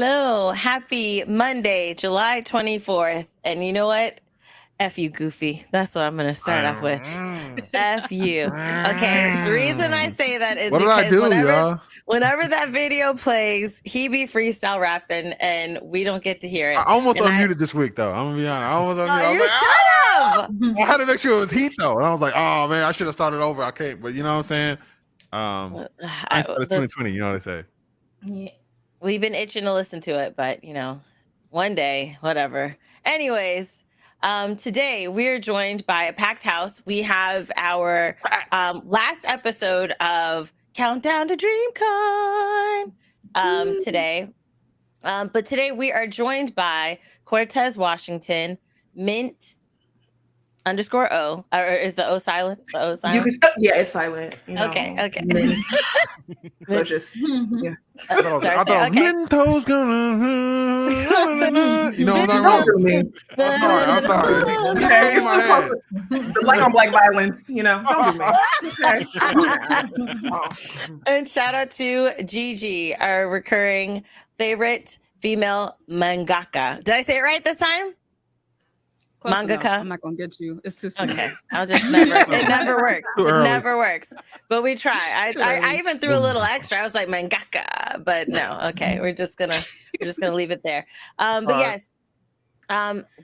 Hello. Happy Monday, July 24th. And you know what? F you, Goofy. That's what I'm going to start off with. F you. Okay. The reason I say that is because whenever that video plays, he be freestyle rapping and we don't get to hear it. I almost unmuted this week, though. I'm going to be honest. I almost unmuted. Shut up! I had to make sure it was heat, though. And I was like, oh, man, I should have started over. I can't. But you know what I'm saying? It's 2020. You know what they say. Yeah. We've been itching to listen to it, but, one day, whatever. Anyways, today we're joined by a packed house. We have our last episode of Countdown to Dreamcon today. But today we are joined by Cortez Washington, Mint _O, or is the O silent? The O silent? Yeah, it's silent. Okay. So just yeah. I thought Minto's gonna. You know what I'm saying? I'm sorry. Okay, it's black on black violence. Don't do me. Okay. And shout out to Gigi, our recurring favorite female mangaka. Did I say it right this time? Close mangaka. Enough. I'm not gonna get you. It's too soon. Okay, I'll just never. It never works. It never works. But we try. I even threw a little extra. I was like mangaka, but no. Okay, we're just gonna leave it there. But yes.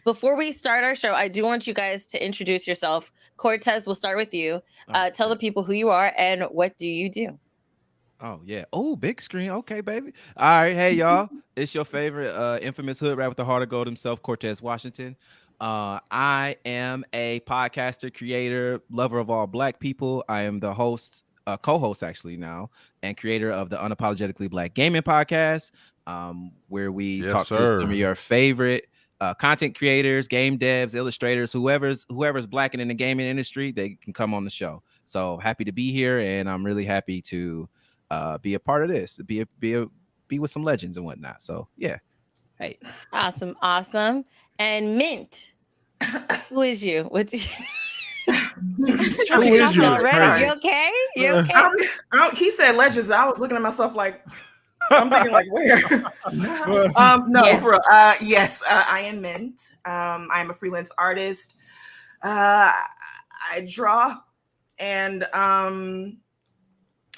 Before we start our show, I do want you guys to introduce yourself. Cortez, we'll start with you. Tell the people who you are and what do you do. Oh yeah. Oh, big screen. Okay, baby. All right. Hey, y'all. It's your favorite infamous hood rat with the heart of gold himself, Cortez Washington. I am a podcaster, creator, lover of all Black people. I am the host, co-host actually now, and creator of the Unapologetically Black Gaming Podcast, where we talk to some of your favorite content creators, game devs, illustrators, whoever's Black and in the gaming industry, they can come on the show. So happy to be here, and I'm really happy to be a part of this, be with some legends and whatnot. So yeah. Hey. Awesome. And Mint, who is you? What's you? Who is you? You okay? He said legends. I was looking at myself like, I'm thinking like, where? No, yes. For yes, I am Mint. I am a freelance artist. I draw, and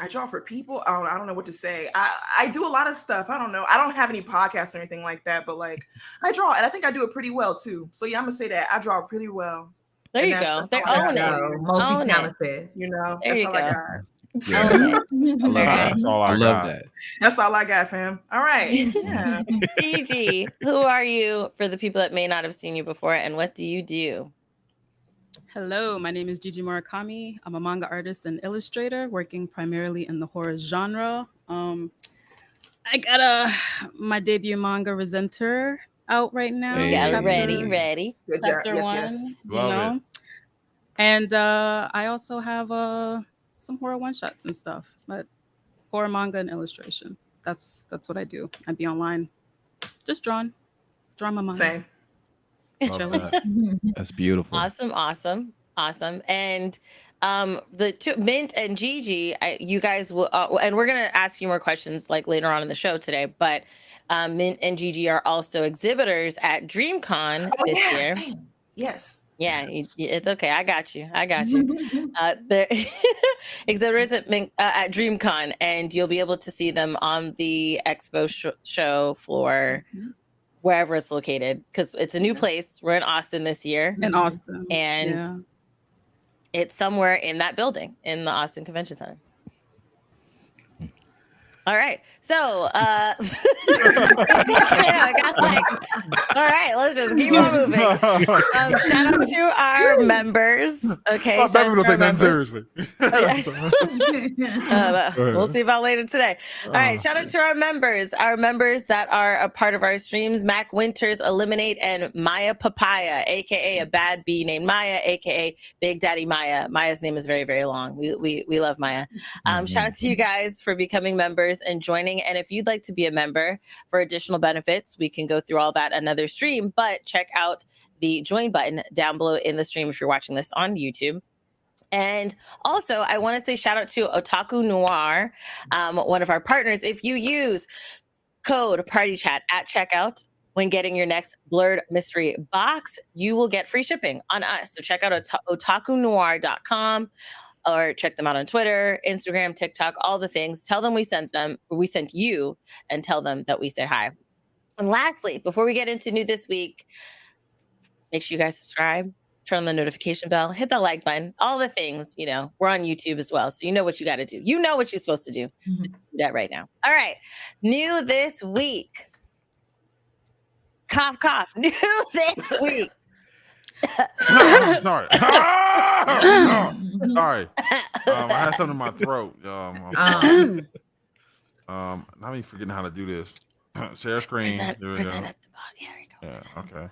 I draw for people. I don't know what to say. I do a lot of stuff. I don't know. I don't have any podcasts or anything like that, but like I draw, and I think I do it pretty well too. So yeah, I'm gonna say that I draw pretty well. There you go. They own it. Multi-talented. That's all I got. That's all I love that. That's all I got, fam. All right. Yeah. Gigi, who are you for the people that may not have seen you before, and what do you do? Hello, my name is Gigi Murakami. I'm a manga artist and illustrator working primarily in the horror genre. I got my debut manga, Resenter, out right now. Hey. Yeah, ready. Chapter 1. Yes. Love it. And I also have some horror one-shots and stuff, but horror manga and illustration. That's what I do. I be online, just drawing my manga. Same. That's beautiful. Awesome. And the two, Mint and Gigi, you guys will, and we're gonna ask you more questions like later on in the show today. But Mint and Gigi are also exhibitors at Dreamcon this year. Yes. Yeah, it's okay. I got you. They're exhibitors at Dreamcon, and you'll be able to see them on the expo show floor. Wherever it's located, because it's a new place. We're in Austin this year. And it's somewhere in that building in the Austin Convention Center. All right. So, I got all right, let's just keep on moving. Shout out to our members. Okay. Don't take that seriously. We'll see about later today. All right. Shout out to our members that are a part of our streams: Mac Winters, Eliminate, and Maya Papaya, aka a bad bee named Maya, aka Big Daddy Maya. Maya's name is very, very long. We love Maya. Shout out to you guys for becoming members and joining. And if you'd like to be a member for additional benefits, we can go through all that another stream, but check out the join button down below in the stream if you're watching this on YouTube. And also, I want to say shout out to Otaku Noir, one of our partners. If you use code PartyChat at checkout. When getting your next Blurred Mystery box, you will get free shipping on us. So check out otakunoir.com or check them out on Twitter, Instagram, TikTok, all the things. Tell them we sent you, and tell them that we said hi. And lastly, before we get into new this week, make sure you guys subscribe, turn on the notification bell, hit the like button, all the things. We're on YouTube as well. So you know what you got to do. You know what you're supposed to do. Mm-hmm. Do that right now. All right. New this week. Cough, cough. New this week. Sorry. Sorry. I had something in my throat. Not me forgetting how to do this. Share screen. Present at the bottom. Here we go. Yeah, okay.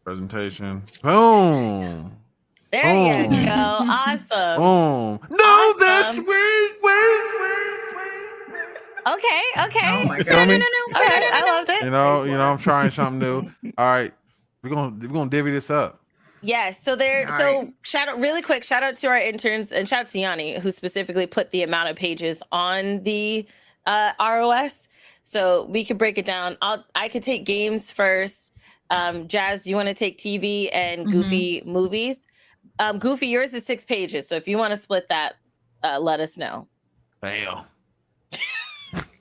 Presentation. Boom. There you go. Awesome. Boom. No, this week. Okay. Oh my God. No. Okay, I loved it. I'm trying something new. All right. We're gonna divvy this up. Yes. So shout out to our interns and shout out to Yanni, who specifically put the amount of pages on the ROS. So we could break it down. I could take games first. Jazz, you want to take TV and Goofy movies? Goofy, yours is 6 pages. So if you want to split that, let us know. Damn.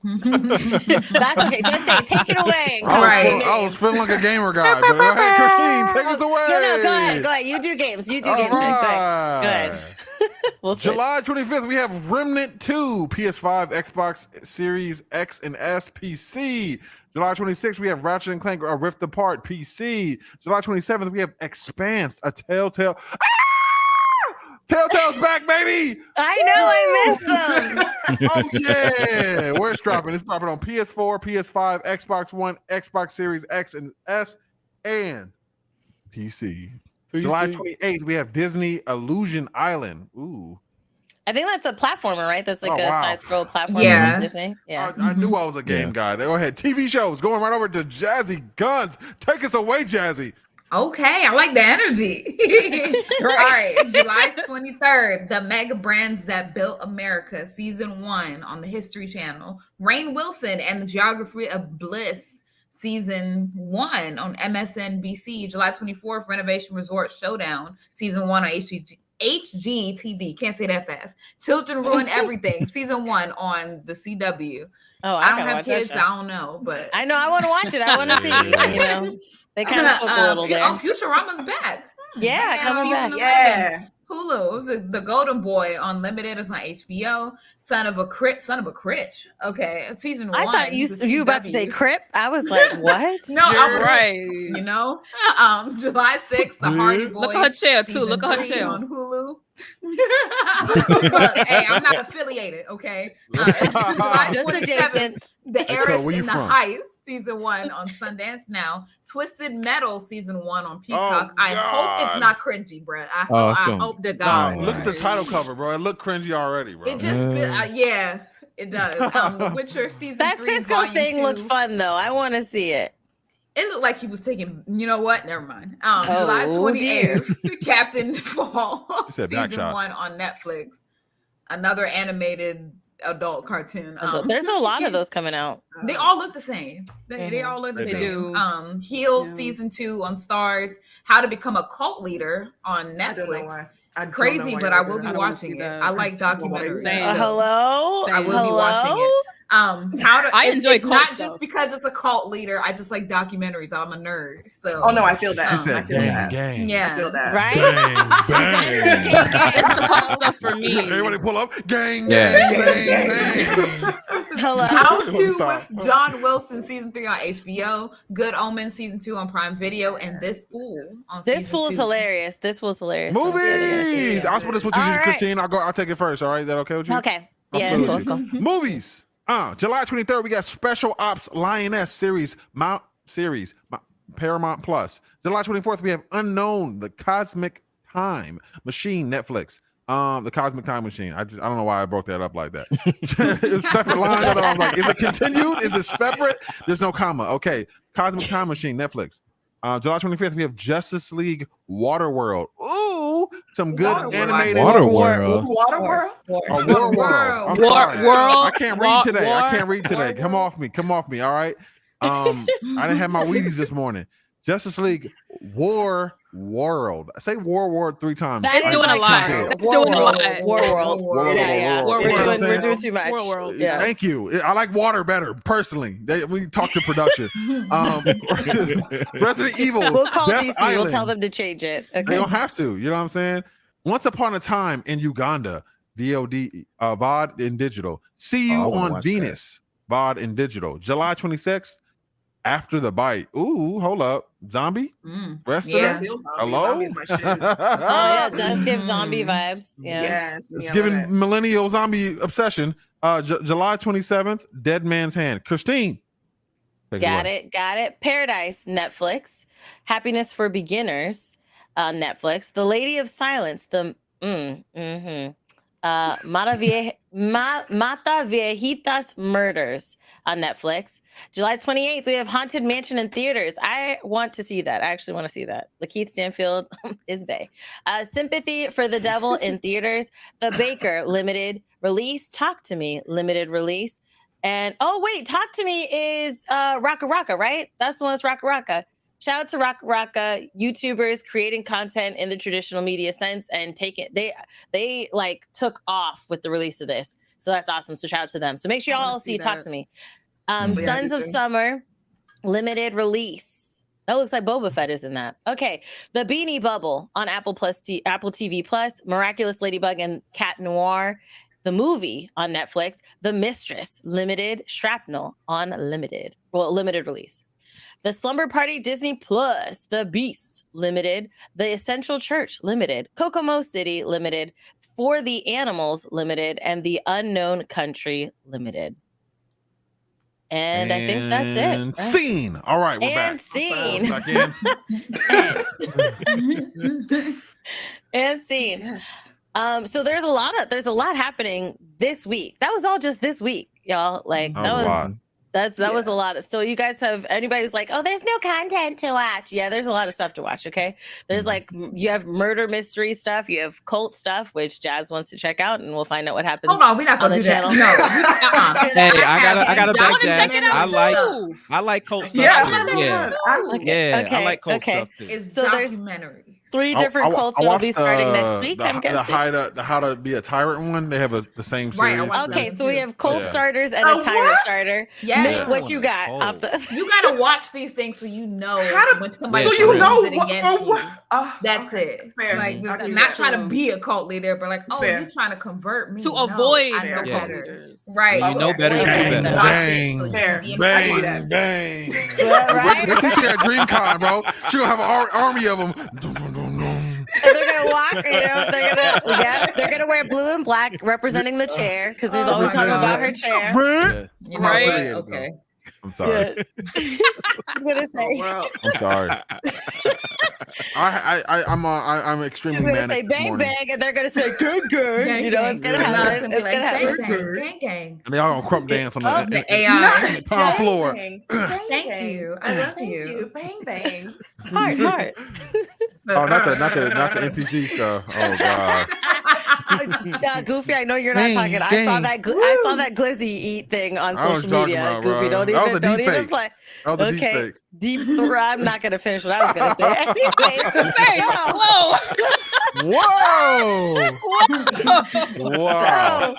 That's okay. Just say, take it away. I was feeling like a gamer guy. But, hey, Christine, take us away. No, go ahead. You do games. Go ahead. We'll July 25th, we have Remnant 2, PS5, Xbox Series X and S, PC. July 26th, we have Ratchet and Clank Rift Apart, PC. July 27th, we have Expanse, a Telltale. Telltale's back, baby! I know, I missed them. Oh, yeah. Where it's dropping? It's dropping on PS4, PS5, Xbox One, Xbox Series X and S, and PC. July 28th, we have Disney Illusion Island. Ooh. I think that's a platformer, right? That's like side-scroll platformer. Yeah. Disney. Yeah. I knew I was a game guy. Go ahead. TV shows. Going right over to Jazzy Guns. Take us away, Jazzy. Okay, I like the energy. All right, July 23rd, The Mega Brands That Built America, Season 1 on the History Channel. Rainn Wilson and the Geography of Bliss, Season 1 on MSNBC. July 24th, Renovation Resort Showdown, Season 1 on HGTV. Can't say that fast. Children Ruin Everything, Season 1 on the CW. Oh, I don't have kids, so I don't know, but I know I want to watch it. I want to see. They kind of spoke a little there. Oh, Futurama's back. Yeah, coming back. Yeah. Hulu. It was the Golden Boy Unlimited. It's on HBO. Son of a Critch. Okay, Season 1. I thought you about to say Crip. I was like, what? No, I'm right. July 6th, The Hardy Boys. Look at her chair too. Look at her chair on Hulu. Look, hey, I'm not affiliated. Okay, July just adjacent. The Heiress in the Heist. Season 1 on Sundance Now. Twisted Metal Season 1 on Peacock. I hope it's not cringy, bro. I hope to God. Look at the title cover, bro. It looked cringy already, bro. It just feels, it does. The Witcher Season 3. That Cisco thing looked fun though. I want to see it. It looked like he was taking, you know what? Never mind. July 28th, Captain Fall, Season 1 on Netflix. Another animated adult cartoon. There's a lot of those coming out. They all look the same. They all look the same. Heels Season 2 on Stars. How to Become a Cult Leader on Netflix. Crazy, but I will be watching it. I like documentaries. Hello? I will be watching it. I enjoy it's not just because it's a cult leader. I just like documentaries. I'm a nerd. So I feel that. She said, gang. Yeah. I feel that. Right? Gang. It's the cult stuff for me. Everybody pull up. Gang. Hello. How to with John Wilson Season 3 on HBO. Good Omens Season 2 on Prime Video. And This Fool on This Fool's hilarious. Movies. I'll split this with you, Christine. I'll take it first. All right. Is that okay with you? Okay. Yeah, it's cool. Movies. July 23rd, we got Special Ops Lioness series, Paramount Plus. July 24th, we have Unknown, the Cosmic Time Machine, Netflix. The Cosmic Time Machine. I don't know why I broke that up like that. It's separate lines. I was like, is it continued? Is it separate? There's no comma. Okay. Cosmic Time Machine, Netflix. July 25th, we have Justice League Waterworld. Ooh. Evil, some good Water animated Waterworld. Waterworld. War World. I'm War sorry. World. I can't read today. I can't read today. Come off me. Come off me. All right. I didn't have my Wheaties this morning. Justice League War World. Say War World 3 times. That's doing a lot. That's doing a lot. War World. Yeah. We're doing too much. War World. Yeah. Thank you. I like water better personally. We talk to production. Resident Evil. We'll call Death DC. Island. We'll tell them to change it. They Okay. don't have to. You know what I'm saying? Once Upon a Time in Uganda, VOD, VOD in digital. See You I wanna on watch Venus, VOD in digital. July 26th, After the Bite. Ooh, hold up. Zombie? Rest Yeah. of them? Hello? Zombie's my shit. Oh yeah, it does give zombie vibes. Yeah. Yes. It's yeah, giving love it. millennial zombie obsession. July 27th, Dead Man's Hand. Christine. take Got away. it. Paradise, Netflix. Happiness for Beginners, Netflix. The Lady of Silence, Mata Viejitas Murders on Netflix. July 28th, we have Haunted Mansion in theaters. I want to see that. I actually want to see that. Lakeith Stanfield is bae. Sympathy for the Devil in theaters. The Baker, limited release. Talk to Me, limited release. And oh wait, Talk to Me is Raka Raka, right? That's the one that's Raka Raka. Shout out to Raka Raka, YouTubers creating content in the traditional media sense and they like took off with the release of this. So that's awesome. So shout out to them. So make sure y'all all see Talk to Me. Sons of Summer, limited release. That looks like Boba Fett is in that. Okay. The Beanie Bubble on Apple TV Plus, Miraculous Ladybug and Cat Noir. The movie on Netflix, The Mistress, limited. Shrapnel on limited release. The Slumber Party Disney Plus, The Beast, limited. The Essential Church, limited. Kokomo City, limited. For the Animals, limited. And The Unknown Country, limited. And I think that's it. And scene. All right, we're And back. scene. Back in. And scene. Yes. So there's a lot happening this week. That was all just this week, y'all. Like Oh, that was wow. that was a lot. So you guys have anybody's like, oh, there's no content to watch. Yeah, there's a lot of stuff to watch. Okay, there's like you have murder mystery stuff, you have cult stuff, which Jazz wants to check out, and we'll find out what happens. Hold on, we're not on gonna the do that. channel. No. Hey, I gotta I back want to check it that. out too. I like cult stuff. Yeah, too. I'm gonna Yeah. I like cult stuff too. It's So there's documentary. 3 different cults that'll be starting next week. I'm guessing. The How to Be a Tyrant one. They have the same Right, I series. watched Okay, that so we too. have cult Yeah. starters and Oh, a tyrant what? starter. Yeah. Mick, what you got Oh. off the? You gotta watch these things so you know How do- when somebody Yeah, Do you for real. know it what? against For what? you. That's Okay, it. Fair. Like I just can not do trying to that. be a cult leader, but like, oh, Fair. you're trying to convert me To No, avoid I know the cult better. leaders. Right. When you know better, you do Bang, better. Watch it bang, so you Fair. can be bang, inspired. bang. Right? Wait till she at Dreamcon, bro. She gonna have an army of them. And they're gonna walk, they're gonna wear blue and black representing the chair because there's Oh always my something God. about her chair. Yeah. You I'm not know affiliated, what? though. Okay. I'm sorry. Yeah. I'm gonna say, I'm sorry. I'm extremely she's gonna manic say this bang morning. bang, and they're gonna say good good. Gang, You know, gang. it's gonna No, happen. gonna be It's like, gonna happen. Gang, gang. And they all gonna crump dance on Oh, The AI. palm floor. Thank you. I love Thank you. you. Bang bang. Heart. Oh, not the NPC stuff. Oh god. Goofy, I know you're not Bang, talking. I bang. saw that Glizzy eat thing on I was social talking media. about, Goofy, bro. don't That was a even deep fake. play. That was a deep Okay. fake. I'm not gonna finish what I was gonna say. Anyway, Hey, whoa. Whoa! Wow.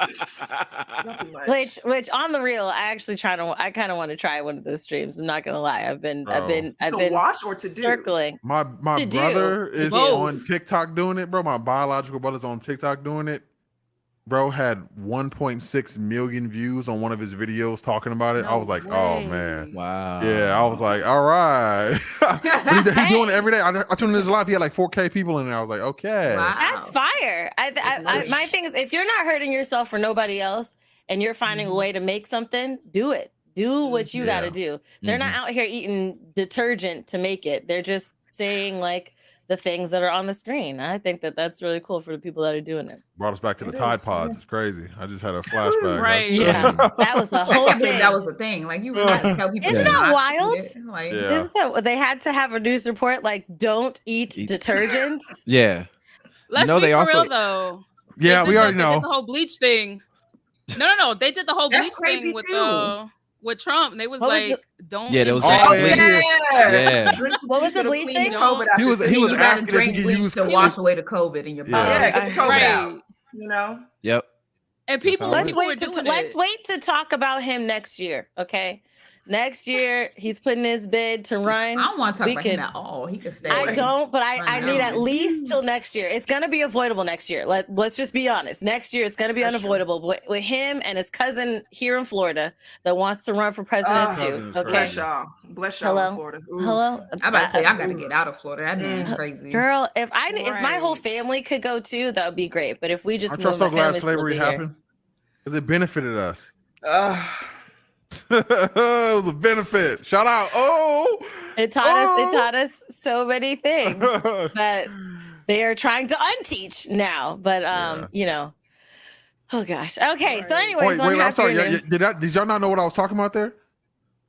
Not too much. which on the real, I kind of want to try one of those streams. I'm not gonna lie. I've been To watch or to do? circling. My To do. brother is Both. on TikTok doing it, bro. My biological brother's on TikTok doing it. Bro had 1.6 million views on one of his videos talking about it. I was like, oh man. Wow. Yeah, I was like, all right. He's doing it every day. I tuned in his live. He had like 4K people in there. I was like, okay. Wow. That's fire. My thing is, if you're not hurting yourself for nobody else, and you're finding a way to make something, do it. Do what you got to do. They're not out here eating detergent to make it. They're just saying like the things that are on the screen. I think that's really cool for the people that are doing it. Brought us back to the It Tide is, Pods. yeah. It's crazy. I just had a flashback. Right. Yeah, that was a I whole can't believe thing. that was a thing. Like you had to tell people. Isn't not that to wild? do it. Like, Yeah. Isn't that they had to have a news report like don't eat detergent? Yeah. Let's know, be they for also- real though. Yeah, we already They did know. the whole bleach thing. No. They did the whole That's bleach crazy thing too. with Trump. They was What was like, don't. Yeah, there was inject Oh, Oh yeah. bleach. Yeah. Drink What was the gonna bleach clean thing? the COVID out He your was- he system. was You gotta asking if drink he could bleach use- to he wash was- away the COVID in your Yeah. body. Yeah, get the COVID out. Right. You know. Yep. And people, how it Let's is. people were wait doing let's it. wait to talk about him next year. Okay, next year he's putting his bid to run. I don't want to talk We about him could- at all. He could stay. I away. don't, but I need at know. least till next year. It's gonna be avoidable next year. Let's just be honest. Next year it's gonna be That's true. unavoidable with him and his cousin here in Florida that wants to run for president Ah, too. Okay. Bless y'all. Bless y'all Hello? in Florida. Ooh. Hello. I'm about to say I gotta get out of Florida. That Mm. man's crazy. Girl, if my whole Right. family could go too, that would be great. But if we just Aren't y'all move, so my glad family still slavery be here. happened? Because it benefited us. Ugh. It was a benefit. Shout out. Oh. It taught us so many things that they are trying to unteach now. But Yeah. you know, oh gosh. Okay, so Right. anyways, Wait, I'm sorry. news. Did y'all not know what I was talking about there?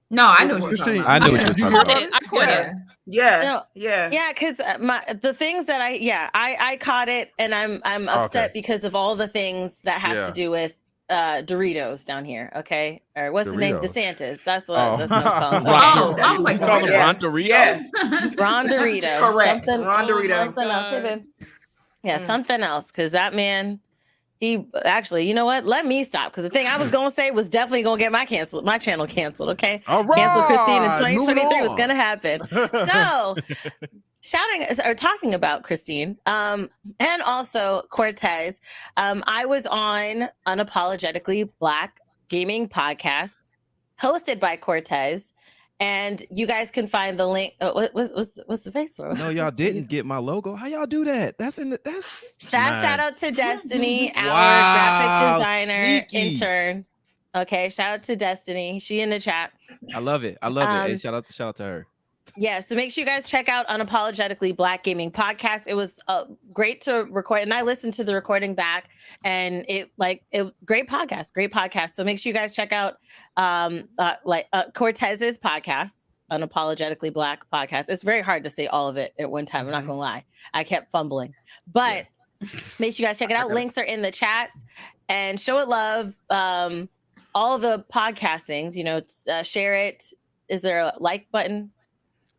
No, I know what you're talking Christine, about. I knew what did you were hear talking about I caught it. Yeah. No. Yeah. Yeah, because the things that I caught it, and I'm upset Okay. because of all the things that has Yeah. to do with Doritos down here. Okay, or what's the name? Doritos. DeSantis. That's what Oh. that's what I'm calling Oh, them. I was like, You call him Yeah. Ron Dorito? Yeah. Ron Dorito. Correct. Something, Ron Dorito. something else. Hey, God. babe. Yeah, Mm. something else. Because that man, he actually, you know what? Let me stop. Because the thing I was gonna say was definitely gonna get my channel canceled. Okay, All right. cancel Christine in Moving 2023 was on. gonna happen. So, shouting or talking about Christine, and also Cortez. I was on Unapologetically Black Gaming Podcast, hosted by Cortez. And you guys can find the link. What's the face for? No, y'all didn't get my logo. How y'all do that? That's Shout out to Destiny, our Wow, graphic designer sneaky. intern. Okay, shout out to Destiny. She in the chat. I love it. I love it. Hey, shout out to her. Yeah, so make sure you guys check out Unapologetically Black Gaming Podcast. It was great to record, and I listened to the recording back, and great podcast. So make sure you guys check out Cortez's podcast, Unapologetically Black Podcast. It's very hard to say all of it at one time. I'm not gonna lie, I kept fumbling, but make sure you guys check it out. Links are in the chats, and show it love. All the podcastings, share it. Is there a like button?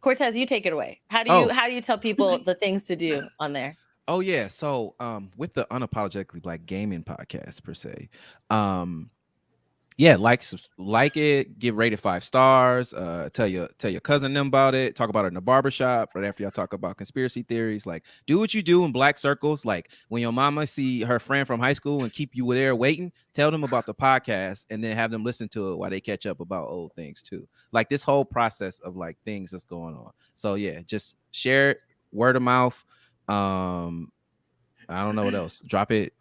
Cortez, you take it away. How do you tell people the things to do on there? Oh yeah. So with the Unapologetically Black Gaming Podcast per se, yeah, like it, give rated 5 stars, tell your cousin them about it, talk about it in the barbershop right after y'all talk about conspiracy theories. Like, do what you do in black circles. Like when your mama see her friend from high school and keep you there waiting, tell them about the podcast and then have them listen to it while they catch up about old things too. Like this whole process of like things that's going on. So yeah, just share it, word of mouth. I don't know what else. Drop it,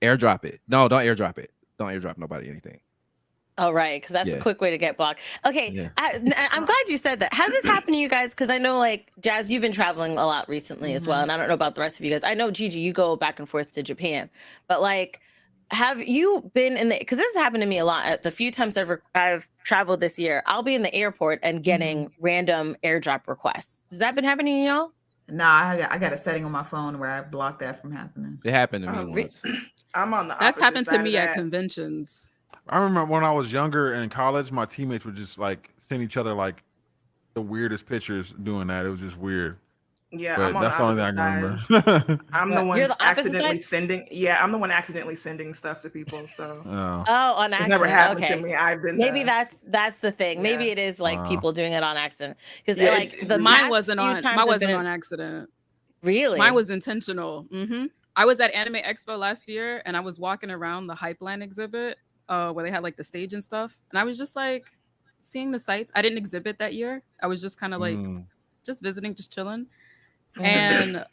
airdrop it. No, don't airdrop it. Don't airdrop nobody anything. Oh, right, because that's a quick way to get blocked. Okay, Yeah. I'm glad you said that. Has this happened to you guys? Because I know, like, Jazz, you've been traveling a lot recently as well, and I don't know about the rest of you guys. I know, Gigi, you go back and forth to Japan, but, like, have you been in the, because this has happened to me a lot. The few times I've traveled this year, I'll be in the airport and getting random airdrop requests. Has that been happening to y'all? Nah, I got a setting on my phone where I block that from happening. It happened to me once. I'm on the That's opposite happened to side me of at that. conventions. I remember when I was younger in college, my teammates would just like send each other like the weirdest pictures doing that. It was just weird. Yeah, But I'm on that's the the only opposite thing I side. can remember. I'm the You're one the opposite accidentally side? sending. Yeah, I'm the one accidentally sending stuff to people. So Oh. Oh, on it's accident. never happened Okay. to me. I've been Maybe the- that's the thing. Maybe Yeah. it is like Wow. people doing it on accident. Because Yeah, like the Mine past wasn't few on. times Mine I've wasn't been on accident. Really? Mine was intentional. I was at Anime Expo last year, and I was walking around the Hypeland exhibit, where they had like the stage and stuff, and I was just like seeing the sights. I didn't exhibit that year. I was just kind of like just visiting, just chilling, and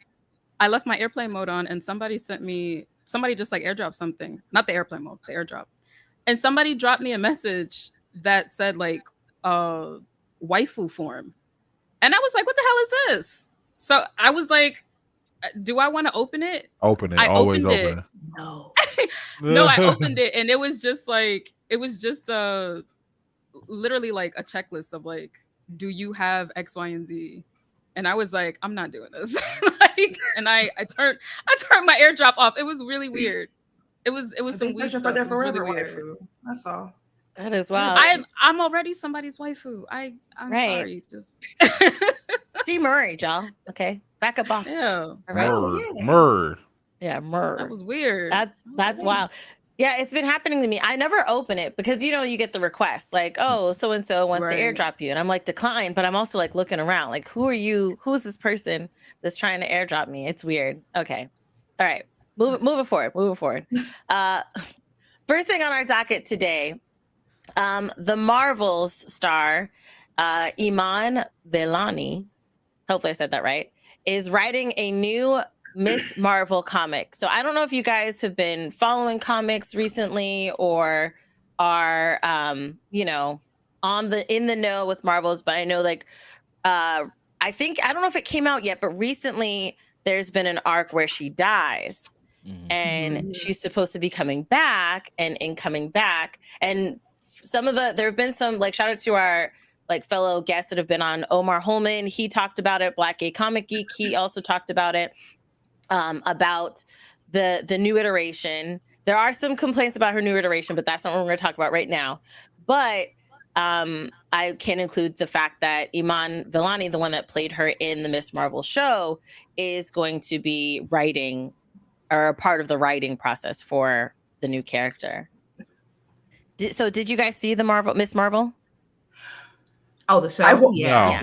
I left my airplane mode on, and somebody just like airdropped something, not the airplane mode, the airdrop, and somebody dropped me a message that said like waifu form, and I was like, what the hell is this? So I was like, do I want to open it? Open it. I Always opened it. open No. No, I opened it, and it was just literally like a checklist of like, do you have X, Y, and Z? and I was like, I'm not doing this. And I turned my airdrop off. It was really weird. It was some weird searching stuff. for their It was really forever weird. waifu. That's all. That is wild. I'm already somebody's waifu. I'm sorry. Just G Murray, y'all. Okay, back up off. yeah. All right. Murd. Yeah, Murr. That was weird. That's wild. Yeah, it's been happening to me. I never open it because you get the request like, oh, so and so wants to airdrop you, and I'm like decline, but I'm also like looking around, like, who are you? Who's this person that's trying to airdrop me? It's weird. Okay, all right, moving forward. First thing on our docket today, the Marvels star, Iman Vellani, hopefully I said that right, is writing a new Miss Marvel comic. So I don't know if you guys have been following comics recently or are in the know with Marvels, but I know I don't know if it came out yet, but recently there's been an arc where she dies. And she's supposed to be coming back, and in coming back, and there have been some shout out to our fellow guests that have been on. Omar Holman, he talked about it. Black Gay Comic Geek, he also talked about it, about the new iteration. There are some complaints about her new iteration, but that's not what we're going to talk about right now. But I can include the fact that Iman Vellani, the one that played her in the Miss Marvel show, is going to be writing or a part of the writing process for the new character. So did you guys see the Miss Marvel? Oh, the show? Yeah.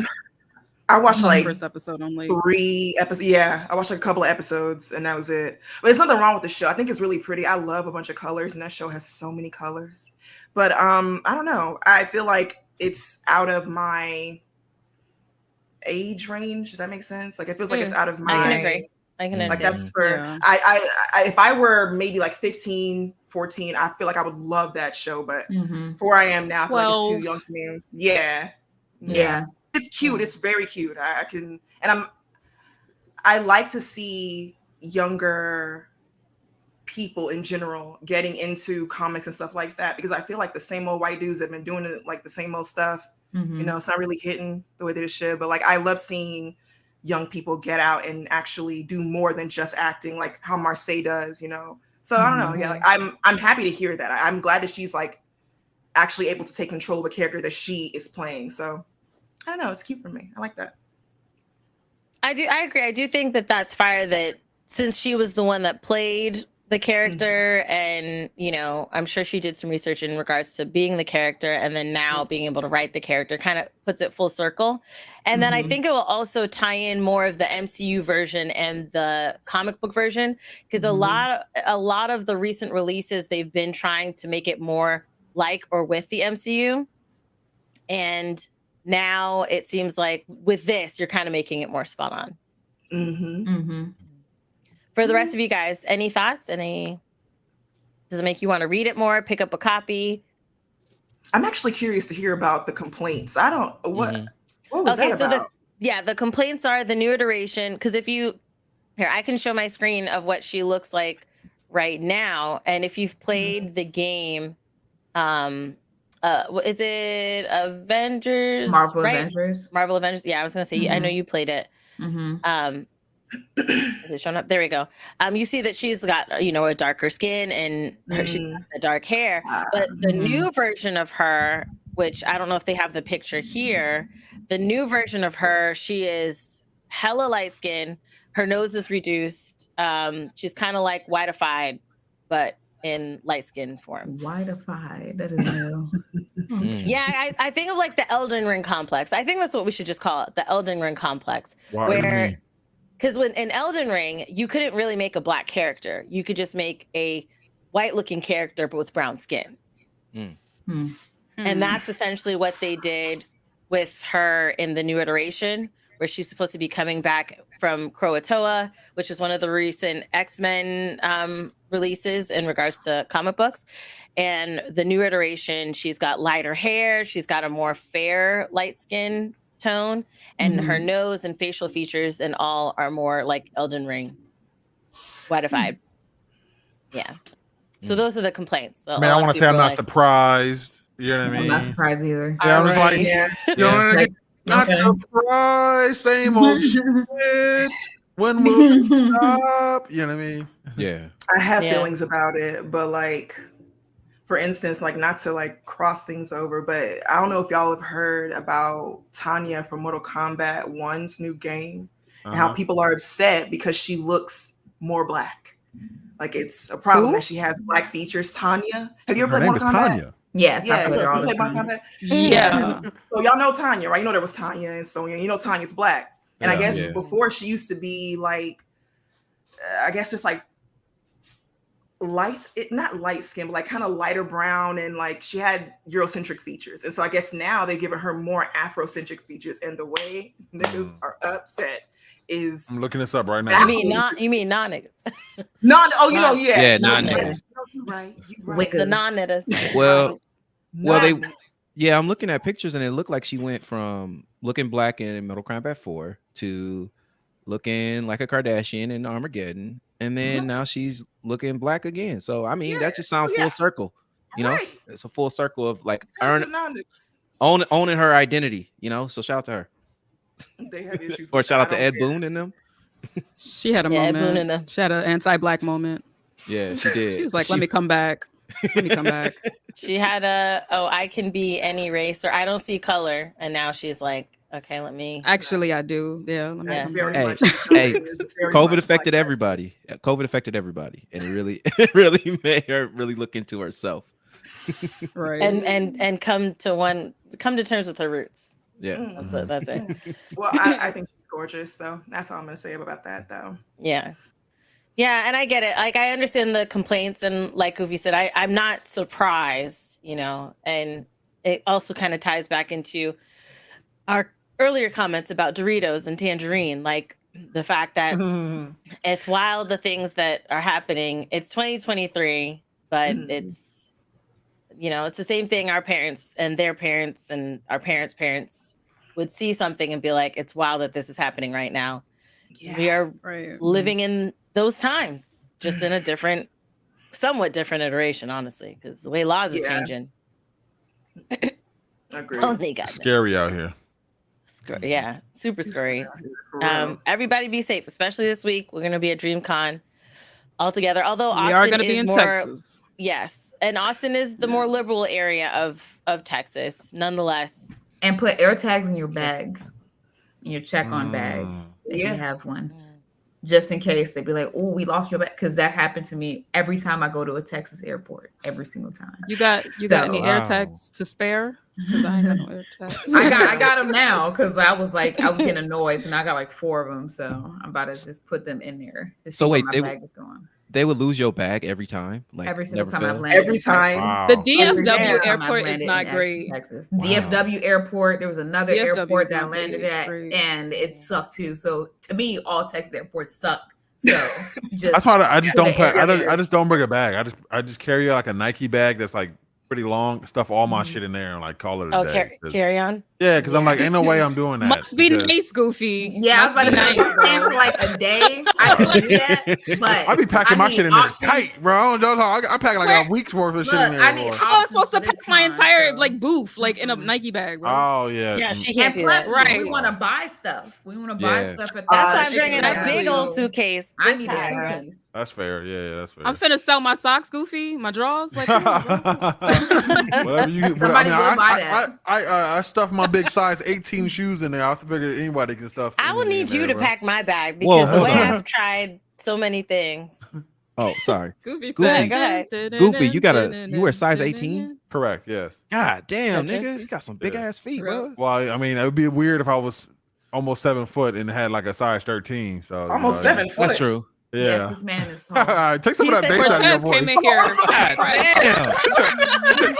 I watched the first episode only. 3 episodes. Yeah, I watched a couple of episodes and that was it. But there's nothing wrong with the show. I think it's really pretty. I love a bunch of colors, and that show has so many colors. But I don't know. I feel like it's out of my age range. Does that make sense? It feels like it's out of my. I can agree. That's for I if I were maybe 15, 14, I feel like I would love that show. But for where I am now, I feel like it's too young for me. Yeah. It's cute. It's very cute. I like to see younger people in general getting into comics and stuff like that, because I feel like the same old white dudes that have been doing it, the same old stuff, it's not really hitting the way that it should. But I love seeing young people get out and actually do more than just acting, like how Marseille does, So I don't know. Yeah, I'm happy to hear that. I'm glad that she's actually able to take control of a character that she is playing. So I don't know. It's cute for me. I like that. I agree. I do think that that's fire, that since she was the one that played the character, and I'm sure she did some research in regards to being the character, and then now being able to write the character kind of puts it full circle. And then I think it will also tie in more of the MCU version and the comic book version, because a lot of the recent releases, they've been trying to make it more or with the MCU, and now it seems like with this, you're kind of making it more spot on. For the rest of you guys, any thoughts? Does it make you want to read it more, pick up a copy? I'm actually curious to hear about the complaints. What was that about? The complaints are the new iteration. Because I can show my screen of what she looks like right now. And if you've played the game, is it Avengers? Marvel Avengers. Marvel Avengers. Yeah, I was gonna say, I know you played it. Is it showing up? There we go. You see that she's got a darker skin, and she's got the dark hair. But the new version of her, which I don't know if they have the picture here, the new version of her, she is hella light skin. Her nose is reduced. She's kind of like whiteified, but in light skin form. Whiteified. That is new. Yeah, I think of the Elden Ring complex. I think that's what we should just call it, the Elden Ring complex. Where, because in Elden Ring, you couldn't really make a black character. You could just make a white-looking character, but with brown skin. And that's essentially what they did with her in the new iteration, where she's supposed to be coming back from Croatoa, which is one of the recent X-Men releases in regards to comic books. And the new iteration, she's got lighter hair, she's got a more fair light skin tone, and her nose and facial features and all are more like Elden Ring whiteified. Yeah. So those are the complaints. I want to say I'm not surprised. You know what I mean? I'm not surprised either. Yeah, I'm just Not Okay. surprised. Same old shit. When will we stop? You know what I mean? Yeah. I have Yeah. feelings about it, but like, for instance, like not to like cross things over, but I don't know if y'all have heard about Tanya from Mortal Kombat 1's new game and how people are upset because she looks more black. Like it's a problem Who? that she has black features. Tanya, have you ever Her played name Mortal is Kombat? Tanya. Yes, I Yeah, played her all you the play Mortal time. Kombat. Yeah. So y'all know Tanya, right? You know there was Tanya and Sonya. You know Tanya's black, and I Yeah. guess Yeah. before she used to be like, I guess just like not light skin, but like kind of lighter brown, and like she had Eurocentric features. And so I guess now they've given her more Afrocentric features. And the way niggas are upset is I'm looking this up right now. You mean non-niggas. Yeah, non-niggas. You right. Wicked. The non-niggas. Well, Non-niggas. yeah, I'm looking at pictures and it looked like she went from looking black in Mortal Kombat 4 to looking like a Kardashian in Armageddon, and then now she's looking black again. So I mean, that just sounds full circle. You know, Right. it's a full circle of like Tell the non-niggas. owning her identity. You know, so shout out to her, They have issues. or with shout that. out to I don't Ed care. Boon and them. She had a Yeah, Boone and moment. them. She had an anti-black moment. Yeah, she did. She was like, "Let me come back. Let me come back." She had I can be any race, or I don't see color, and now she's like, okay, let me. Actually, I do. Yeah. Let me Yeah. come Very back. Hey, much. hey, There's very COVID much affected like everybody. COVID affected everybody, and it really made her really look into herself. Right. and come to terms with her roots. Yeah. Mm. That's it. Well, I think she's gorgeous, so that's all I'm gonna say about that, though. Yeah. Yeah, and I get it. Like I understand the complaints, and like Goofy said, I'm not surprised, you know, and it also kind of ties back into our earlier comments about Doritos and Tangerine, like the fact that it's wild the things that are happening. It's 2023, but it's, you know, it's the same thing our parents and their parents and our parents' parents would see something and be like, it's wild that this is happening right now. Yeah. We are Right. living in those times, just in a somewhat different iteration, honestly, because the way laws is Yeah. changing. Agreed. Only God knows. Scary out here. Yeah, super scary. For real. Everybody be safe, especially this week. We're gonna be at Dreamcon all together. Although We Austin are going to be is in more, Texas. yes, and Austin is the more liberal area of Texas, nonetheless. And put air tags in your bag, in your check-on bag, if Yeah. you have one, just in case they'd be like, "Oh, we lost your bag," because that happened to me every time I go to a Texas airport, every single time. You got any Wow. air tags to spare? Because I ain't got no air tags. I got them now because I was getting annoyed, so now I got like 4 of them. So I'm about to just put them in there. To see So where wait, my they bag is going. They would lose your bag every time. Like Every single never time I've fail? landed. Every in time. Wow. The Every DFW single time I've airport is landed not in great. Texas. Wow. DFW airport. There was another DFW airport is that I not landed great. at, Great. and it sucked too. So to me, all Texas airports suck. So just That's why I just don't the pack. area. I just don't bring a bag. I just carry like a Nike bag that's like pretty long, stuff all my shit in there, and like call it a Oh, day. carry on. Yeah, because I'm like, ain't no way I'm doing that. Must be because nice, Goofy. Yeah, I was Must about be to say, nice, if I'm staying bro. for like a day, I can do that. But I be packing my need shit in there options. tight, bro. I don't know. I pack like a week's worth of shit in Look, there. I need boy. How am I supposed to options pack for my this entire con, like booth like in a Nike bag, bro? Oh yeah. Yeah, she can't And do plus, that. Right. we want to buy stuff. We want to buy Yeah. stuff at That's why That I'm shit bringing is a big old absolutely- suitcase. I this need a time. suitcase. That's fair. Yeah, that's fair. I'm finna sell my socks, Goofy, my drawers. Like, come on, bro. Whatever you. Somebody will buy that. I stuffed my big size 18 shoes in there. I figured anybody can stuff. I will anything need in you there, to bro. pack my bag Whoa, because the hold way on. I've tried so many things. Oh, sorry. Goofy Goofy. said, Go ahead. Goofy, you wear size 18? Correct. Yes. God damn, Gotcha. nigga, you got some big Yeah. ass feet, Bro. bro. Well, I mean, it would be weird if I was almost 7 foot and had like a size 13. So Almost 7 foot. That's true. Yes, Yeah. this man is All tall. right, take some He of that said bass out of your Cortez voice. came in here. God damn.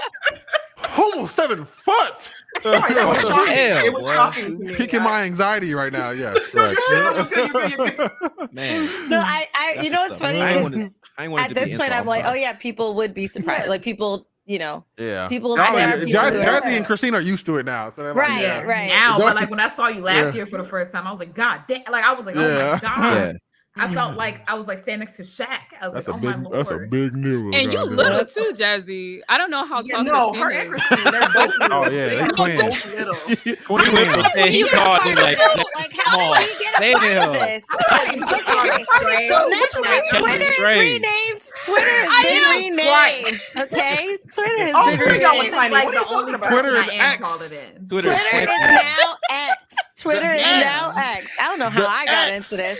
Almost 7 foot. Sorry, that was shocking. Hell, It was bro. shocking to me. Piquing my anxiety right now. Yes, correct. You're good. Man. No, I you know what's funny? I ain't 'Cause wanted- I ain't wanted at to be this point, insult, I'm like, sorry. oh yeah, people would be surprised. Like people, you know, Yeah. people. Y'all- there are people who are- Jazzy and Christina are used to it now. So they're like, Right, yeah. right. Now, Don't- but like when I saw you last Yeah. year for the first time, I was like, God damn! Like I was like, oh Yeah. my God. Yeah. I felt like I was like standing next to Shaq. I was That's like, a oh big, my that's a lord. big nigga. And you goddamn. little too, Jazzy. I don't know how Yeah, tall no, Christine her and is. Christine, they're both little. Oh, yeah, they are twins. both little. He called me like Like, how did he get a part Damn. of this? Straight. So next week, Catch Twitter it is straight. renamed. Twitter has been renamed. Okay, Twitter has Oh, been there you go. renamed. Tiny. Like What are you the talking only about? person Twitter is I am X. taller than. Twitter is Twitter is X. now X. Twitter is Yes. now X. I don't know how I got into this.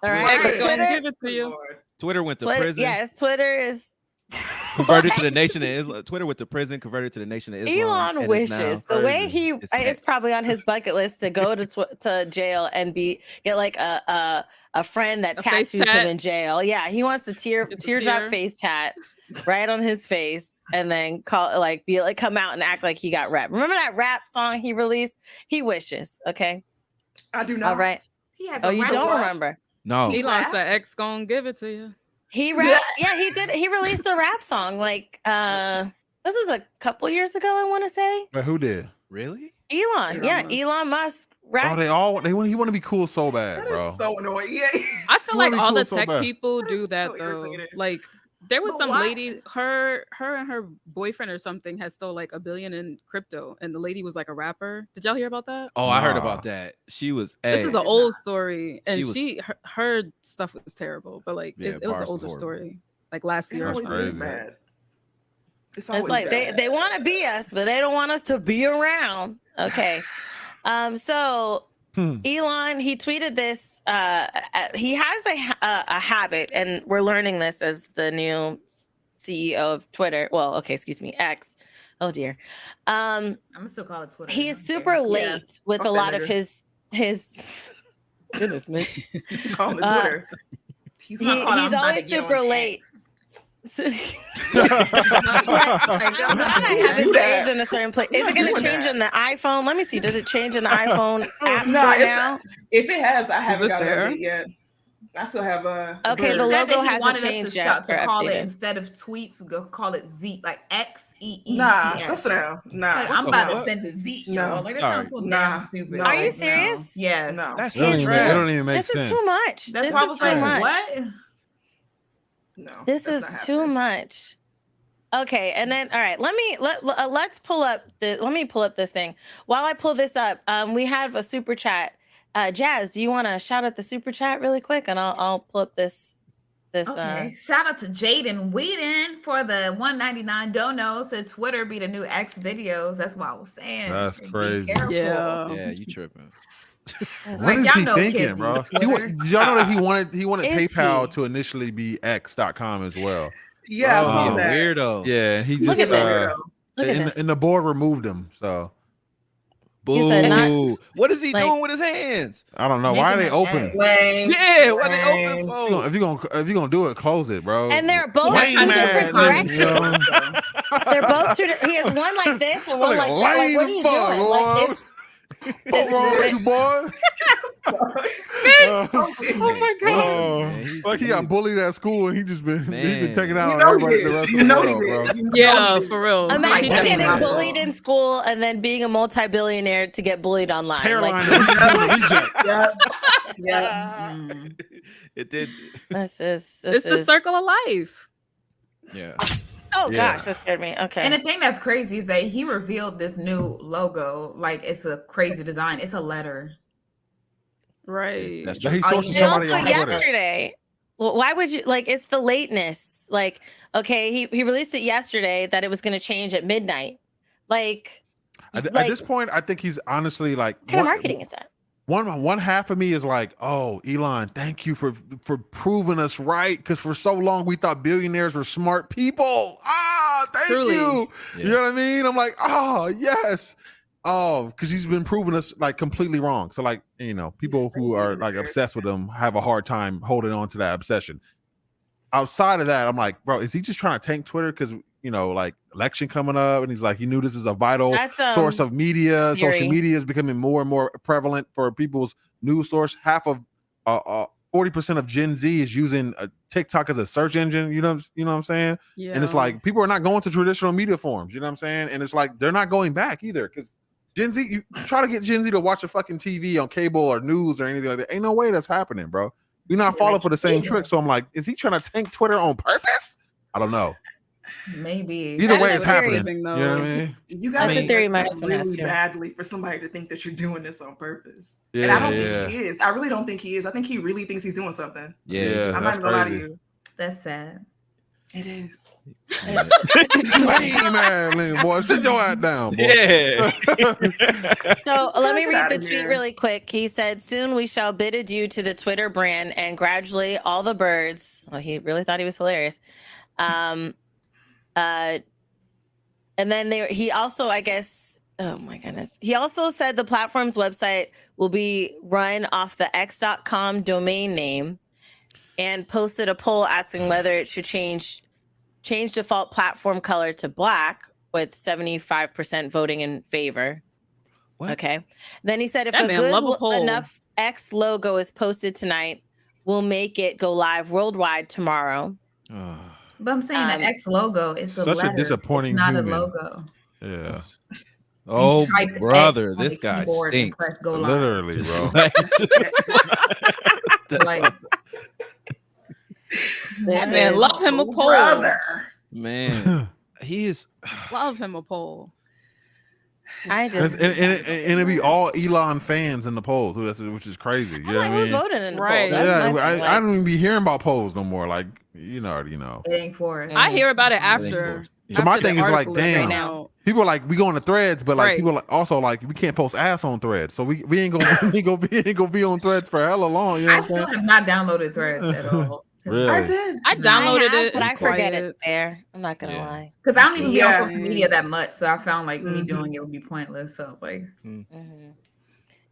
All right, X gonna Twitter. give it to you. Lord. Twitter went to Twitter, prison. yes, Twitter is Converted to the nation of Islam. Twitter went to prison, converted to the nation of Islam. Elon and is wishes now the way crazy. it's X. probably on his bucket list to go to jail and get like a friend that A face tattoos him tat? in jail. Yeah, he wants to It's a teardrop tear. face tat right on his face and then come out and act like he got rap. Remember that rap song he released? He wishes. Okay, I do not. all right. He has Oh, a you rap don't book. remember? No. He Elon said raps? X gonna give it to you. He rapped. Yeah, he did. He released a rap song like this was a couple years ago. I want to say But who did? Really? Elon. Yeah, Musk. Elon Musk. Oh, Rapped. he want to be cool so bad, That bro. is so annoying. Yeah. I feel Really like all cool the so tech bad. people do So that though. irritated. Like there was But some why? lady, her and her boyfriend or something had stole like $1 billion in crypto, and the lady was like a rapper. Did y'all hear about that? Oh, I heard Nah. about that. She was. This hey, is an old story, and She was- her stuff was terrible, but like Yeah, it was an bars was older horrible. story, like last It year or always something. is crazy. bad. It's It's always like bad. they want to be us, but they don't want us to be around. Okay. So Elon, he tweeted this. He has a habit, and we're learning this as the new CEO of Twitter. Well, okay, excuse me, X. Oh dear. I'm gonna still call it Twitter. He's I don't super care. late with Fuck a that lot of nigga. his goodness, man. Call him Uh, Twitter. He's gonna call it, He's I'm about always to get super on late. X. I'm glad I have Do it that. saved in a certain place. Is I'm it going not to change doing in the iPhone? Let me see. Does it change in the iPhone app No, store it's now? if it has, I haven't it got there? it yet. I still have a. Okay, He the said logo that he hasn't wanted us changed to yet stop to or call it updated. instead of tweets, we go call it Z, like XEETS. Nah, listen now. Nah. Like, I'm the about to fuck? send a Z, No. yo. Like that Sorry. sounds so Nah. damn stupid. No. Are you Like, serious? No. Yes. No. That's It don't so even, trash. it don't even make This sense. is too much. That's This why I is was too like, much. what? No. This that's is not too happening. much. Okay, and then all right, let's pull up let me pull up this thing. While I pull this up, we have a super chat. Jazz, do you want to shout out the super chat really quick, and I'll pull up this. Okay. Shout out to Jaden Whedon for the $1.99 dono. Said Twitter be the new X videos. That's what I was saying. That's Be crazy. careful. Yeah. Yeah, you tripping. What Like, is y'all he know thinking, kids bro? use Twitter. Did y'all know that he wanted Is PayPal he? to initially be X.com as well? Yeah, I Oh, saw You a that. weird. Yeah, and he Look just at this. Look at and, this. and the board removed him. So He Boo. said not- What is he like- doing with his hands? I don't know why are they Making an open. X. Lame. Yeah, what they Lame. open If you're gonna do it, close it, bro. And they're both Lame two ass different niggas, yo. directions. They're both two. He has one like this and one like that. Like, what are you Lame doing? Like, fuck, what's wrong with you, boy? Oh my god. Man, he's- Like he got bullied at school and he been Man. taking out You on know everybody he the did. rest You of the know he world, bro. did. You know Yeah, he did. for real. imagine Like, getting definitely. bullied in school and then being a multi-billionaire to get bullied online. Hairline Like, reject. Yeah. Yeah. Mm. It did. this It's is the circle of life. Yeah. Oh Yeah. gosh, that scared me. Okay. And the thing that's crazy is that he revealed this new logo. Like, it's a crazy design. It's a letter. Right. That's But true. he Oh, sourced yeah. And somebody also on Twitter. yesterday, well, why would you like? It's the lateness. Like, okay, he released it yesterday that it was going to change at midnight. Like, At like, this point, I think he's honestly like what kind of marketing is that? one half of me is like, oh, Elon, thank you for proving us right, because for so long we thought billionaires were smart people. Thank Truly. you. Yeah. You know what I mean? I'm like, oh yes. Oh, because he's been proving us like completely wrong. So like, you know, people who are like obsessed with him have a hard time holding on to that obsession. Outside of that, I'm like, bro, is he just trying to tank Twitter because, you know, like election coming up, and he's like, he knew this is a vital That's source of media. theory. Social media is becoming more and more prevalent for people's news source. Half of 40% of Gen Z is using TikTok as a search engine. You know what I'm saying? Yeah. And it's like people are not going to traditional media forums. You know what I'm saying? And it's like they're not going back either, because Gen Z, you try to get Gen Z to watch a fucking TV on cable or news or anything like that. Ain't no way that's happening, bro. We're not falling for the same trick. So I'm like, is he trying to tank Twitter on purpose? I don't know. Maybe. Either way, it's happening. Thing, you know what I mean? You guys That's a theory my husband has really too. badly for somebody to think that you're doing this on purpose. Yeah, and I don't think he is. I really don't think he is. I think he really thinks he's doing something. Yeah, I'm not even gonna lie to you. That's sad. It is. Hey, man, boy, sit your ass down, boy. Yeah. So let me Get read outta the tweet here. really quick. He said, "Soon we shall bid adieu to the Twitter brand, and gradually all the birds." Well, he really thought he was hilarious. And then he also, I guess, oh my goodness. He also said the platform's website will be run off the x.com domain name, and posted a poll asking whether it should change default platform color to black, with 75% voting in favor. What? Okay. Then he said, if That a man love a good poll. enough X logo is posted tonight, we'll make it go live worldwide tomorrow. But I'm saying the X logo is a Such a letter. disappointing It's not human. a logo. Yeah, Oh, Type X brother, on the this guy keyboard and stinks. press go live. literally, bro. Like, This Man, is- love him a poll. Brother. Man, he is. Love him a poll. I and, just, and it'd be all Elon fans in the polls, which is crazy. You I'm know like, what I who's mean? voting in the Right. poll? That's Yeah, my thing, I don't even be hearing about polls no more. Like, you already know. it ain't for us. I hear about it That ain't after. yours. So my after the thing is like, article damn. came out. People are like, we go on the threads, but like Right. people are also like, we can't post ass on threads, so we ain't gonna we ain't gonna be on threads for hella long. You know I what I'm still saying? have not downloaded Threads at all. Really? I did. I downloaded it. but I It's forget quiet. it's there. I'm not gonna Yeah. lie. Because I don't even be Yeah. on social media that much, so I found like me Mhm. doing it would be pointless. So I was like, Mhm.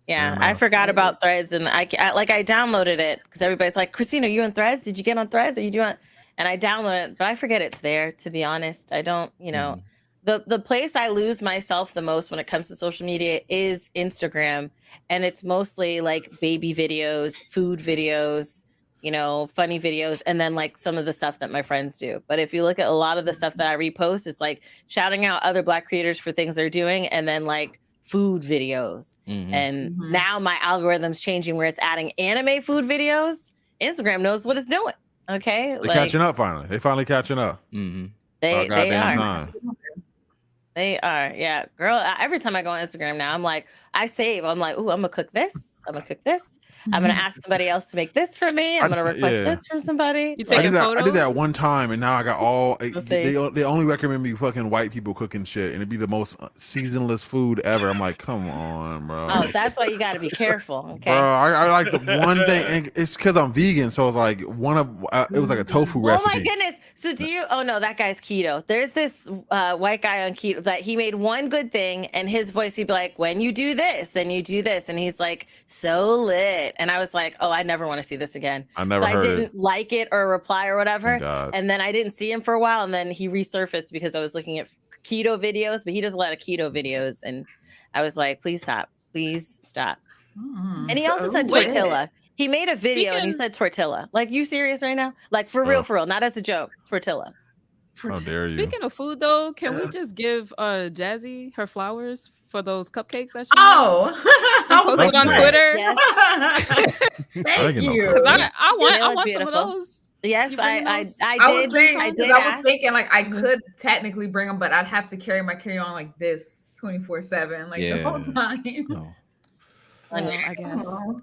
Yeah, Yeah. I forgot about Threads, and I downloaded it because everybody's like, "Christina, are you on Threads? Did you get on Threads? Are you doing?" And I downloaded it, but I forget it's there. To be honest, I don't. You know, the place I lose myself the most when it comes to social media is Instagram, and it's mostly like baby videos, food videos, you know, funny videos, and then like some of the stuff that my friends do. But if you look at a lot of the stuff that I repost, it's like shouting out other Black creators for things they're doing, and then like food videos. Mhm. And Mhm. now my algorithm's changing where it's adding anime food videos. Instagram knows what it's doing. Okay, They're catching up finally. They finally catching up. Mhm. they Goddamn are. time. They are. Yeah, girl. Every time I go on Instagram now, I'm like, I save. I'm like, ooh, I'm gonna cook this. I'm gonna cook this. I'm gonna ask somebody else to make this for me. I'm gonna request yeah. this from somebody. You I taking did photos? that one time, and now I got all. Let's see. They only recommend me fucking white people cooking shit, and it'd be the most seasonless food ever. I'm like, come on, bro. Oh, that's why you got to be careful. Okay. Bro, I like the one thing, and it's because I'm vegan, so it's like one of it was like a tofu Oh recipe. my goodness. So do you oh no, that guy's keto. There's this white guy on keto that he made one good thing, and his voice, he'd be like, when you do this, then you do this. And he's like, so lit. And I was like, oh, I never want to see this again. I never so heard I didn't like it or reply or whatever. Thank God. And then I didn't see him for a while, and then he resurfaced because I was looking at keto videos, but he does a lot of keto videos, and I was like, please stop. And he also said Wait. tortilla. He made a video and he said tortilla. Like, you serious right now? Like, for real, not as a joke. Tortilla. How dare you? Speaking of food, though, can we just give Jazzy her flowers for those cupcakes that she oh, I was posted like, on Okay. Twitter? Yes, Thank get no you. Because cupcakes. I they want look some beautiful. of those. yes, You bringing I those? did. I was saying, I 'cause did I was ask. thinking like I could technically bring them, but I'd have to carry my carry-on like this 24/7, like the whole Yeah. time. No. Well, I guess. Oh.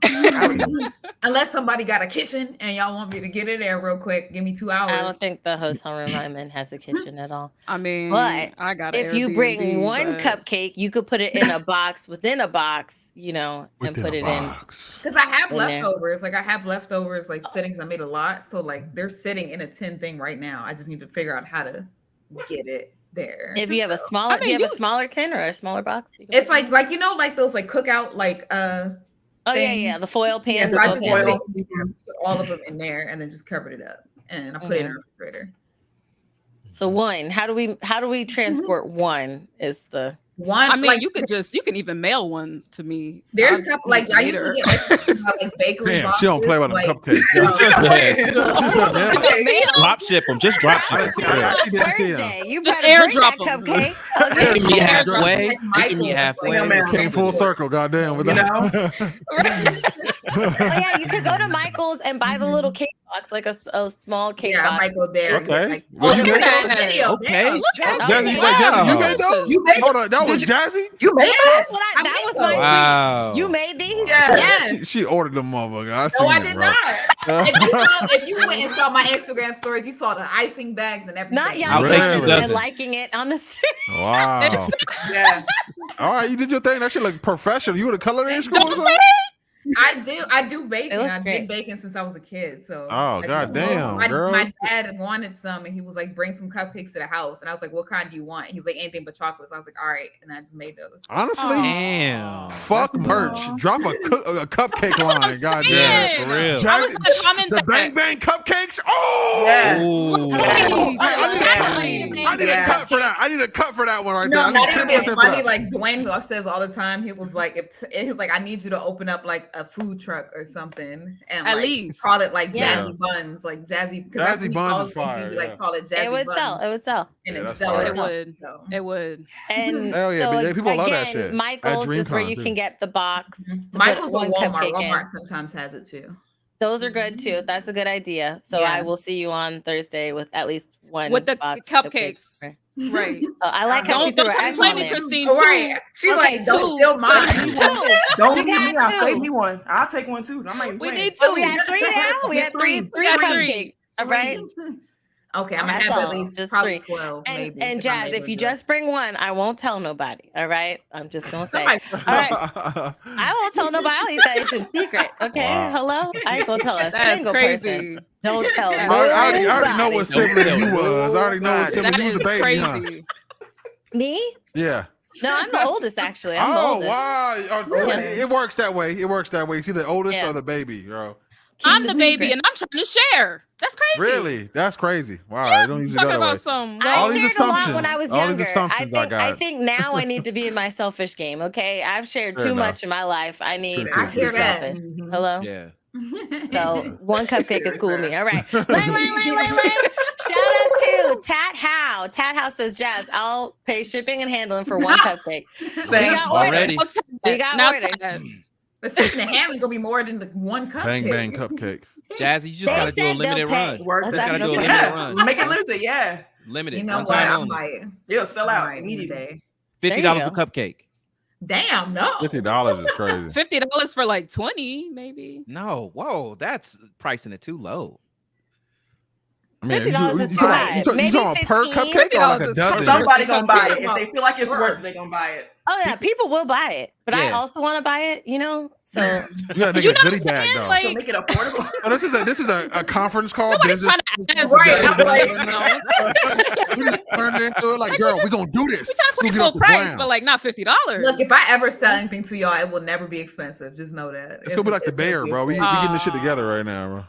Unless somebody got a kitchen and y'all want me to get in there real quick, give me 2 hours. I don't think the hotel room I'm in has a kitchen at all. I mean, But I got If you bring Airbnb, one but- cupcake, you could put it in a box within a box, you know, and Within put a it box. Because I have in there. leftovers. Like I have leftovers, like sittings. I made a lot. So like they're sitting in a tin thing right now. I just need to figure out how to get it there. in. If you have a smaller, I do you mean, have a smaller tin or a smaller box? You can It's put it in? like you know, like those like cookout, like oh yeah, thing. yeah, the foil pans. yeah, so with I no just pans. put all of them in there and then just covered it up. And I put it in the refrigerator. So one, how do we transport one? Is the One I mean, like you can even mail one to me. there's I'll couple like just I need usually it get like bakery Damn, boxes, she don't play with them like, cupcakes. Drop ship them. Just drop ship them. I didn't see him. Thursday. You Just better bring airdrop that 'em. cupcake. They Okay. can meet Yeah, halfway. like They can meet Michael's, halfway. like, no, man. Came full circle, goddamn. With You that. Oh yeah, you could go to Michael's and buy the little cake box, like a small cake Yeah, I box. might go there. and get, Okay. like, Well, you look made at that. video. Okay. Damn, look at Okay. Jazzy, that. Jazzy, you Wow. made those? You made Hold on, that was Did Jazzy? You made That's those? what I that made was those. my tweet. Wow. You made these? Yeah. Yes. She ordered them, motherfucker. I No, seen I it, did bro. not. If you went and saw my Instagram stories, you saw the icing bags and everything. Not I'll Yanni take Really? 2 and dozen. liking it on the street. Wow. Yeah. All right, you did your thing. That shit look professional. You in a culinary school or something? I do baking. look I great. did baking since I was a kid. So Oh, like, goddamn, girl. my dad wanted some and he was like, bring some cupcakes to the house. And I was like, what kind do you want? He was like, anything but chocolate. So I was like, all right. And I just made those. Honestly, Damn. fuck That's merch. cool. Drop a cupcake That's what line. I'm Goddamn. saying. For real. I was gonna comment The that. bang bang cupcakes. Oh, Yeah. Ooh. Hey, I need a cut for that. I need a cut for that one right there. No, I not need even 10% being for funny. that. Like Dwayne says all the time, he was like, I need you to open up like a food truck or something, and At like, least. call it like Yeah. Jazzy Buns, like Jazzy. Jazzy Buns is fire, You like yeah. call it Jazzy It would Buns, sell. It would sell. and Yeah, then that's sell fire. it. It would. So. It would. And Hell yeah, so but people love that again, shit. At Michael's is where Dreamcon, you too. can get the box. to put Michael's one or Walmart. cupcake in. Walmart sometimes has it too. Those are good too. That's a good idea. So Yeah. I will see you on Thursday with at least one With the box of cupcakes. cupcakes. Right. Oh, I like how she Don't threw her try to S play on me, there. Christine. Right. She's Okay, like, don't two. steal mine. Two. Don't We give me got out. two. Save me one. I'll take one too. I'm not even We playing. need Oh, we two. had three now. We had three We got cupcakes. three. All right. Okay, I'm gonna That's have at all. least Just probably three. 12. And maybe, and if I'm Jazz, able if to you do it. just bring one, I won't tell nobody. All right. I'm just gonna say. Somebody- All right. I won't tell nobody. I'll eat that shit in secret. Okay. Wow. Hello. I ain't gonna tell a That's single crazy. person. Don't tell I I already know what nobody. sibling you was. I already know what sibling That you was is the baby, huh? crazy. Me? Yeah. No, I'm the oldest actually. I'm the Oh oldest. wow! Oh, Yeah. It works that way. It works that way. It's either the oldest Yeah. or the baby, bro. I'm Keep the the baby secret. and I'm trying to share. That's crazy. Really? That's crazy. Wow. Yeah, They don't usually talking go that way. about some. I All these shared a lot assumptions. when I was All these younger. I assumptions I think got. think now I need to be in my selfish game. Okay, I've shared Fair too enough. much in my life. I need True, I to true, be hear that. selfish. Mhm. Hello. Yeah. So one cupcake is cool with me. All right. Lane. Shout out to Tat How. Tat How says, Jazz, I'll pay shipping and handling for one cupcake. Same. We got Already. orders. We got Now orders. Tad. The shipping and handling gonna be more than the one cupcake. Bang bang cupcake. Jazzy, you just They gotta do a said limited they'll pay. run. Work Let's that. gotta ask do a them. limited Yeah. run. Make it lose it. Yeah. Limited. You know One what? time I'll only. buy it. It'll sell out Right, immediately. today. $50 a go. cupcake. Damn, no. $50 is crazy. $50 for like 20, maybe. No, whoa, that's pricing it too low. I mean, $50 is too high. you Maybe talking about per 15? cupcake or like $50 a is dozen? Somebody gonna buy it. Come If on. they feel like it's Word. worth it, they gonna buy it. Oh yeah, people will buy it, but I Yeah. also want to buy it. You know, so You gotta make You a know what goodie I'm bag saying? though. So Like, make it affordable. Oh, this is a conference call. nobody's Business. trying to ask. Right, I'm like- We just turned it into it like, Like, girl, we we gonna do this. We trying to put We'll it get full off the price, ground. but like not $50. Look, if I ever sell anything to y'all, it will never be expensive. Just know that. It's gonna be like the bear, bro. We getting this shit together right now, bro.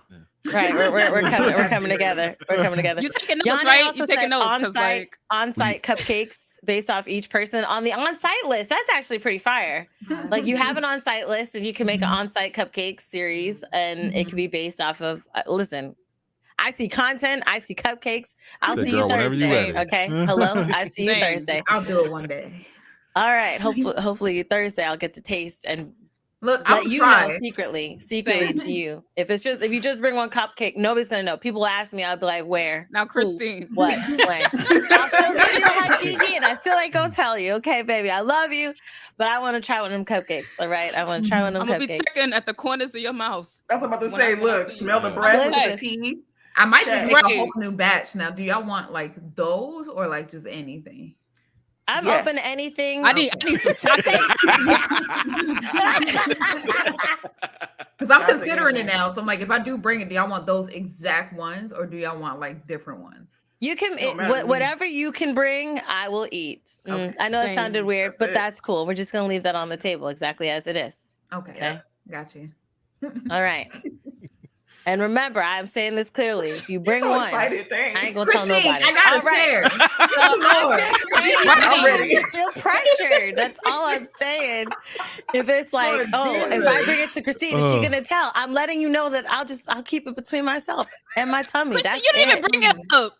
right, we're coming together. We're coming together. you taking notes, Yanni right? also You taking said notes because like on-site cupcakes based off each person on the on-site list. That's actually pretty fire. Like you have an on-site list and you can make an on-site cupcake series and it can be based off of listen. I see content. I see cupcakes. I'll Say, see girl, you whenever you Thursday. ready. Okay. Hello. I see you Same. Thursday. I'll do it one day. All right. Hopefully Thursday I'll get to taste and Look, let I'll you try. know secretly Same. to you. If you just bring one cupcake, nobody's gonna know. People ask me, I'll be like, where? now Christine. What? When? I'll still give you a hug, Gigi, and I still ain't gonna tell you. Okay, baby, I love you, but I want to try one of them cupcakes. All right, I want to try one of I'm them gonna be cupcakes. checking at the corners of your mouth. That's what I'm about to When I- say. when I Look, see smell the you. bread with Okay. the tea. I might just make Right. a whole new batch now. Do y'all want like those or like just anything? I'm Yes. open to anything. I need some chocolate. Because I'm That's considering it anything. now. So I'm like, if I do bring it, do y'all want those exact ones or do y'all want like different ones? You can Don't matter to me. whatever you can bring, I will eat. Okay, I know it same. sounded weird, That's but it. that's cool. We're just gonna leave that on the table exactly as it is. Okay. Okay. Got you. All right. And remember, I'm saying this clearly. If you bring so one, excited. Thanks. I ain't gonna tell Christine, nobody. I gotta All right. share. So I'm just saying, I'm ready. I feel pressured. That's all I'm saying. If it's like, if I bring it to Christine, is she gonna tell? I'm letting you know that I'll keep it between myself and my tummy. Christine, That's you didn't it. even bring it up.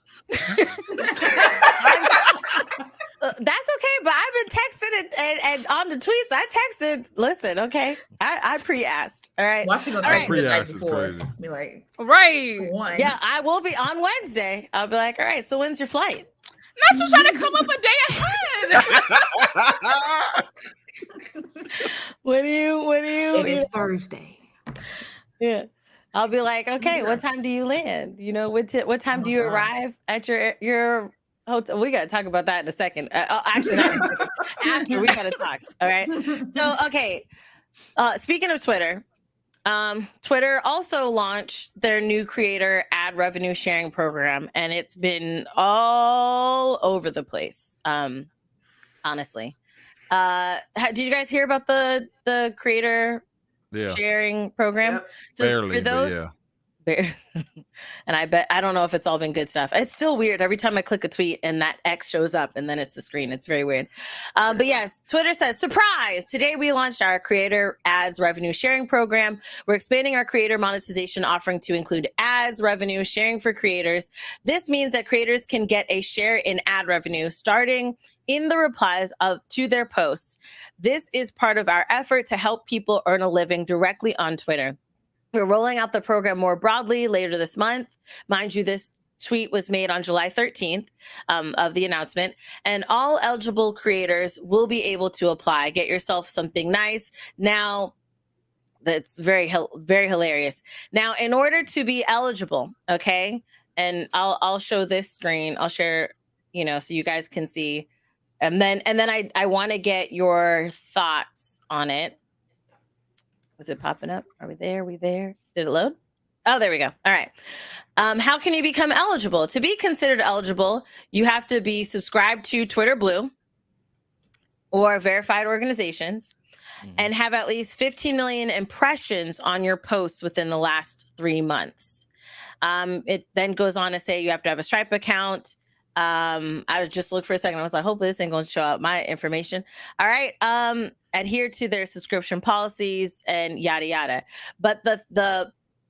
that's okay, but I've been texting and on the tweets I texted. Listen, okay, I pre-asked. All right, Watch you go All text right. the night Pre-ask is before. crazy. Be like, Right. one. Yeah, I will be on Wednesday. I'll be like, all right, so when's your flight? Not you trying to come up a day ahead. When do you? It is Thursday. Yeah. I'll be like, okay, what time do you land? You know, what time do you God. arrive at your hotel? We got to talk about that in a second. Actually, not in a second. After we got to talk. All right. So, okay. Speaking of Twitter, Twitter also launched their new creator ad revenue sharing program, and it's been all over the place. Honestly, did you guys hear about the creator sharing program? Yep. So Barely, for those, and I don't know if it's all been good stuff. It's still weird every time I click a tweet and that X shows up and then it's the screen. It's very weird. But yes, Twitter says, surprise! Today we launched our creator ads revenue sharing program. We're expanding our creator monetization offering to include ads revenue sharing for creators. This means that creators can get a share in ad revenue starting in the replies to their posts. This is part of our effort to help people earn a living directly on Twitter. We're rolling out the program more broadly later this month. Mind you, this tweet was made on July 13th of the announcement, and all eligible creators will be able to apply. Get yourself something nice. Now, that's very hilarious. Now, in order to be eligible, okay, and I'll show this screen. I'll share, so you guys can see. And then I want to get your thoughts on it. Is it popping up? Are we there? Did it load? Oh, there we go. All right. How can you become eligible? To be considered eligible, you have to be subscribed to Twitter Blue or verified organizations and have at least 15 million impressions on your posts within the last 3 months. It then goes on to say you have to have a Stripe account. I was just looking for a second. I was like, hopefully this ain't going to show up my information. All right. Adhere to their subscription policies and yada, yada. But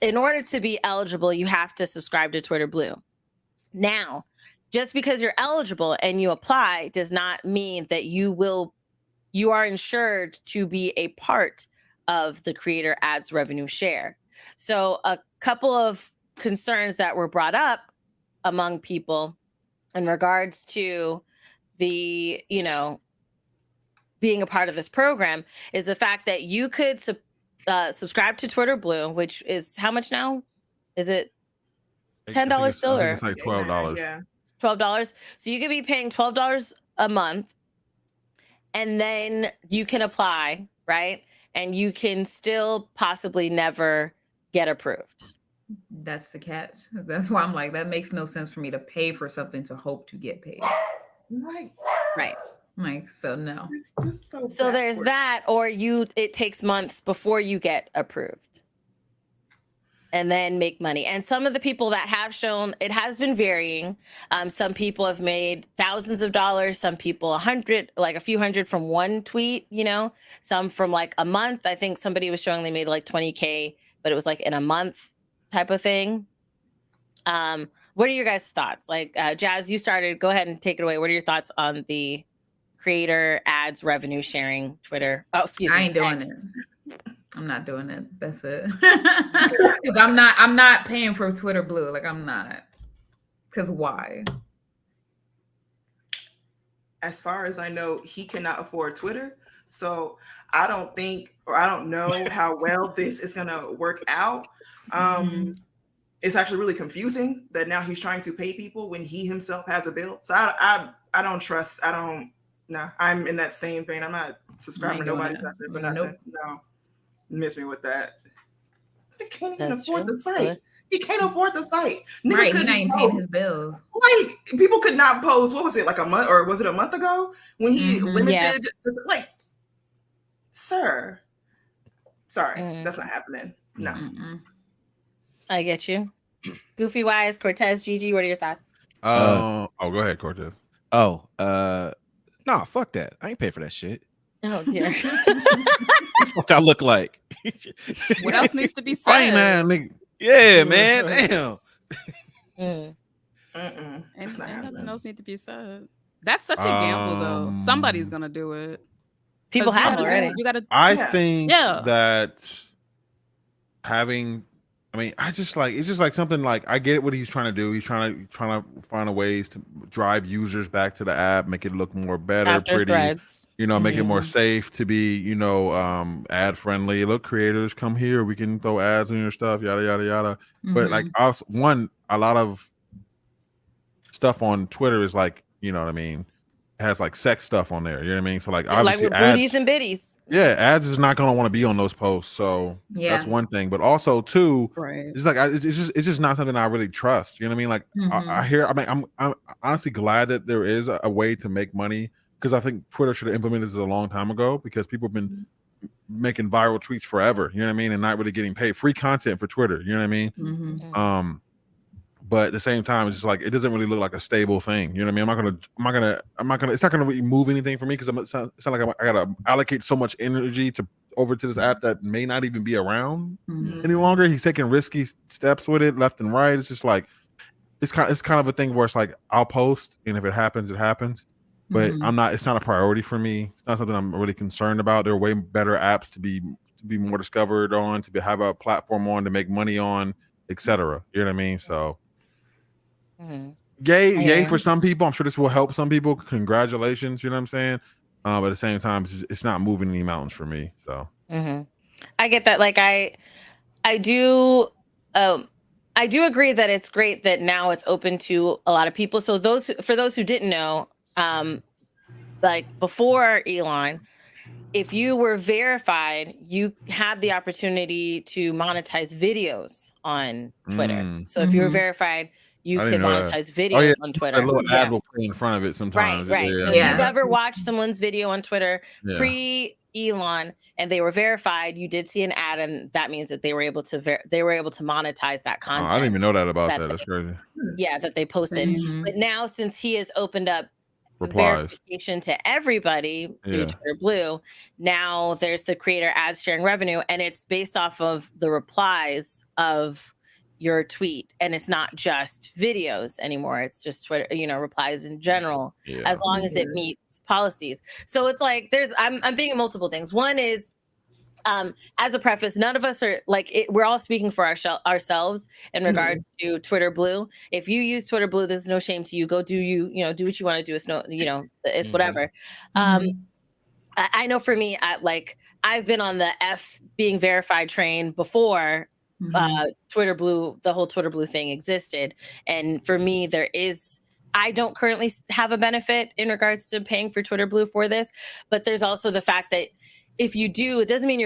in order to be eligible, you have to subscribe to Twitter Blue. Now, just because you're eligible and you apply does not mean that you are insured to be a part of the creator ads revenue share. So a couple of concerns that were brought up among people in regards to the, being a part of this program is the fact that you could subscribe to Twitter Blue, which is how much now? Is it $10 still? I think it's like $12. Yeah. $12. So you could be paying $12 a month, and then you can apply, right? And you can still possibly never get approved. That's the catch. That's why I'm like, that makes no sense for me to pay for something to hope to get paid. Right. Like, so no. It's just So there's that, or it takes months before you get approved and then make money. And some of the people that have shown, it has been varying. Some people have made thousands of dollars, some people a few hundred from one tweet, some from like a month. I think somebody was showing they made like 20K, but it was like in a month type of thing. What are your guys' thoughts? Like, Jazz, you started, go ahead and take it away. What are your thoughts on the creator ads revenue sharing Twitter? Oh, excuse me. I ain't doing it. I'm not doing it. That's it. Because I'm not paying for Twitter Blue. Like, I'm not. Because why? As far as I know, he cannot afford Twitter. So I don't know how well this is going to work out. It's actually really confusing that now he's trying to pay people when he himself has a bill. So I don't trust. No, I'm in that same vein. I'm not subscribing to nobody. But nothing. No, miss me with that. He can't even afford the site. Good. He can't afford the site. Right, he's not even paying his bills. Like, people could not post. What was it, like a month, or was it a month ago when he limited? Yeah. Like, sir, sorry, that's not happening. No. I get you. Goofy Wise, Cortez, Gigi, what are your thoughts? Go ahead, Cortez. Nah, fuck that. I ain't pay for that shit. Oh dear. What I look like? What else needs to be said? Fine, man, nigga. Yeah, man. Damn. That's not happening. Nothing else needs to be said. That's such a gamble, though. Somebody's gonna do it. People have already. You gotta. I think Yeah. that having, I mean, it's just like something like, I get what he's trying to do. He's trying to find a ways to drive users back to the app, make it look more better, After pretty, threads. make it more safe to be, ad friendly. Look, creators, come here. We can throw ads on your stuff, yada yada yada. But like, a lot of stuff on Twitter is like, you know what I mean, has like sex stuff on there. You know what I mean? So like, obviously, like with booties and biddies. Yeah, ads is not going to want to be on those posts. So that's one thing. But also, too, it's like it's just not something I really trust. You know what I mean? Like I hear. I mean, I'm honestly glad that there is a way to make money, because I think Twitter should have implemented this a long time ago, because people have been making viral tweets forever. You know what I mean? And not really getting paid. Free content for Twitter. You know what I mean? But at the same time, it's just like, it doesn't really look like a stable thing. You know what I mean? I'm not gonna. It's not gonna really move anything for me, because it's not like I gotta allocate so much energy over to this app that may not even be around any longer. He's taking risky steps with it, left and right. It's just like, it's kind of a thing where it's like, I'll post, and if it happens, it happens. But it's not a priority for me. It's not something I'm really concerned about. There are way better apps to be more discovered on, to have a platform on, to make money on, etc. You know what I mean? So. Yay for some people. I'm sure this will help some people. Congratulations, you know what I'm saying? But at the same time, it's not moving any mountains for me. So I get that. Like I do agree that it's great that now it's open to a lot of people. So for those who didn't know, like before Elon, if you were verified, you had the opportunity to monetize videos on Twitter. So if you were verified, you could monetize videos on Twitter. A little ad will play in front of it sometimes. Right. So if you've ever watched someone's video on Twitter pre-Elon and they were verified, you did see an ad, and that means that they were able to monetize that content. I didn't even know that about that. That's crazy. Yeah, that they posted. But now, since he has opened up verification to everybody through Twitter Blue, now there's the creator ads sharing revenue, and it's based off of the replies of your tweet, and it's not just videos anymore. It's just Twitter, replies in general, as long as it meets policies. So it's like I'm thinking multiple things. One is, as a preface, none of us are like we're all speaking for ourselves in regard to Twitter Blue. If you use Twitter Blue, there's no shame to you. Go do do what you want to do. It's it's whatever. I know for me, I've been on the being verified train before Twitter Blue, the whole Twitter Blue thing existed. And for me, I don't currently have a benefit in regards to paying for Twitter Blue for this, but there's also the fact that if you do, it doesn't mean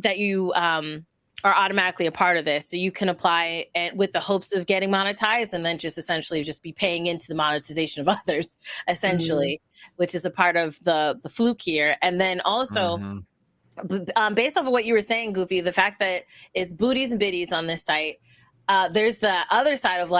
that you are automatically a part of this. So you can apply with the hopes of getting monetized, and then just essentially just be paying into the monetization of others, essentially, which is a part of the fluke here. And then also, based off of what you were saying, Goofy, the fact that it's booties and biddies on this site, there's the other side of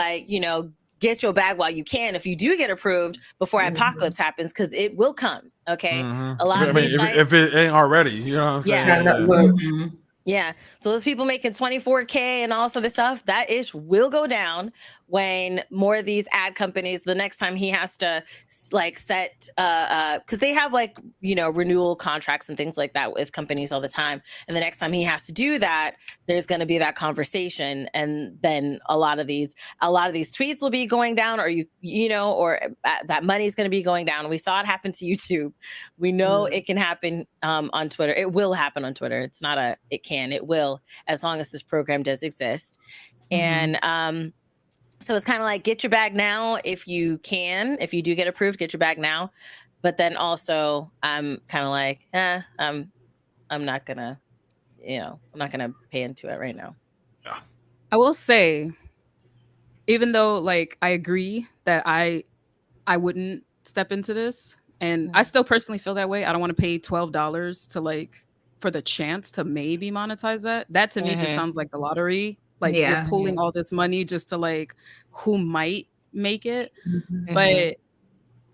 get your bag while you can. If you do get approved before apocalypse happens, because it will come. Okay, a lot of these sites, if it ain't already, you know what I'm saying? Yeah. So those people making 24K and all this other stuff, that ish will go down when more of these ad companies, the next time he has to set, because they have renewal contracts and things like that with companies all the time. And the next time he has to do that, there's going to be that conversation. And then a lot of these tweets will be going down, or that money's going to be going down. We saw it happen to YouTube. We know it can happen on Twitter. It will happen on Twitter. It's not it can, it will, as long as this program does exist. And so it's kind of like, get your bag now if you can. If you do get approved, get your bag now. But then also, I'm kind of like, I'm not gonna pay into it right now. Yeah. I will say, even though I agree that I wouldn't step into this, and I still personally feel that way. I don't want to pay $12 to for the chance to maybe monetize that. That to me just sounds like the lottery. You're pulling all this money just to who might make it. But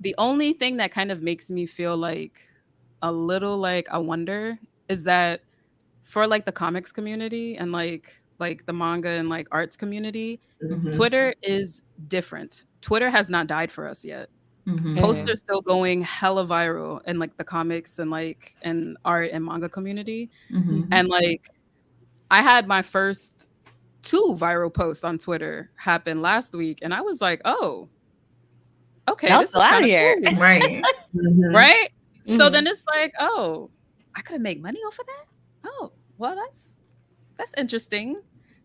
the only thing that kind of makes me feel a little I wonder is that for the comics community and the manga and arts community, Twitter is different. Twitter has not died for us yet. Posters still going hella viral in like the comics and like and art and manga community. And like I had my first 2 viral posts on Twitter happen last week, and I was like, oh, okay, Y'all this is still out kind of here. cool. Right. Right? So then it's like, oh, I could make money off of that? Oh, well, that's interesting.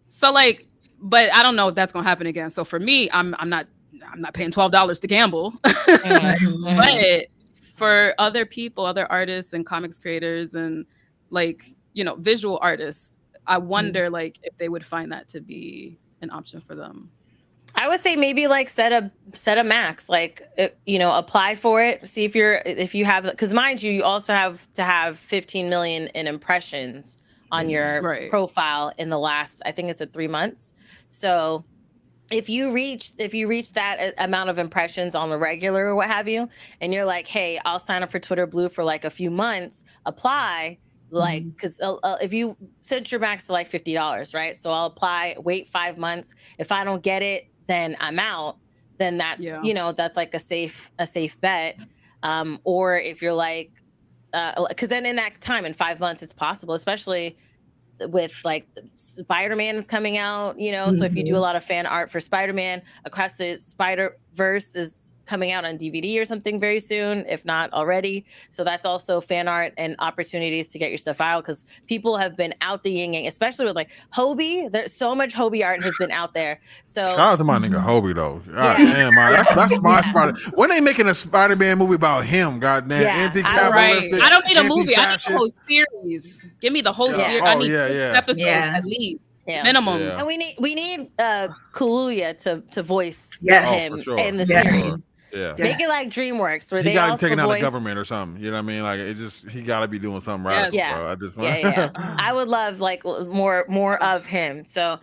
So like, but I don't know if that's gonna happen again. So for me, I'm not paying $12 to gamble. But for other people, other artists and comics creators and like, you know, visual artists, I wonder like if they would find that to be an option for them. I would say maybe like set a max, like you know, apply for it. See if you have, because mind you also have to have 15 million in impressions on your profile in the last, I think it's 3 months. So if you reach that amount of impressions on the regular or what have you, and you're like, hey, I'll sign up for Twitter Blue for like a few months, apply. Like, because if you set your max to like $50, right? So I'll apply, wait 5 months. If I don't get it, then I'm out. Then that's you know, that's like a safe bet. Or if you're like, because then in that time, in 5 months, it's possible, especially with like Spider-Man is coming out, you know. So if you do a lot of fan art for Spider-Man, Across the Spider-Verse is coming out on DVD or something very soon, if not already. So that's also fan art and opportunities to get your stuff out, because people have been out the yin yang, especially with like Hobie. There's so much Hobie art has been out there. So shout out to my nigga Hobie though. God damn, man, that's my Spider. When they making a Spider-Man movie about him, goddamn, anti-capitalistic. I don't need a movie. I need the whole series. Give me the whole series. I need 6 episodes at least. Minimum. And we need Kaluuya to voice him in the series. Make it like DreamWorks, where he they got also taken out voiced... of government or something. You know what I mean? Like he got to be doing something right. I would love like more of him. So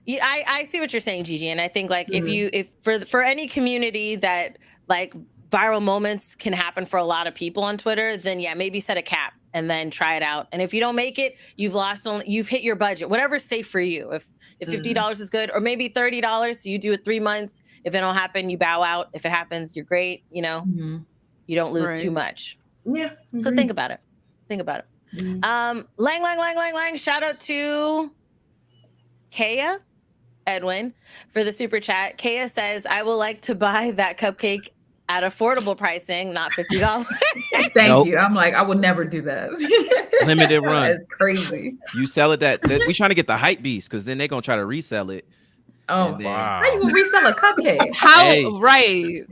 I see what you're saying, Gigi, and I think like if for any community that like viral moments can happen for a lot of people on Twitter, then maybe set a cap and then try it out. And if you don't make it, you've hit your budget, whatever's safe for you. If $50 is good, or maybe $30, you do it 3 months. If it don't happen, you bow out. If it happens, you're great. You know, you don't lose too much. Yeah. So think about it. Lang. Shout out to Kaya Edwin for the super chat. Kaya says, I would like to buy that cupcake at affordable pricing, not $50. Thank you. I'm like, I would never do that. Limited run. That's crazy. You sell it we trying to get the hype beast, because then they're gonna try to resell it. Oh, wow. How you gonna resell a cupcake? How right?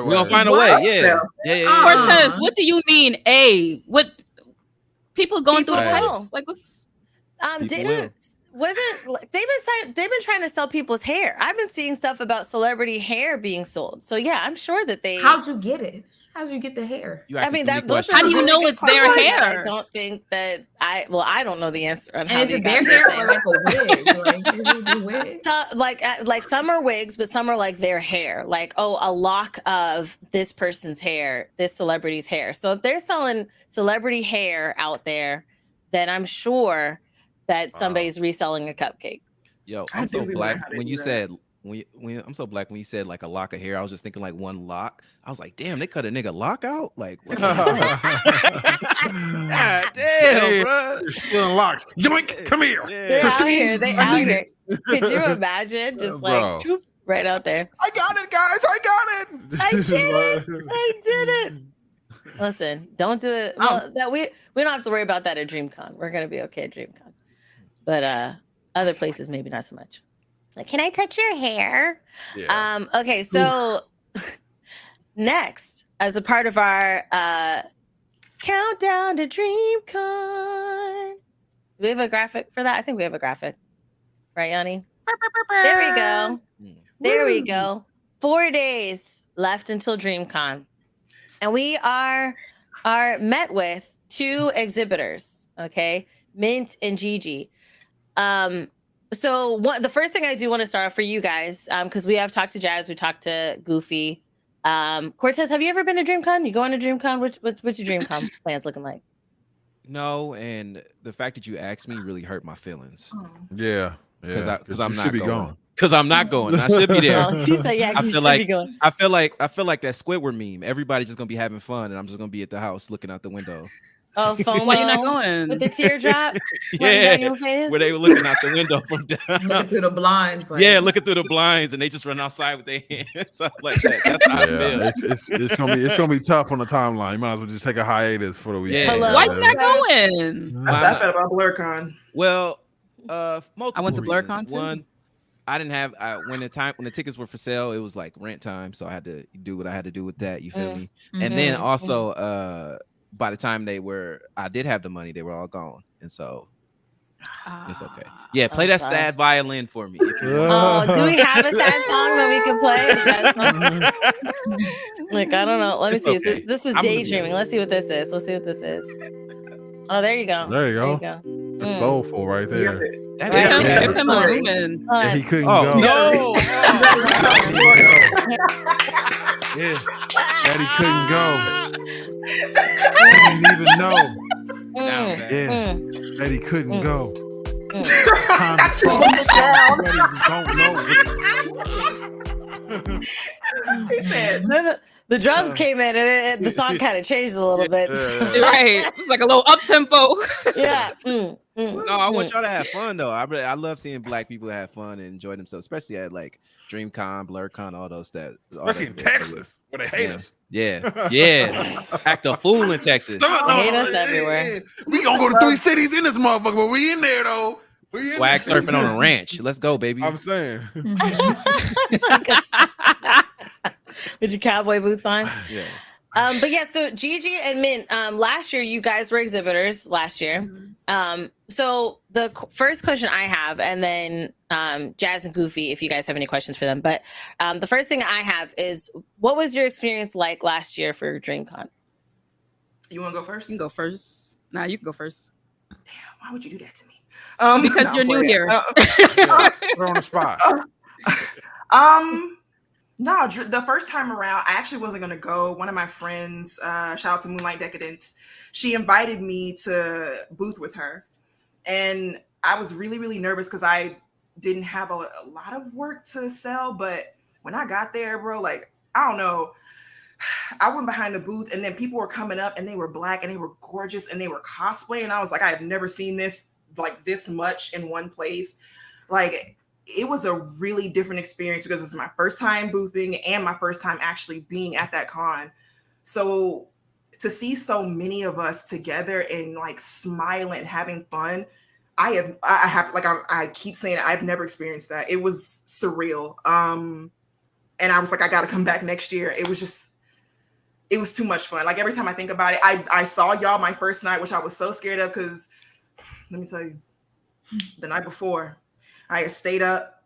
We're gonna find a way. Yeah. Cortez, what do you mean? What people going through the pipes? Like what's they've been trying to sell people's hair. I've been seeing stuff about celebrity hair being sold. So yeah, I'm sure that they. How'd you get it? How'd you get the hair? I mean, how do you know it's their hair? I don't think that I don't know the answer on how. And is it their hair or like a wig? Like is it a wig? So, like some are wigs, but some are like their hair. Like, oh, a lock of this person's hair, this celebrity's hair. So if they're selling celebrity hair out there, then I'm sure that somebody's reselling a cupcake. Yo, I'm so black when you said I'm so black when you said like a lock of hair. I was just thinking like one lock. I was like, damn, they cut a nigga lock out. Like, what? God damn, bro, you're stealing locks. Yoink, come here. They out here. Could you imagine just like choop, right out there? I got it, guys. I did it. Listen, don't do it. Well, we don't have to worry about that at Dreamcon. We're gonna be okay at Dreamcon. But other places, maybe not so much. Like, can I touch your hair? Yeah. Okay, so next, as a part of our countdown to DreamCon, do we have a graphic for that? I think we have a graphic. Right, Yanni? There we go. 4 days left until DreamCon. And we are met with 2 exhibitors, okay? Mint and Gigi. So the first thing I do want to start off for you guys, because we have talked to Jazz, we talked to Goofy. Cortez, have you ever been to DreamCon? You going to DreamCon? What's your DreamCon plans looking like? No, and the fact that you asked me really hurt my feelings. Yeah, because I'm not going. Because I'm not going. I should be there. Oh, he said, "Yeah, you should be going." I feel like that Squidward meme. Everybody's just gonna be having fun, and I'm just gonna be at the house looking out the window. Oh, FOMO. Why you not going? With the teardrop? Yeah, down your face? where they were looking out the window from down. Looking through the blinds. Like, Yeah, looking through the blinds, and they just run outside with their hands up like that. That's how I feel. It's gonna be tough on the timeline. You might as well just take a hiatus for the weekend. Yeah. Hello. Why you not going? That's how I felt about BlurCon. Well, multiple I went to reasons. BlurCon too. One, I didn't have when the tickets were for sale, it was like rent time, so I had to do what I had to do with that. You feel me? And then also, by the time I did have the money, they were all gone, and so it's okay. Yeah, play that sad violin for me. Oh, do we have a sad song that we can play? Like, I don't know. Let me see. Okay. This is daydreaming. Let's see what this is. Oh, there you go. There you go. It's soulful right there. Give him a zoom in. Yeah, he couldn't Oh, go. no. Yeah, Daddy couldn't go. He didn't even know. Yeah, Daddy couldn't go. Time to stop. Daddy don't know. He said, The drums came in and the song kind of changed a little bit. Right. It's like a little up tempo. Yeah. No, I want y'all to have fun though. I love seeing black people have fun and enjoy themselves, especially at like Dreamcon, BlurCon, all those that. Especially in Texas, where they hate us. Yeah. Act a fool in Texas. They hate us everywhere. We gonna go to 3 cities in this motherfucker, but we in there though. Swag surfing on a ranch. Let's go, baby. I'm saying. With your cowboy boots on. Yeah. But yeah, so Gigi and Mint, last year you guys were exhibitors last year. So the first question I have, and then Jazz and Goofy, if you guys have any questions for them. But the first thing I have is, what was your experience like last year for Dreamcon? "You want to go first?" You can go first. Nah, you can go first. Damn, why would you do that to me? Because no, you're new here. Yeah, we're on the spot. No, the first time around, I actually wasn't going to go. One of my friends, shout out to Moonlight Decadence, she invited me to booth with her. And I was really, really nervous because I didn't have a lot of work to sell. But when I got there, bro, like, I don't know. I went behind the booth and then people were coming up and they were black and they were gorgeous and they were cosplaying. And I was like, I have never seen this like this much in one place. Like, it was a really different experience because it was my first time boothing and my first time actually being at that con. So to see so many of us together and like smiling, having fun, I keep saying it, I've never experienced that. It was surreal. And I was like, I got to come back next year. It was too much fun. Like every time I think about it, I saw y'all my first night, which I was so scared of because let me tell you, the night before, I had stayed up.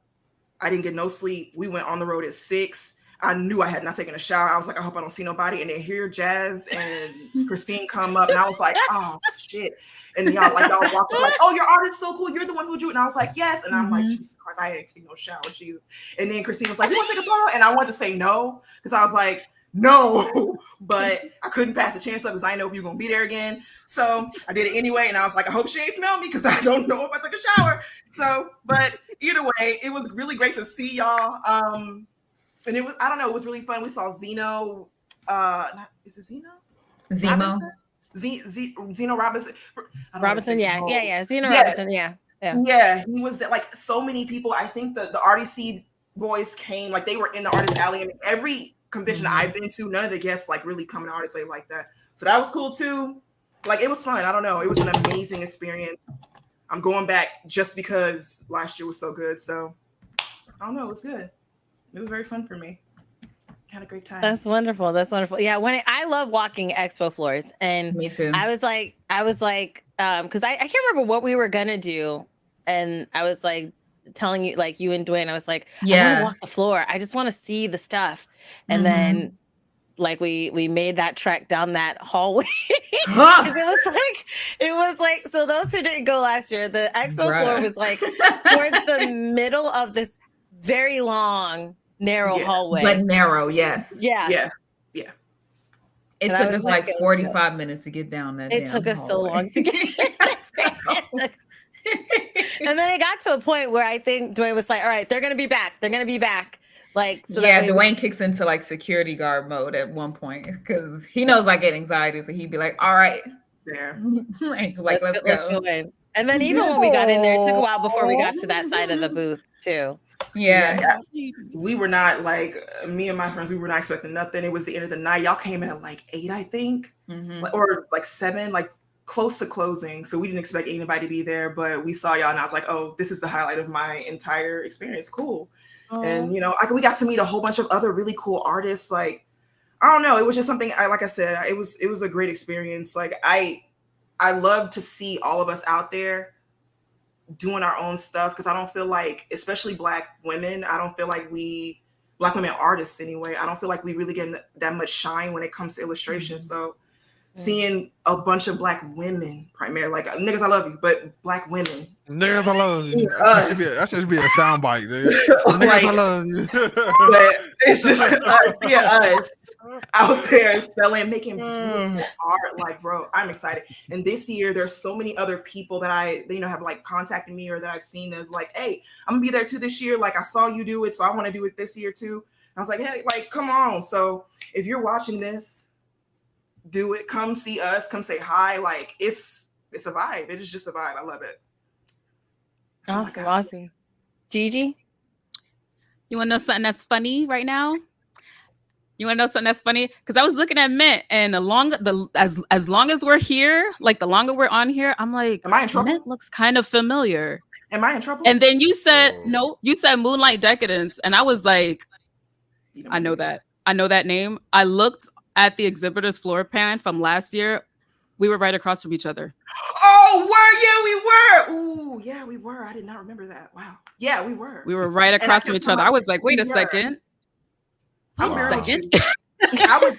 I didn't get no sleep. We went on the road at 6. I knew I had not taken a shower. I was like, I hope I don't see nobody. And then here Jazz and Christine come up, and I was like, oh shit. And then y'all walk up like, oh, your art is so cool. You're the one who drew it. And I was like, yes. And I'm like, Jesus Christ, I didn't take no shower. Jesus. And then Christine was like, you want to take a photo? And I wanted to say no because I was like, no, but I couldn't pass the chance up because I didn't know if you were gonna be there again. So I did it anyway, and I was like, I hope she ain't smell me because I don't know if I took a shower. So, but either way, it was really great to see y'all. And it was, I don't know, it was really fun. We saw Zeno. Is it Zeno? Zemo. Zeno Robinson. Robinson, yeah. Zeno Yeah. Robinson, yeah. Yeah, he was like so many people. I think the RDC boys came, like they were in the artist alley, and every convention I've been to, none of the guests like really come to artist alley like that. So that was cool too. Like it was fun. I don't know. It was an amazing experience. I'm going back just because last year was so good. So I don't know. It was good. It was very fun for me. Had a great time. That's wonderful. Yeah, I love walking expo floors, and Me too. I was like, because I can't remember what we were gonna do, and I was like telling you, like you and Dwayne, I was like, I want to walk the floor. I just want to see the stuff, and then like we made that trek down that hallway because it was like so those who didn't go last year, the expo floor was like towards the middle of this very long narrow hallway, but narrow, yes. Yeah. It And I took was us like, like 45 minutes to get down that. It took us so long to get. And then it got to a point where I think Dwayne was like, all right, they're going to be back. They're going to be back. Like, so yeah, Dwayne kicks into like security guard mode at one point because he knows I get anxiety. So he'd be like, all right, there. let's go in. And then even when we got in there, it took a while before we got to that side of the booth too. Yeah. We were not like, me and my friends, we were not expecting nothing. It was the end of the night. Y'all came in at like 8, I think, or like 7, like close to closing. So we didn't expect anybody to be there, but we saw y'all and I was like, oh, this is the highlight of my entire experience. Cool. And, you know, we got to meet a whole bunch of other really cool artists. Like, I don't know. It was just something, like I said, it was a great experience. Like, I love to see all of us out there doing our own stuff, because I don't feel like, especially Black women, I don't feel like Black women artists anyway, I don't feel like we really get that much shine when it comes to illustration. So seeing a bunch of Black women, primarily, like, niggas, I love you, but Black women. Niggas, I love you. That should be a soundbite, dude. Niggas, Like, I love you. But it's just us out there selling, making beautiful art. Like, bro, I'm excited. And this year, there's so many other people that have like contacted me, or that I've seen that like, hey, I'm gonna be there too this year. Like, I saw you do it, so I want to do it this year too. And I was like, hey, like, come on. So if you're watching this, do it. Come see us. Come say hi. Like, it's a vibe. It is just a vibe. I love it. Awesome. Gigi? You want to know something that's funny right now? You want to know something that's funny? Because I was looking at Mint, and as long as we're here, like the longer we're on here, I'm like, am I in trouble? Mint looks kind of familiar. Am I in trouble? And then you said no. You said Moonlight Decadence, and I was like, I know that name. I looked at the exhibitor's floor plan from last year. We were right across from each other. Oh, we were. Ooh, yeah, we were. I did not remember that. Wow. Yeah, we were. We were right across from each other. I was like, wait a second. I was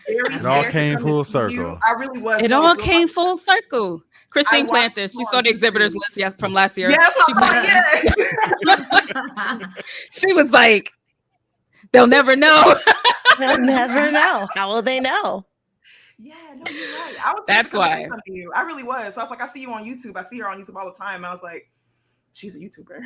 very It all came full circle. I really was. It all came full circle. Christine Plantis, she saw the exhibitors list from last year. She was like, they'll never know. They'll never know. How will they know? Yeah, no, you're right. That's why. I really was. So I was like, I see you on YouTube. I see her on YouTube all the time. And I was like, she's a YouTuber.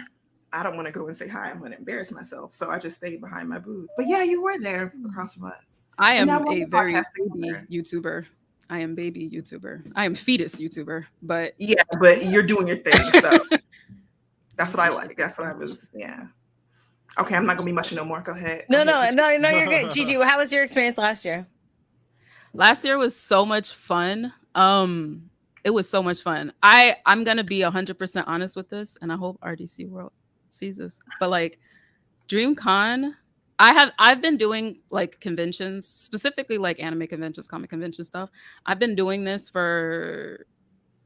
I don't want to go and say hi. I'm going to embarrass myself. So I just stayed behind my booth. But yeah, you were there across from us. I am a very baby YouTuber. I am baby YouTuber. I am fetus YouTuber. But yeah, but you're doing your thing. So that's what I like. That's what I was. Yeah. Okay, I'm not going to be much no more. Go ahead. No, you're good. Gigi, how was your experience last year? Last year was so much fun. It was so much fun. I'm gonna be 100% honest with this, and I hope RDC World sees this. But like Dreamcon, I've been doing like conventions, specifically like anime conventions, comic convention stuff. I've been doing this for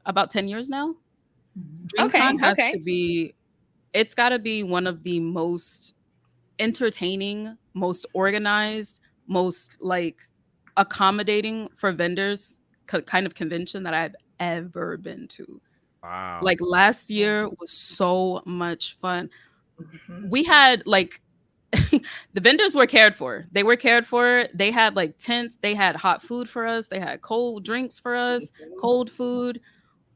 about 10 years now. Dreamcon has to be. It's got to be one of the most entertaining, most organized, most like accommodating for vendors kind of convention that I've ever been to. Wow. Like last year was so much fun. We had like the vendors were cared for. They were cared for. They had like tents. They had hot food for us. They had cold drinks for us, cold food.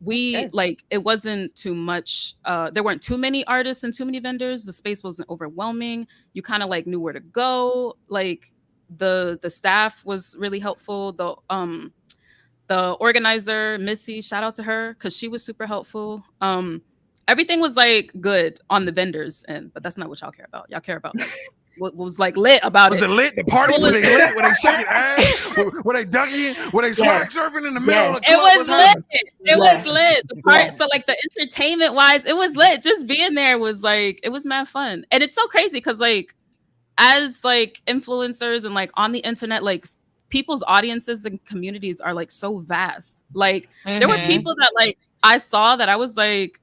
Like it wasn't too much. There weren't too many artists and too many vendors. The space wasn't overwhelming. You kind of like knew where to go. Like the staff was really helpful. The organizer Missy, shout out to her because she was super helpful. Everything was like good on the vendors end, but that's not what y'all care about. Y'all care about like, what was like lit about was it. Was it lit? The party was they lit? Were they shaking ass? Were they ducking? Were they swag surfing in the middle of the club? It was lit. It was lit. The part, so like the entertainment wise, it was lit. Just being there was like, it was mad fun. And it's so crazy because like as like influencers and like on the internet, like people's audiences and communities are like so vast. Like there were people that like I saw that I was like,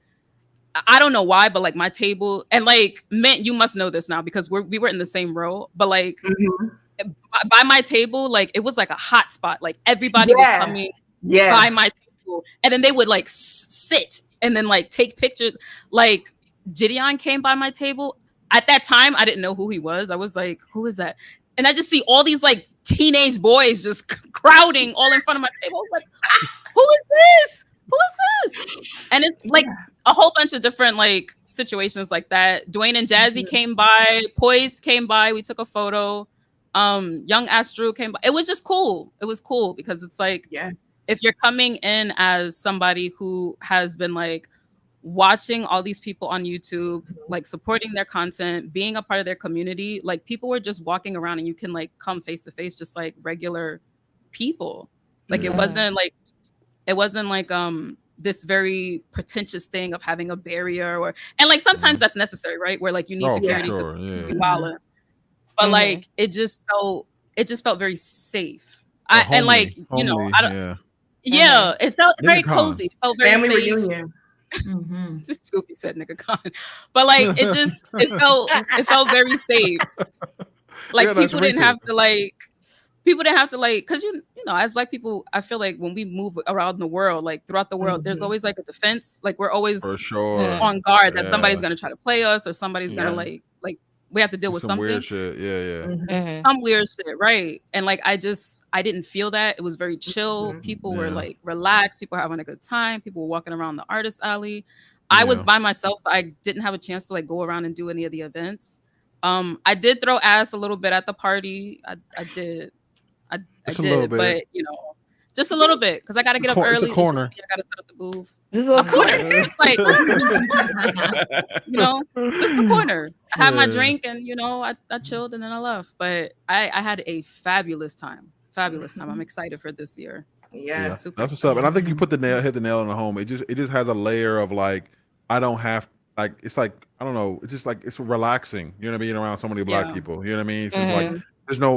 I don't know why, but like my table and like Mint, you must know this now because we were in the same row, but like by my table, like it was like a hot spot. Like everybody was coming by my table, and then they would like sit and then like take pictures. Like Gideon came by my table. At that time, I didn't know who he was. I was like, who is that? And I just see all these like teenage boys just crowding all in front of my table. I was like, who is this? who is this? And it's like a whole bunch of different like situations like that. Dwayne and Jazzy came by, Poise came by, we took a photo. Young Astro came by. It was just cool. It was cool because it's like, if you're coming in as somebody who has been like watching all these people on YouTube, like supporting their content, being a part of their community, like people were just walking around and you can like come face to face just like regular people. Like it wasn't like this very pretentious thing of having a barrier and like sometimes that's necessary, right? Where like you need security because but like it just felt very safe. And like, you know, it felt very cozy. It felt very family safe. reunion. This Goofy said nigga con. But like it felt very safe. Like people didn't have to like because you know, as Black people, I feel like when we move around the world, like throughout the world, there's always like a defense. Like we're always for sure on guard that somebody's gonna try to play us or somebody's gonna like we have to deal with something weird shit. some weird shit, right? And like I didn't feel that. It was very chill. People were like relaxed, people were having a good time, people were walking around the artist alley. I was by myself, so I didn't have a chance to like go around and do any of the events. I did throw ass a little bit at the party. I did, but you know, just a little bit because I got to get up early. It's a corner. I got to set up the booth. This is a corner. It's like, you know, just a corner. I had my drink and, you know, I chilled and then I left. But I had a fabulous time. I'm excited for this year. Yeah. That's what's up. And I think you hit the nail on the home. It just has a layer of like, I don't have like, it's like, I don't know. It's just like, it's relaxing. You know what I mean? Around so many Black people. You know what I mean? It's just like,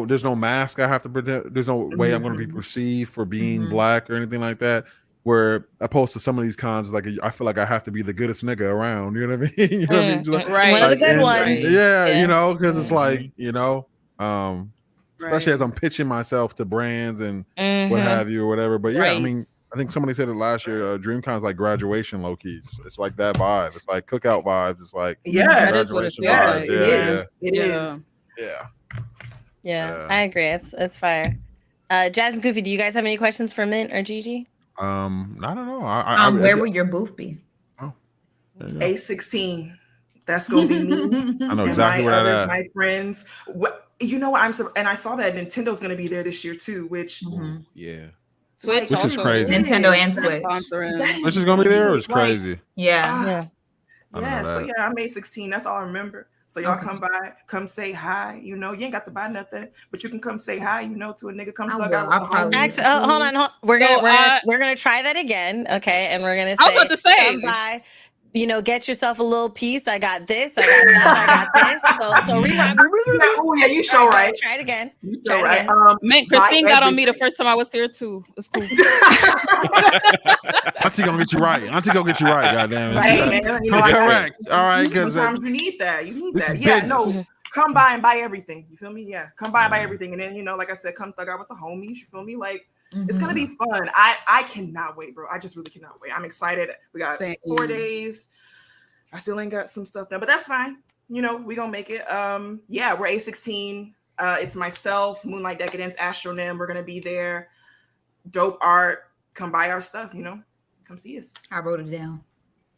there's no mask I have to pretend. There's no way I'm going to be perceived for being Black or anything like that. Where opposed to some of these cons, like I feel like I have to be the goodest nigga around. You know what I mean? You know what I mean? Like, right. One of the good ones. Yeah, you know, because it's like, you know, especially as I'm pitching myself to brands and what have you or whatever. But yeah, I mean, I think somebody said it last year. Dreamcon is like graduation, low key. It's like that vibe. It's like cookout vibes. It's like that is what it feels like. It is. Yeah, I agree. It's fire. Jazz and Goofy, do you guys have any questions for Mint or Gigi? I don't know. Where will your booth be? A16. That's gonna be me. I know exactly where that at. My friends. You know what? And I saw that Nintendo's gonna be there this year too. Which Twitch which is crazy. Nintendo and Twitch. Which is gonna be there. Or it's crazy. Yeah. So yeah, I'm A16. That's all I remember. So y'all come by, come say hi. You know, you ain't got to buy nothing, but you can come say hi. You know, to a nigga. Come thug out. Actually, hold on. We're gonna try that again, okay? And we're gonna say, I was about to say, come by. You know, get yourself a little piece. I got this. I got that. I got this. So rewind. Oh yeah, you show right. Try it again. Man, Christine got on me the first time I was here too. It's cool. Auntie gonna get you right. Goddamn. Right, man. You know, correct. All right. Because sometimes you need that. Yeah. No. Come by and buy everything. You feel me? Yeah. Come by and buy everything, and then you know, like I said, come thug out with the homies. You feel me? Like. It's gonna be fun. I cannot wait, bro. I just really cannot wait. I'm excited. We got 4 days. I still ain't got some stuff done, but that's fine. You know, we gonna make it. Yeah, we're A16. It's myself, Moonlight Decadence, Astronym. We're gonna be there. Dope art. Come buy our stuff. You know, come see us. I wrote it down.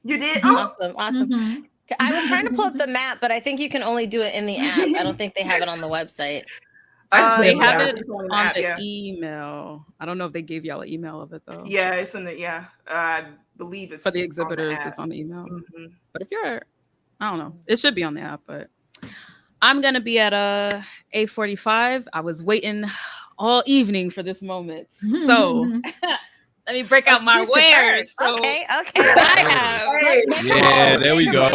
You did? Awesome. I was trying to pull up the map, but I think you can only do it in the app. I don't think they have it on the website. They have it on the email. I don't know if they gave y'all an email of it though. Yeah, it's in the I believe it's for the exhibitors. It's on the email. But if you're, I don't know, it should be on the app. But I'm gonna be at A45. I was waiting all evening for this moment, so let me break out my wares. So, okay. Yeah, there we go.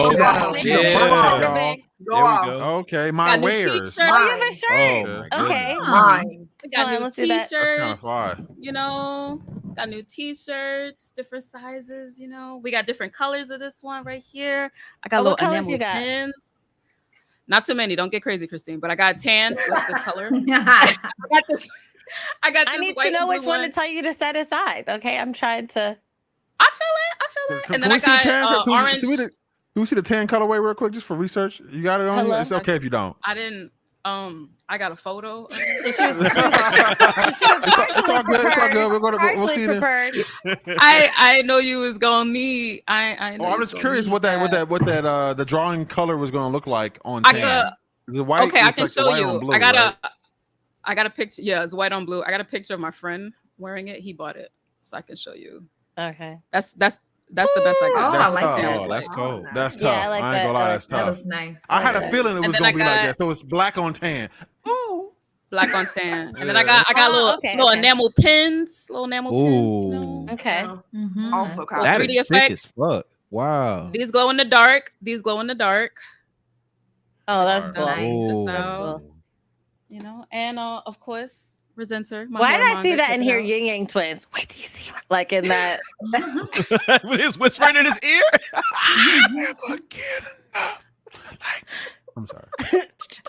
Go off. Okay, my wares. Oh, you have a shirt. Okay. Mine. We got new t-shirts. That's you know, got new t-shirts, different sizes. You know, we got different colors of this one right here. I got little enamel pins. Not too many. Don't get crazy, Christine. But I got tan, like this color. I got this. I need to know which one to tell you to set aside. Okay, I'm trying to. I feel it. And then I got orange. Can we see the tan colorway real quick, just for research? You got it on you? It's okay if you don't. I didn't. I got a photo. So she was It's all good. It's all good. We'll see you there. I know you was gonna need. I know I'm just curious what that the drawing color was going to look like on I tan. Is it white? Okay, I It's can like the show white you. on blue, I got right? a picture. Yeah, it's white on blue. I got a picture of my friend wearing it. He bought it, so I can show you. Okay. That's the best I got. Oh, I like tough. that. Oh, that's cold. That's tough. Yeah, I like I ain't that. gonna lie, that's That tough. looks nice. I had a that. feeling it was And then gonna I be like got- that. So it's black on tan. Ooh. Black on tan, and then Yeah. I got Oh, little okay. enamel pins, little enamel pins. You know, Okay. Mhm. Also, Well, That 3D is sick effect. as fuck. Wow. these glow in the dark. These glow in the dark. Oh, that's cool. Nice. Ooh. cool. You know, and of course, Resenter. my Why horror did I see manga, that check in it here? out. Yin Yang twins. Wait till you see like in that. With his whispering in his ear. Never get enough. Like, I'm sorry.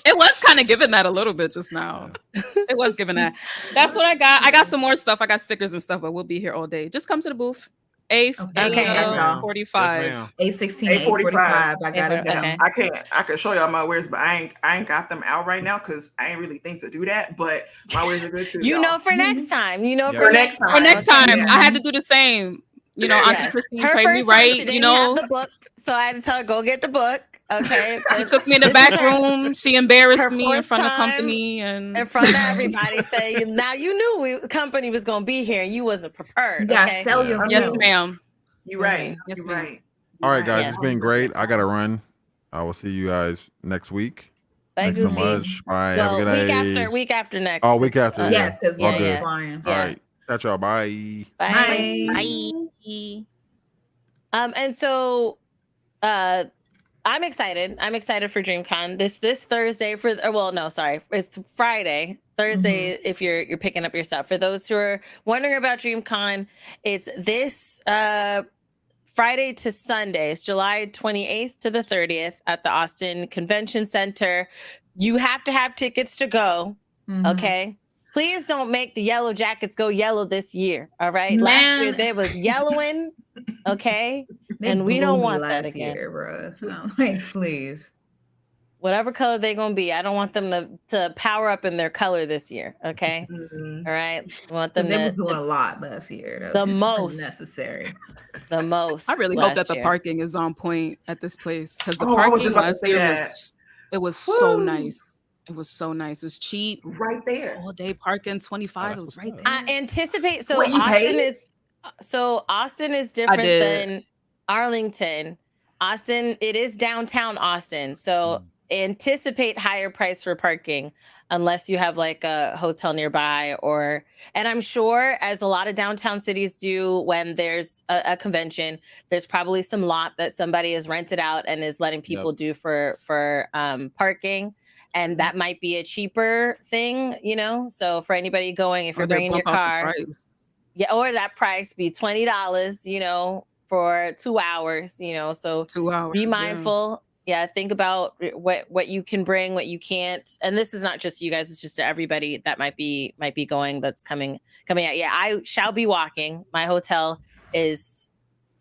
It was kind of giving that a little bit just now. It was giving that. That's what I got. I got some more stuff. I got stickers and stuff, but we'll be here all day. Just come to the booth. Okay. Yes, 45. ma'am. A16, A45. A45. I got it. Okay. I can show y'all my wares, but I ain't got them out right now because I ain't really think to do that. But my wares are good too. You y'all. know, for next time. You know, Yeah. for For next next time. For next Okay. time, Yeah. I had to do the same. You know, Auntie Yes. Christine Her trained me first time, right. she You didn't know, have the book, so I had to tell her go get the book. Okay. she took me in the This back is her- room. She embarrassed her me in fourth front of time company and in front of everybody. Say now you knew the company was gonna be here and you wasn't prepared. You gotta Okay. sell Yeah. yourself. yes, ma'am. You right. Yes, You ma'am. right. All right, guys, Yeah. it's been great. I gotta run. I will see you guys next week. Bye, Thanks so Goofy. much. Bye. Have a Well, good day. week after next. Oh, week after. Yeah. Yes, because All we're good. flying. All Yeah. right. Catch y'all. Bye. Bye. Bye. And so I'm excited. I'm excited for Dreamcon. This Thursday it's Friday. Thursday, if you're picking up your stuff. For those who are wondering about Dreamcon, it's this Friday to Sunday. It's July 28th to the 30th at the Austin Convention Center. You have to have tickets to go. Mhm. Okay. Please don't make the yellow jackets go yellow this year. All right. Last Man. year there was yellowing. Okay. They And we blew don't me want that last again. year, bro. I'm like, please. Whatever color they're gonna be, I don't want them to power up in their color this year. Okay. Mhm. All right. I want them Because they was to doing a lot last year. That The was just most. unnecessary. the most. I really hope last that the year. parking is on point at this place because the Oh, I was parking just about to last say year that. was so Woo. nice. It was so nice. It was cheap. Right there. All day parking, 25. that's It was what's right up. there. I anticipate so What, you Austin is different did. than Arlington. Austin, it is downtown Austin. So anticipate higher price for parking unless you have like a hotel nearby and I'm sure as a lot of downtown cities do when there's a convention, there's probably some lot that somebody has rented out and is letting people do for parking. And that might be a cheaper thing, you know? So for anybody going, if Or you're they'll bringing your bump up the car, price. yeah, or that price be $20, you know, for 2 hours, you know. So 2 hours. be yeah. mindful. Yeah, think about what you can bring, what you can't. And this is not just you guys, it's just to everybody that might be going that's coming out. Yeah, I shall be walking. My hotel is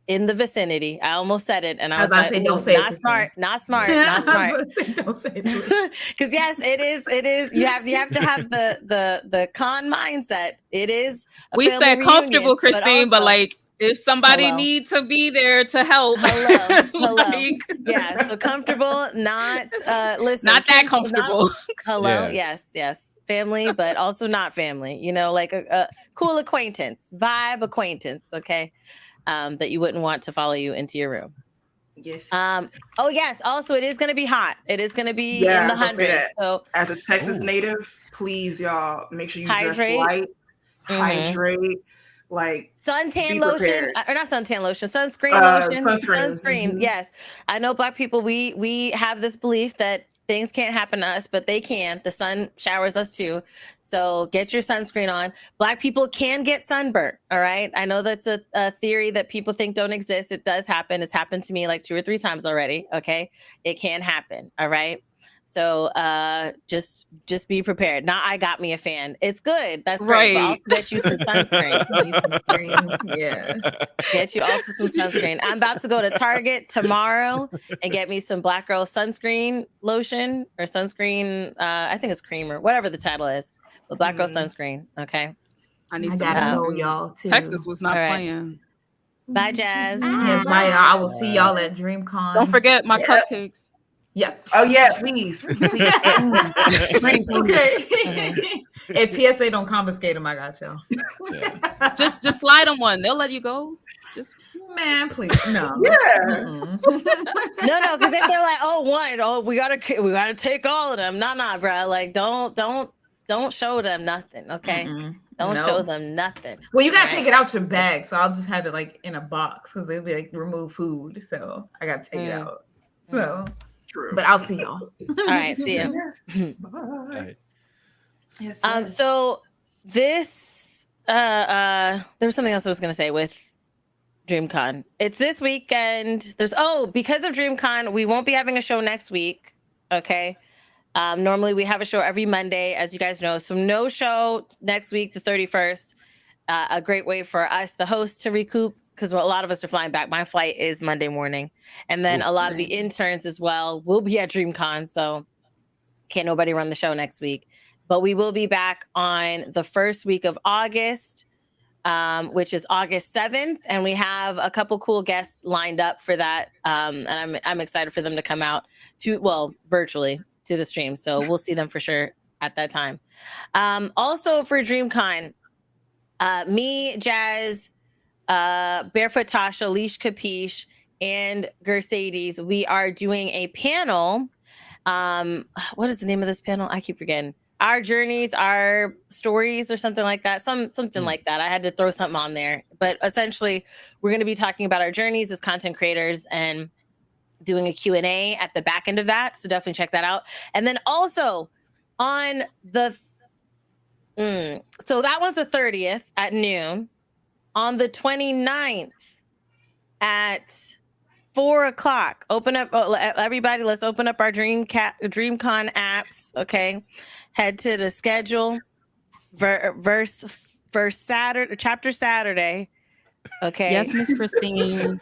in the vicinity. I almost said it, and I was As I like, say, don't "Ooh, say it, not Christine." smart, not smart, I not was smart. about to say, don't say it. Because yes, it is. You have to have the con mindset. It is. We family said comfortable, reunion, Christine, but also- like if somebody Hello. need to be there to help, Hello. like, yeah, so comfortable, not listen, not that kids- comfortable. hello, Yeah. yes, family, but also not family. You know, like a cool acquaintance, vibe acquaintance. Okay, that you wouldn't want to follow you into your room. Yes. Oh yes. Also, it is going to be hot. It is going to be Yeah, in the I was gonna say hundreds. So As a Texas Ooh. native, please, y'all, make sure you Hydrate. dress light, Mhm. hydrate, like suntan Be lotion, prepared. or not suntan lotion, sunscreen lotion, sunscreen. Mhm. Yes, I know Black people. We have this belief that things can't happen to us, but they can. The sun showers us too. So get your sunscreen on. Black people can get sunburnt. All right. I know that's a theory that people think don't exist. It does happen. It's happened to me like 2 or 3 times already. Okay. It can happen. All right. So just be prepared. Now I got me a fan. It's good. That's great. But also get you some sunscreen. Yeah. Get you also some sunscreen. I'm about to go to Target tomorrow and get me some Black Girl sunscreen lotion or sunscreen. I think it's cream or whatever the title is. But Black Girl sunscreen. Okay. I need I some. gotta go, y'all. Too. Texas was not All right. playing. Bye, Jazz. Yes, bye, y'all. I will see y'all at Dreamcon. Don't forget my cupcakes. Yeah. Oh yeah, please. Please. Okay. If TSA don't confiscate them, I got y'all. Just slide them one. They'll let you go. Just Man, please no. Yeah. No, because if they're like, we gotta take all of them. Nah, bro. Like, don't show them nothing. Okay. Don't show them nothing. Well, you gotta take it out your bag, so I'll just have it like in a box because they'll be like remove food. So I gotta take it out. So True. but I'll see y'all. All right, see you. Bye. Yes, So this there was something else I was gonna say with Dreamcon. It's this weekend. Because of Dreamcon, we won't be having a show next week. Okay. Normally we have a show every Monday, as you guys know. So no show next week, the 31st. A great way for us, the hosts, to recoup, because a lot of us are flying back. My flight is Monday morning. And then a lot of the interns as well will be at Dreamcon. So can't nobody run the show next week. But we will be back on the first week of August, which is August 7th. And we have a couple cool guests lined up for that. And I'm excited for them to come out virtually to the stream. So we'll see them for sure at that time. Also for Dreamcon, me, Jazz, Barefoot Tasha, Leash Capiche, and Mercedes, we are doing a panel. What is the name of this panel? I keep forgetting. Our journeys, our stories, or something like that. Something like that. I had to throw something on there. But essentially, we're going to be talking about our journeys as content creators and doing a Q&A at the back end of that. So definitely check that out. And then also on the... so that was the 30th at noon. On the 29th at 4:00, open up, everybody, let's open up our Dreamcon apps, okay? Head to the schedule, verse Saturday, chapter Saturday, okay? yes, Miss Christine.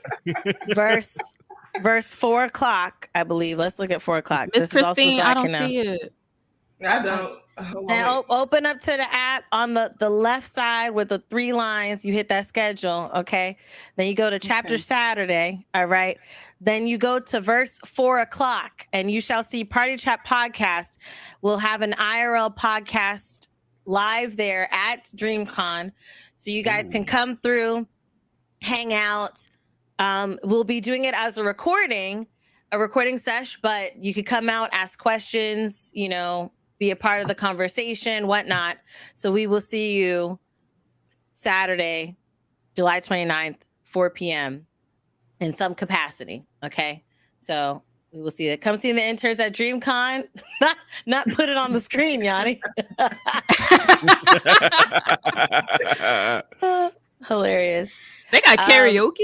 Verse 4:00, I believe. Let's look at 4:00. Miss Christine, I don't see it. I don't. Now open up to the app on the left side with the 3 lines. You hit that schedule, okay? Then you go to chapter Saturday, all right? Then you go to verse 4:00, and you shall see PartyChat podcast. We'll have an IRL podcast live there at Dreamcon, so you guys can come through, hang out. We'll be doing it as a recording sesh, but you could come out, ask questions, be a part of the conversation, whatnot. So we will see you Saturday, July 29th, 4 p.m. in some capacity. Okay. So we will see that. Come see the interns at Dreamcon. Not put it on the screen, Yanni. Hilarious. They got karaoke?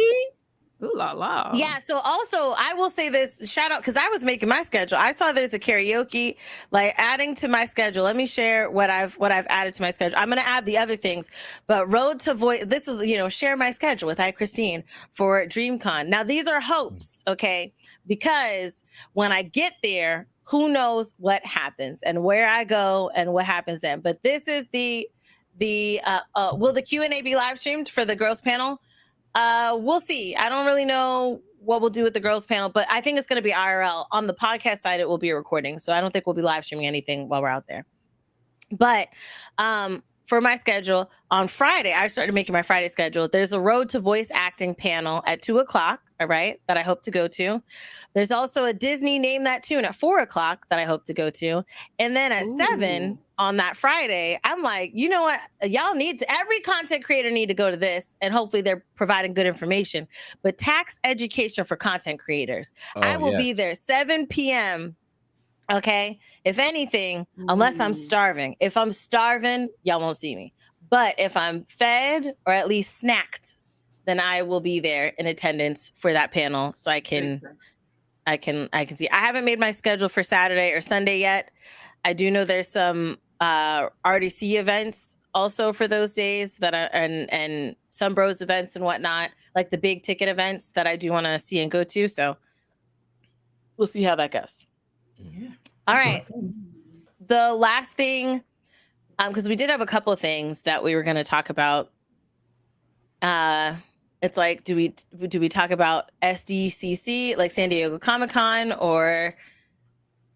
Ooh la la. Yeah. So also I will say this, shout out, because I was making my schedule. I saw there's a karaoke, like adding to my schedule. Let me share what I've added to my schedule. I'm gonna add the other things, but Road to Voice, this is, share my schedule with Christine for Dreamcon. Now these are hopes, okay? Because when I get there, who knows what happens and where I go and what happens then. But this is the will the Q&A be live streamed for the girls panel? We'll see. I don't really know what we'll do with the girls panel, but I think it's going to be IRL. On the podcast side, it will be a recording. So I don't think we'll be live streaming anything while we're out there. But for my schedule, on Friday, I started making my Friday schedule. There's a Road to Voice Acting panel at 2:00, all right, that I hope to go to. There's also a Disney Name That Tune at 4:00 that I hope to go to. And then at 7 on that Friday, I'm like, you know what? Y'all every content creator need to go to this, and hopefully they're providing good information. But tax education for content creators. I will be there 7 p.m. Okay. If anything, unless I'm starving. If I'm starving, y'all won't see me. But if I'm fed or at least snacked, then I will be there in attendance for that panel, so I can see. I haven't made my schedule for Saturday or Sunday yet. I do know there's some RDC events also for those days that and some bros events and whatnot, like the big ticket events that I do want to see and go to. So we'll see how that goes. Yeah. All right. The last thing, because we did have a couple of things that we were going to talk about. It's like, do we talk about SDCC, like San Diego Comic-Con, or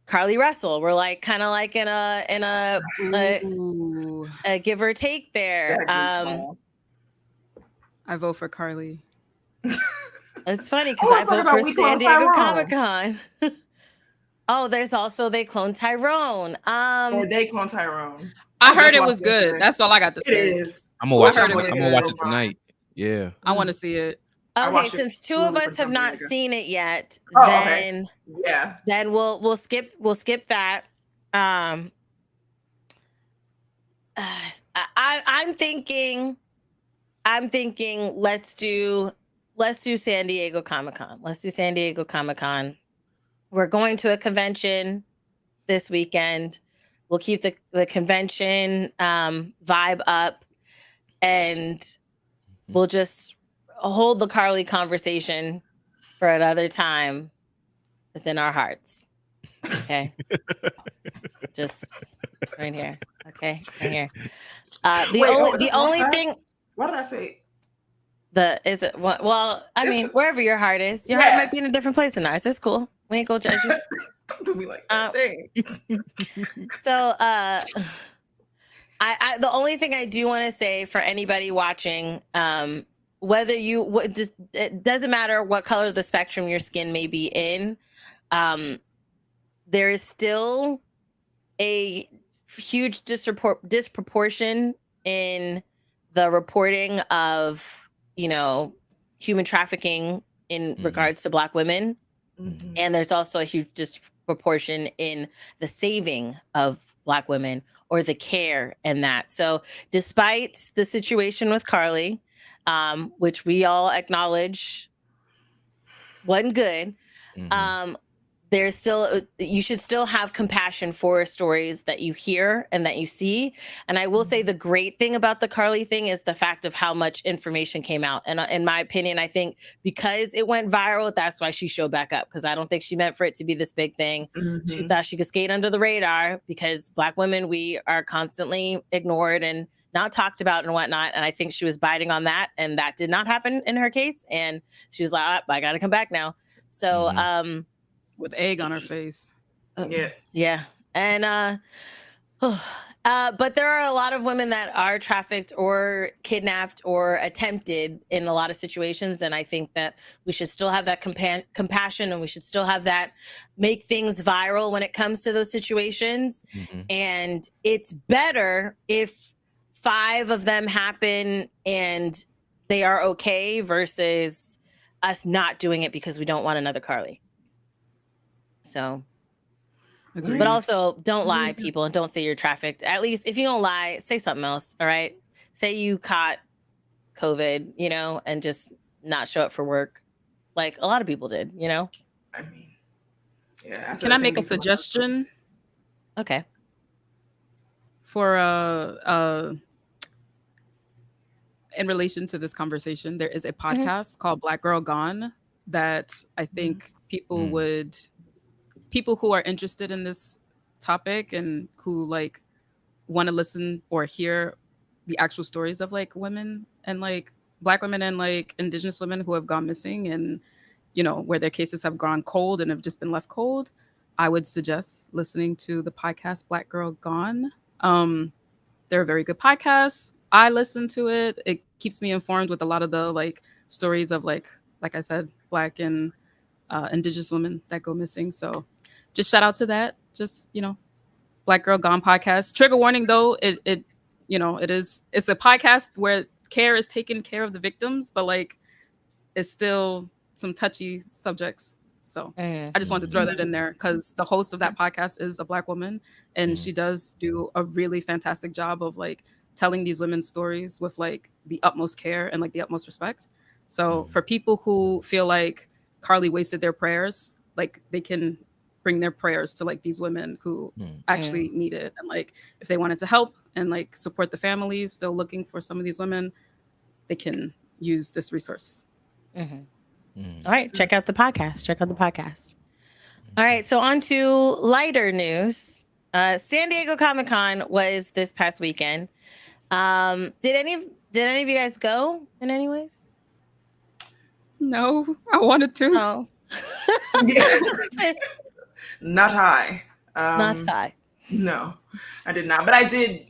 Carly Russell? We're like kind of like in a give or take there. I vote for Carly. It's funny because I vote for San Diego Comic-Con. Oh, there's also they cloned Tyrone. Or they cloned Tyrone. I heard it was good. That's all I got to say. It is. I'm gonna watch it tonight. Yeah. I want to see it. Okay, since two of us have not seen it yet, then we'll skip that. I'm thinking let's do San Diego Comic-Con. Let's do San Diego Comic-Con. We're going to a convention this weekend. We'll keep the convention vibe up, and we'll just hold the Carly conversation for another time within our hearts. Okay. just right here. Okay. Right here. The only thing. What did I say? I mean, wherever your heart is, your heart might be in a different place than ours. It's cool. We ain't gonna judge you. Don't do me like that. So, I the only thing I do want to say for anybody watching, whether it doesn't matter what color of the spectrum your skin may be in, there is still a huge disproportion in the reporting of, human trafficking in regards to Black women. Mm-hmm. And there's also a huge disproportion in the saving of Black women or the care and that. So despite the situation with Carly, which we all acknowledge wasn't good, there's still, you should still have compassion for stories that you hear and that you see. And I will say the great thing about the Carly thing is the fact of how much information came out. And in my opinion, I think because it went viral, that's why she showed back up. Because I don't think she meant for it to be this big thing. Mm-hmm. She thought she could skate under the radar because Black women, we are constantly ignored and not talked about and whatnot. And I think she was biting on that. And that did not happen in her case. And she was like, I got to come back now. So, with egg on her face. Yeah. And but there are a lot of women that are trafficked or kidnapped or attempted in a lot of situations, and I think that we should still have that compassion, and we should still have that make things viral when it comes to those situations. And it's better if 5 of them happen and they are okay versus us not doing it because we don't want another Carly. So, but also don't lie, people, and don't say you're trafficked. At least if you don't lie, say something else. All right. Say you caught COVID, and just not show up for work. Like a lot of people did, I mean, yeah. Can I make a suggestion? Okay. For in relation to this conversation, there is a podcast called Black Girl Gone that I think people who are interested in this topic and who want to listen or hear the actual stories of women and Black women and Indigenous women who have gone missing and, where their cases have gone cold and have just been left cold, I would suggest listening to the podcast Black Girl Gone. They're a very good podcast. I listen to it. It keeps me informed with a lot of the stories of like I said, Black and Indigenous women that go missing. So just shout out to that. Just, Black Girl Gone podcast. Trigger warning though, it's a podcast where care is taken care of the victims, but it's still some touchy subjects. So I just wanted to throw that in there because the host of that podcast is a Black woman and she does do a really fantastic job of telling these women's stories with like the utmost care and like the utmost respect. So for people who feel like Carly wasted their prayers, like they can bring their prayers to like these women who actually need it. And like if they wanted to help and like support the families still looking for some of these women, they can use this resource. All right, check out the podcast. All right, so on to lighter news. San Diego Comic-Con was this past weekend. Did any of you guys go in any ways? No, I wanted to. No. Not high. Not high. No, I did not. But I did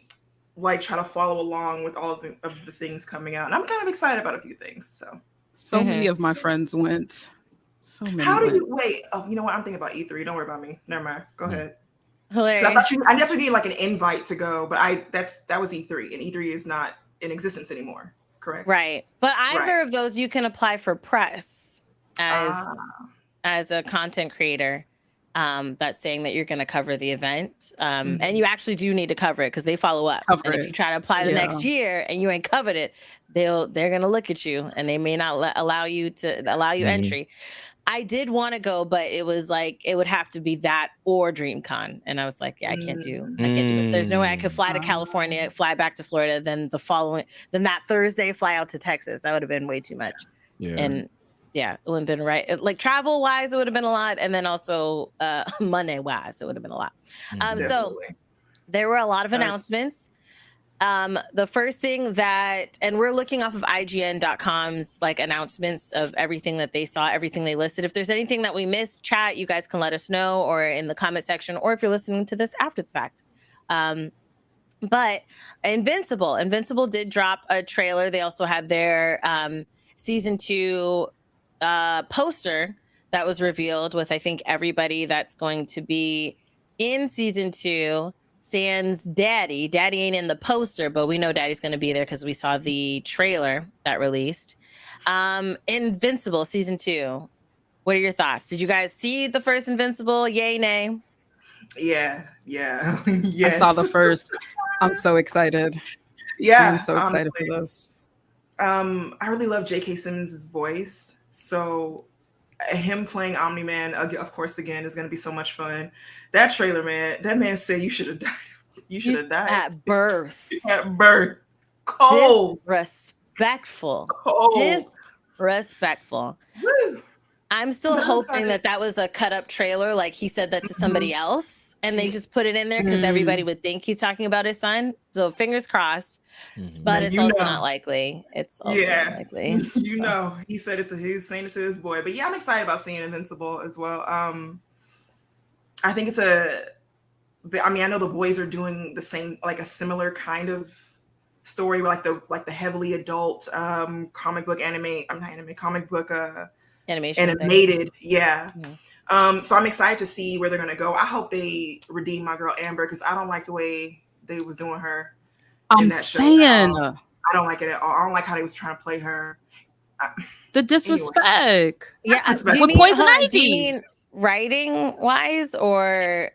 like try to follow along with all of the things coming out. And I'm kind of excited about a few things. So many of my friends went. So many. How do you wait? Oh, you know what? I'm thinking about E3. Don't worry about me. Never mind. Go ahead. Hilarious. I thought you need like an invite to go, but that was E3, and E3 is not in existence anymore. Correct. Right. But either of those you can apply for press as a content creator. That's saying that you're going to cover the event. And you actually do need to cover it because they follow up. If you try to apply the next year and you ain't covered it, they're going to look at you and they may not allow you entry. I did want to go, but it was like, it would have to be that or Dreamcon. And I was like, I can't do it. There's no way I could fly to California, fly back to Florida, then that Thursday fly out to Texas. That would have been way too much. Yeah. And yeah, it wouldn't have been right. Like travel wise, it would have been a lot. And then also money wise, it would have been a lot. So there were a lot of announcements. The first thing and we're looking off of IGN.com's like announcements of everything that they saw, everything they listed. If there's anything that we missed, chat, you guys can let us know or in the comment section, or if you're listening to this after the fact. But Invincible did drop a trailer. They also had their season 2 poster that was revealed with, I think, everybody that's going to be in season 2. Sans Daddy. Daddy ain't in the poster, but we know Daddy's going to be there because we saw the trailer that released. Invincible season 2. What are your thoughts? Did you guys see the first Invincible? Yay, nay? Yeah. Yes. I saw the first. I'm so excited. Yeah. I'm so excited for this. I really love J.K. Simmons' voice. So him playing Omni-Man, of course, again, is going to be so much fun. That trailer, man, that man said you should have died. You should have died. At birth. Cold. Disrespectful. Disrespectful. Woo. I'm still hoping that was a cut up trailer. Like he said that to somebody else and they just put it in there because everybody would think he's talking about his son. So fingers crossed, but it's also not likely. It's also not likely. He said he's saying it to his boy, but yeah, I'm excited about seeing Invincible as well. I think I know the boys are doing the same, like a similar kind of story where like the heavily adult comic book animated. Yeah. So I'm excited to see where they're going to go. I hope they redeem my girl Amber because I don't like the way they was doing her. I'm saying. I don't like it at all. I don't like how they was trying to play her. The disrespect. Anyway. Yeah. With Poison Ivy. Writing wise or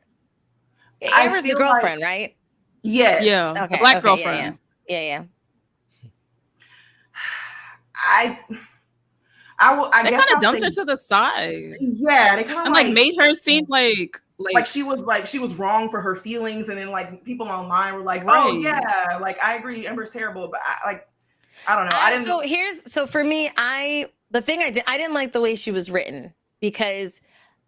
Amber's the girlfriend, right? Yes. Yeah. Okay. Black girlfriend. Yeah. I guess kind of dumped her to the side. Yeah, they kind of like made her seem like she was wrong for her feelings, and then like people online were like, "Oh yeah, like I agree, Amber's terrible," but I don't know. I didn't. So for me, I didn't like the way she was written because,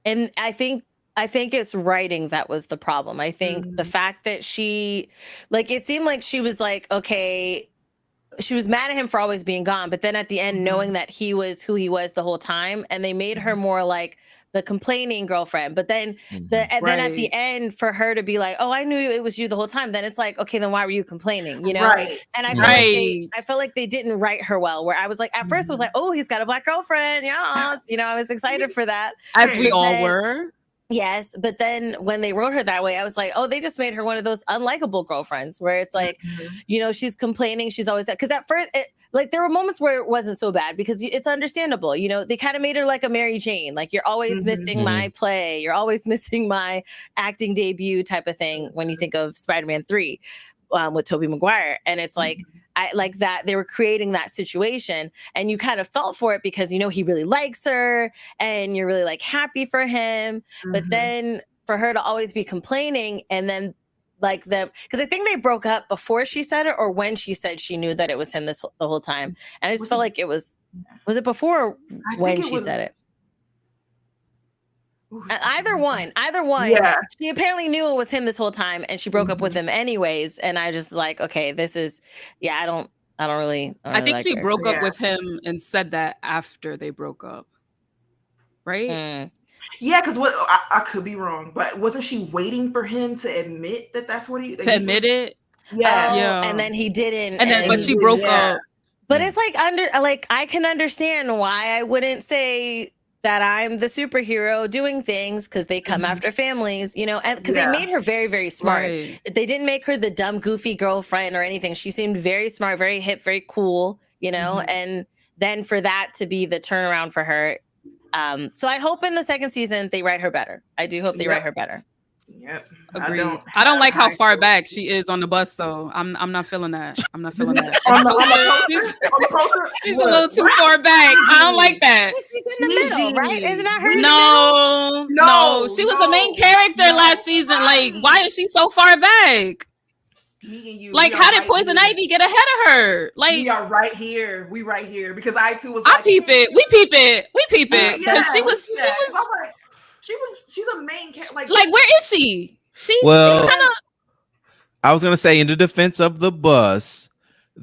and I think it's writing that was the problem. I think the fact that she, like, it seemed like she was like, okay. She was mad at him for always being gone, but then at the end, knowing that he was who he was the whole time, and they made her more like the complaining girlfriend. But then, then at the end, for her to be like, "Oh, I knew it was you the whole time," then it's like, okay, then why were you complaining? You know? Right. And I felt like they didn't write her well. Where I was like, at first, I was like, "Oh, he's got a black girlfriend." Yes, I was excited for that, as we all were. Yes, but then when they wrote her that way, I was like, oh, they just made her one of those unlikable girlfriends where it's like, she's complaining. She's always because at first, there were moments where it wasn't so bad because it's understandable. They kind of made her like a Mary Jane. Like, you're always missing my play. You're always missing my acting debut type of thing when you think of Spider-Man 3. with Tobey Maguire. And it's like, I like that they were creating that situation, and you kind of felt for it because, you know, he really likes her and you're really like happy for him. But then for her to always be complaining, and then like them, because I think they broke up before she said it, or when she said she knew that it was him the whole time. And I just felt like it was it before or when she said it? Either one. Yeah. She apparently knew it was him this whole time, and she broke up with him anyways. And I just like, okay, this is, I don't really. I think like she her. broke up with him and said that after they broke up, right? Yeah, because what I could be wrong, but wasn't she waiting for him to admit that that's what he admit it? Yeah, yeah. And then he didn't. And then, but she broke up. But it's like I can understand why I wouldn't say that I'm the superhero doing things, because they come after families, you know, and because they made her very, very smart. Right. They didn't make her the dumb, goofy girlfriend or anything. She seemed very smart, very hip, very cool, you know, and then for that to be the turnaround for her. So I hope in the second season they write her better. I do hope they write her better. Yep. Agreed. I don't like how far back she is on the bus, though. I'm not feeling that. I'm not feeling that. on the poster, she's a little too far back. I don't like that. She's in the middle, right? Isn't that her? No. She was the main character last season. Like, why is she so far back? Me and you, like, how did Poison Ivy get ahead of her? Like, we are right here. We right here because I too was. I peep it. We peep it. Because she was. She's a main character. Like where is she? She's kind of. I was gonna say, in the defense of the bus,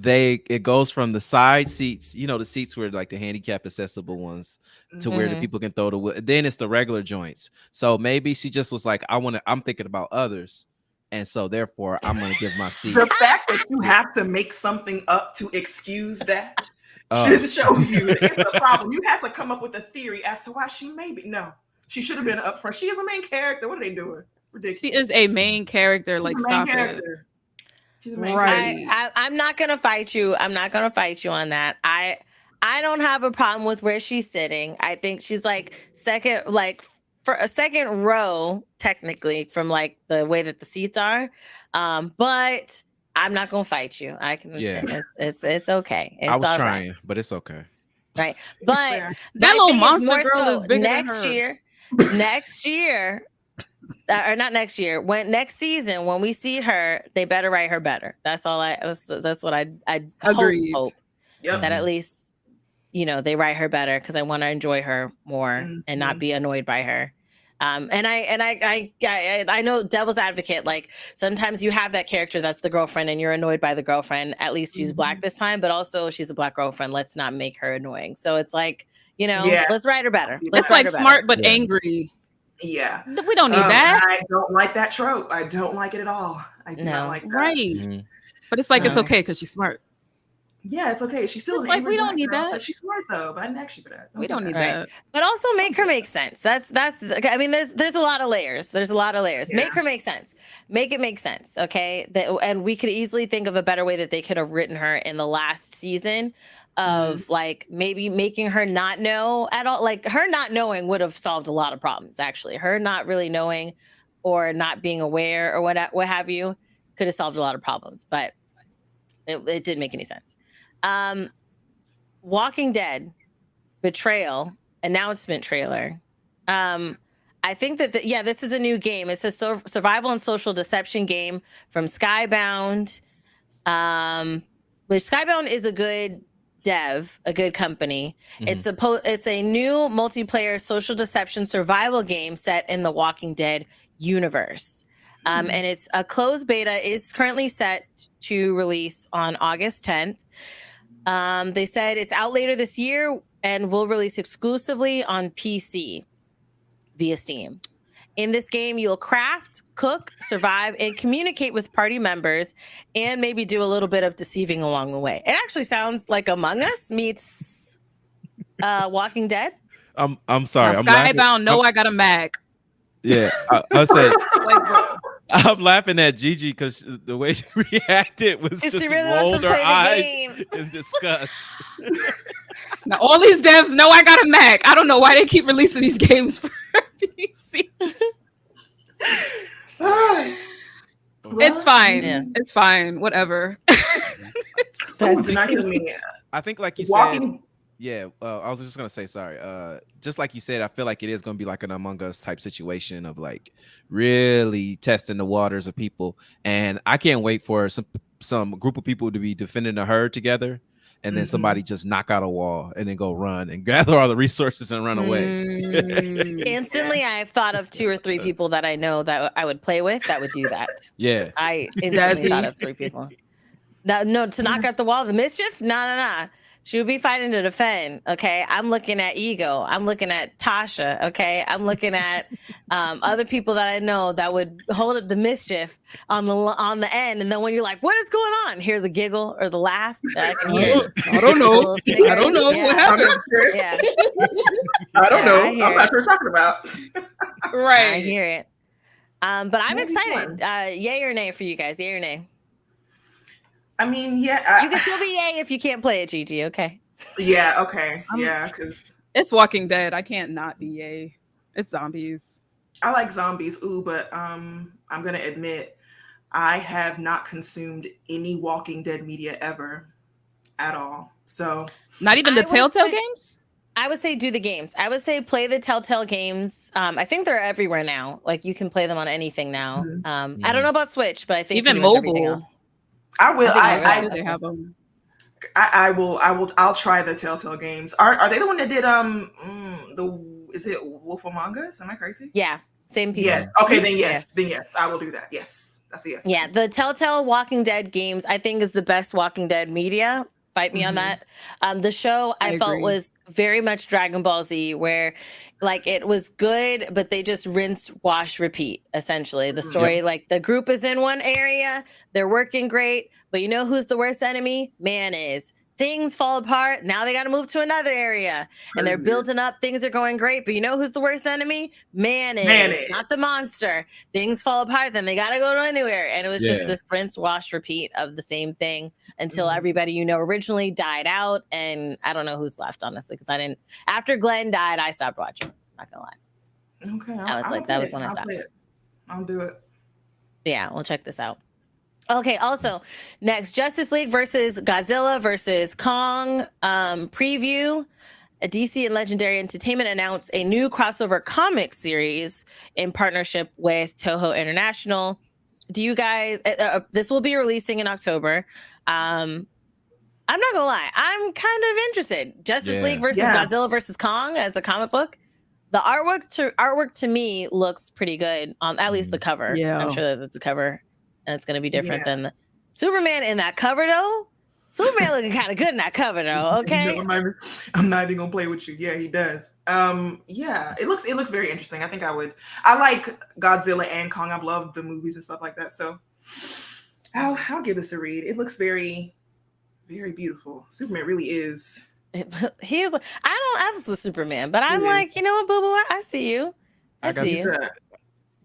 it goes from the side seats, you know, the seats where like the handicap accessible ones, to where the people can throw the wood. Then it's the regular joints. So maybe she just was like, I'm thinking about others, and so therefore I'm gonna give my seat. The fact that you have to make something up to excuse that just shows you it's the problem. You had to come up with a theory as to why she no. She should have been up front. She is a main character. What are they doing? Ridiculous. She is a main character. Like, stop it. She's a main character. I'm not gonna fight you. I'm not gonna fight you on that. I don't have a problem with where she's sitting. I think she's like second, like for a second row, technically, from like the way that the seats are. But I'm not gonna fight you. I can. Yeah. It's okay. It's I was all trying, right. but it's okay. Right, but that little monster girl is bigger next than her. year. Next year, or not next year, next season, when we see her, they better write her better. That's all. That's what I hope that at least, you know, they write her better, because I want to enjoy her more and not be annoyed by her. And I know, devil's advocate, like sometimes you have that character that's the girlfriend and you're annoyed by the girlfriend. At least she's black this time, but also she's a black girlfriend. Let's not make her annoying. So it's like, you know, let's write her better. It's like smart but angry. Yeah. We don't need that. I don't like that trope. I don't like it at all. I do not like that. Right. But it's like, it's okay because she's smart. Yeah, it's okay. She's still like, we don't need that. She's smart though, but I didn't ask you for that. We don't need that. But also make her make sense. That's I mean, there's a lot of layers. There's a lot of layers. Make her make sense. Make it make sense. Okay. And we could easily think of a better way that they could have written her in the last season of like maybe making her not know at all. Like her not knowing would have solved a lot of problems, actually. Her not really knowing or not being aware or what have you could have solved a lot of problems, but it didn't make any sense. Walking Dead betrayal announcement trailer. I think that this is a new game. It's a survival and social deception game from Skybound. Which Skybound is a good dev, a good company. It's a new multiplayer social deception survival game set in the Walking Dead universe. And it's a closed beta is currently set to release on August 10th. They said it's out later this year and will release exclusively on PC via Steam. In this game, you'll craft, cook, survive, and communicate with party members, and maybe do a little bit of deceiving along the way. It actually sounds like Among Us meets Walking Dead. I'm sorry. Skybound. I got a Mac. Yeah, I said. I'm laughing at Gigi because the way she reacted was just she really rolled her eyes in disgust. Now all these devs know I got a Mac. I don't know why they keep releasing these games for PC. It's fine. Yeah. It's fine. Whatever. Oh, do not kill me. I think, like you Walking. said, yeah. I was just gonna say, sorry. Just like you said, I feel like it is gonna be like an Among Us type situation of like really testing the waters of people, and I can't wait for some group of people to be defending the herd together, and then somebody just knock out a wall and then go run and gather all the resources and run away. Instantly, I've thought of 2 or 3 people that I know that I would play with that would do that. Yeah. I instantly thought of 3 people. No, to knock out the wall, the mischief? No. She would be fighting to defend. Okay, I'm looking at Ego. I'm looking at Tasha. Okay, I'm looking at other people that I know that would hold up the mischief on the end. And then when you're like, "What is going on?" Hear the giggle or the laugh. I can hear. I don't know. I don't know what happened. Yeah, I don't know. I I'm not sure what you're talking about. Right. I hear it. But I'm That'd be excited. Yay or nay for you guys? Yay or nay? I mean, yeah. You can still be yay if you can't play it, Gigi. Okay. Yeah. Okay. Yeah. Because It's Walking Dead. I can't not be yay. It's zombies. I like zombies. Ooh, but I'm gonna admit I have not consumed any Walking Dead media ever, at all. So Not even the I would Telltale say- games? I would say do the games. I would say play the Telltale games. I think they're everywhere now. Like you can play them on anything now. I don't know about Switch, but I think Even pretty much everything mobile. else. I will. They have them. I will. I'll try the Telltale games. Are they the one that did is it Wolf Among Us? Am I crazy? Yeah, same people. Yes. Okay. Then yes. Then yes. I will do that. Yes. That's a yes. Yeah, the Telltale Walking Dead games, I think, is the best Walking Dead media. Fight me on that. The show I felt agree. was very much Dragon Ball Z, where like it was good, but they just rinse, wash, repeat. Essentially, the story, like the group is in one area, they're working great, but you know who's the worst enemy? Man is. Things fall apart. Now they got to move to another area, and they're building up. Things are going great, but you know who's the worst enemy? Man is, not the monster. Things fall apart, then they got to go to anywhere, and it was just this rinse, wash, repeat of the same thing until everybody you know originally died out, and I don't know who's left honestly because I didn't. After Glenn died, I stopped watching. Not gonna lie. Okay. I was like, that was when I stopped. I'll do it. Yeah, we'll check this out. Okay, also, next, Justice League versus Godzilla versus Kong preview. DC and Legendary Entertainment announced a new crossover comic series in partnership with Toho International. Do you guys, this will be releasing in October. I'm not gonna lie, I'm kind of interested. Justice League versus Godzilla versus Kong as a comic book. The artwork to me looks pretty good, at least the cover. Yeah. I'm sure that it's a cover. And it's going to be different than the Superman in that cover, though. Superman looking kind of good in that cover, though. Okay. No, I'm not even gonna play with you. Yeah, he does. Yeah, it looks very interesting. I think I like Godzilla and Kong. I love the movies and stuff like that. So I'll give this a read. It looks very, very beautiful. Superman really is. He is. I don't F with Superman, but I'm like, you know what, Boo Boo? I see you. I see you.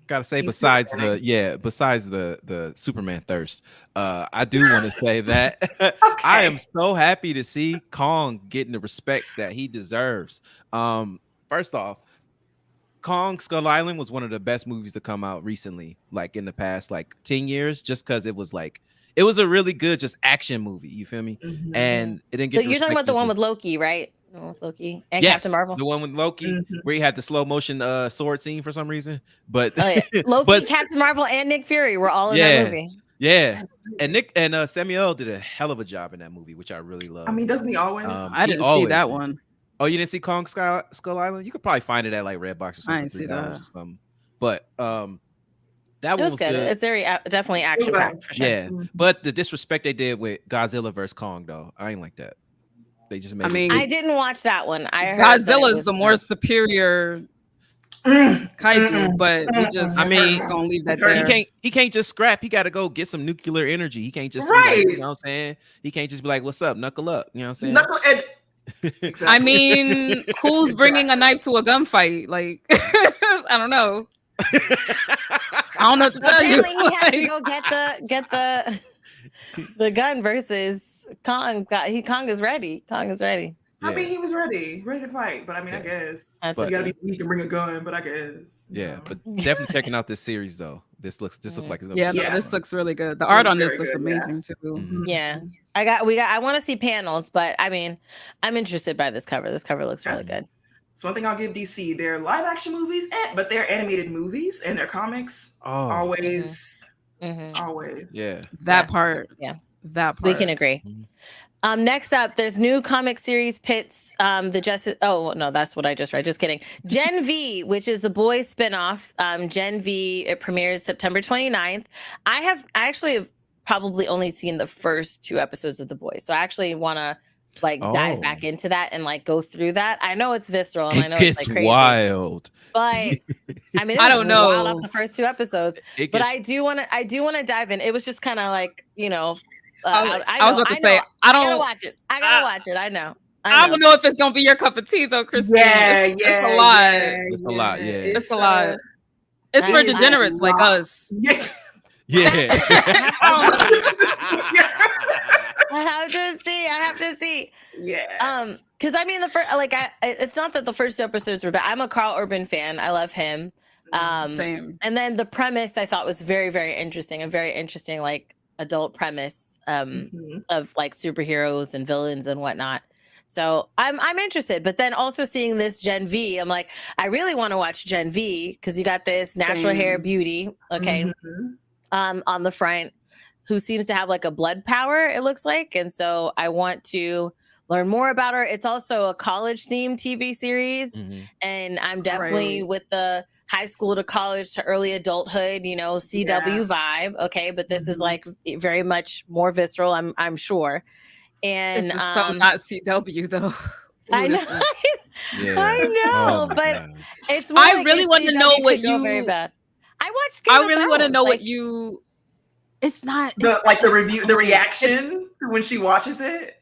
Gotta say, besides the Superman thirst, I do want to say that I am so happy to see Kong getting the respect that he deserves. First off, Kong Skull Island was one of the best movies to come out recently, like in the past 10 years, just because it was a really good just action movie. You feel me? And it didn't get. So you're talking about the one with Loki, right? The one with Loki and yes, Captain Marvel. The one with Loki, where he had the slow motion sword scene for some reason. But Loki, Captain Marvel, and Nick Fury were all in that movie. Yeah, and Nick and Samuel did a hell of a job in that movie, which I really love. I mean, doesn't he always? I didn't see that one. Oh, you didn't see Kong Skull Island? You could probably find it at Redbox or something. I didn't see that. Or something. But that was good. It's very definitely action packed for sure. Yeah, but the disrespect they did with Godzilla versus Kong, though, I ain't like that. They just made. I didn't watch that one. I heard Godzilla's the more superior kaiju, but we just gonna leave that there. He can't just scrap. He got to go get some nuclear energy. He can't just you know what I'm saying? He can't just be like, "What's up? Knuckle up." You know what I'm saying? Exactly. I mean, who's bringing a knife to a gunfight? Like, I don't know. I don't know what to tell you. He had to go get the gun versus Kong. Kong is ready. Kong is ready. I mean, he was ready to fight. But I mean, I guess But, you gotta be. He can bring a gun, but I guess. Yeah, but definitely checking out this series though. This looks like it's gonna Yeah, be no, Yeah. this looks really good. The art on this Very looks good, yeah. amazing too. Mhm. Yeah. I want to see panels, but I mean, I'm interested by this cover. This cover looks really good. So one thing I'll give DC, they're live action movies, but they're animated movies and their comics. Oh, Always. yeah. That part. Yeah. That part. We can agree. Mhm. Next up, there's new comic series pits. The Justice. Oh no, that's what I just read. Just kidding. Gen V, which is the Boys spinoff. Gen V. It premieres September 29th. I actually have probably only seen the first 2 episodes of The Boys, so I actually want to dive back into that and go through that. I know it's visceral and I know it's crazy, wild, but I mean, I don't know. wild off the first 2 episodes. But I do want to dive in. It was just kind of I was about to say, I gotta watch it. I gotta watch it. I know. I don't know if it's gonna be your cup of tea though, Christine. It's a lot. It's a lot. Yeah, it's a lot. It's for degenerates like us. Yeah. I have to see. Yeah. Because I mean, the first, it's not that the first 2 episodes were bad. I'm a Carl Urban fan. I love him. Same. And then the premise I thought was very, very interesting. A very interesting, adult premise of superheroes and villains and whatnot. So I'm interested. But then also seeing this Gen V, I'm like, I really want to watch Gen V because you got this natural hair beauty, okay, on the front, who seems to have a blood power, it looks like. And so I want to learn more about her. It's also a college themed TV series. And I'm definitely with the high school to college to early adulthood, CW vibe. Okay. But this is very much more visceral, I'm sure. And this is so not CW though. I know. I know, but God. it's more I really want to know what you very bad. I watched I really want to know what you it's not the review, the reaction when she watches it.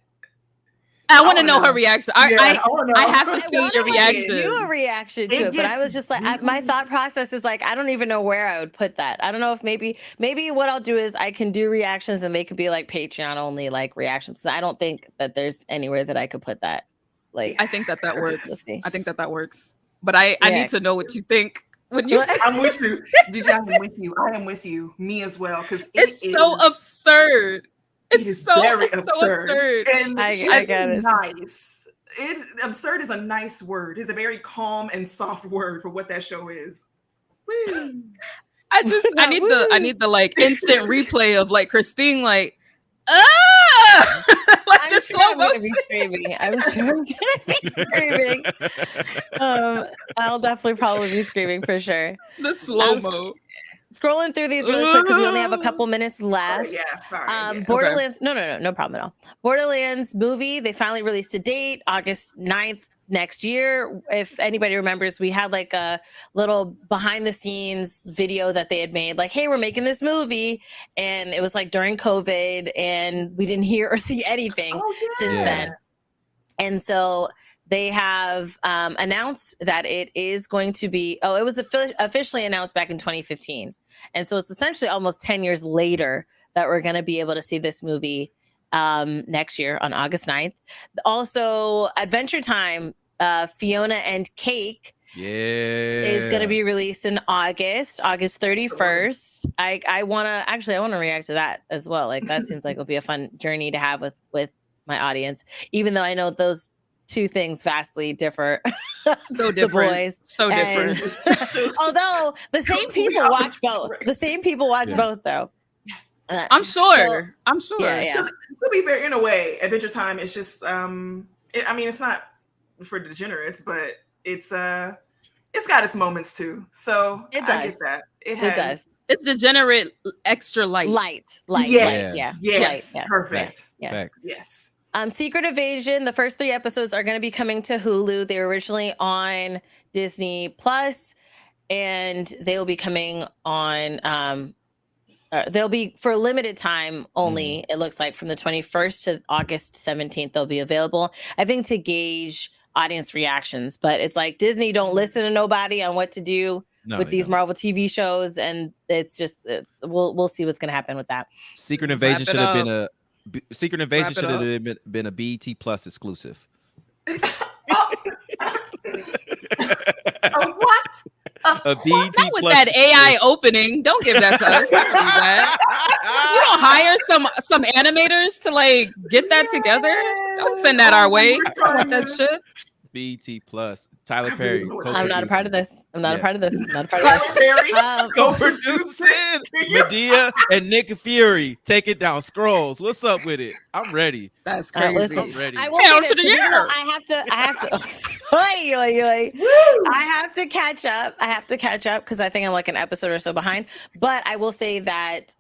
I want to know her reaction. I have to see your reaction. Do a reaction to it, but I was just my thought process is I don't even know where I would put that. I don't know if maybe what I'll do is I can do reactions and they could be Patreon only reactions. I don't think that there's anywhere that I could put that. I think that works. I think that works. But I need to know what you think when you. I'm with you, Gigi. I'm with you. I am with you. Me as well, because it's so absurd. It's so absurd. And I get it. Nice. Absurd is a nice word. It's a very calm and soft word for what that show is. Woo. I need the instant replay of Christine I'm sure I'm gonna be screaming. I'm sure I'm gonna be screaming. I'll definitely probably be screaming for sure. The slow-mo. Scrolling through these really quick because we only have a couple minutes left. Sorry. Borderlands, no problem at all. Borderlands movie, they finally released a date, August 9th next year. If anybody remembers, we had a little behind the scenes video that they had made, hey, we're making this movie. And it was during COVID and we didn't hear or see anything since then. And so they have announced that it is going to be, it was officially announced back in 2015. And so it's essentially almost 10 years later that we're going to be able to see this movie next year on August 9th. Also, Adventure Time, Fiona and Cake is going to be released in August 31st. I want to react to that as well. That seems like it'll be a fun journey to have with my audience, even though I know those 2 things vastly differ. So different. The boys. So different. Although the same people watch both. The same people watch both though. I'm sure. Yeah. To be fair, in a way, Adventure Time is just it's not for degenerates, but it's got its moments too. So it does. I get that. It does. It's degenerate extra light. Light. Yes. Yes. Perfect. Yes. Secret Invasion, the first 3 episodes are going to be coming to Hulu. They were originally on Disney Plus, and they will be coming on. They'll be for a limited time only. It looks like from the 21st to August 17th, they'll be available. I think to gauge audience reactions, but it's Disney don't listen to nobody on what to do with these Marvel TV shows, and it's just we'll see what's going to happen with that. Secret Invasion should have been a BET Plus exclusive. A what? A BET Not with plus that AI opening. Don't give that to us. Don't do that. You don't hire some animators to like get that together. Don't send that our way. I don't want that shit. BET plus Tyler Perry. I'm not a part of this. I'm not a part of this. I'm not a part Tyler of this. Perry. Co-producing Medea and Nick Fury. Take it down. Scrolls. What's up with it? I'm ready. That's crazy. Listen, I'm ready. I will Down say to this, the 'cause even though year. I have to Oy, oy, oy. Woo! I have to catch up. I have to catch up because I think I'm like an episode or so behind. But I will say that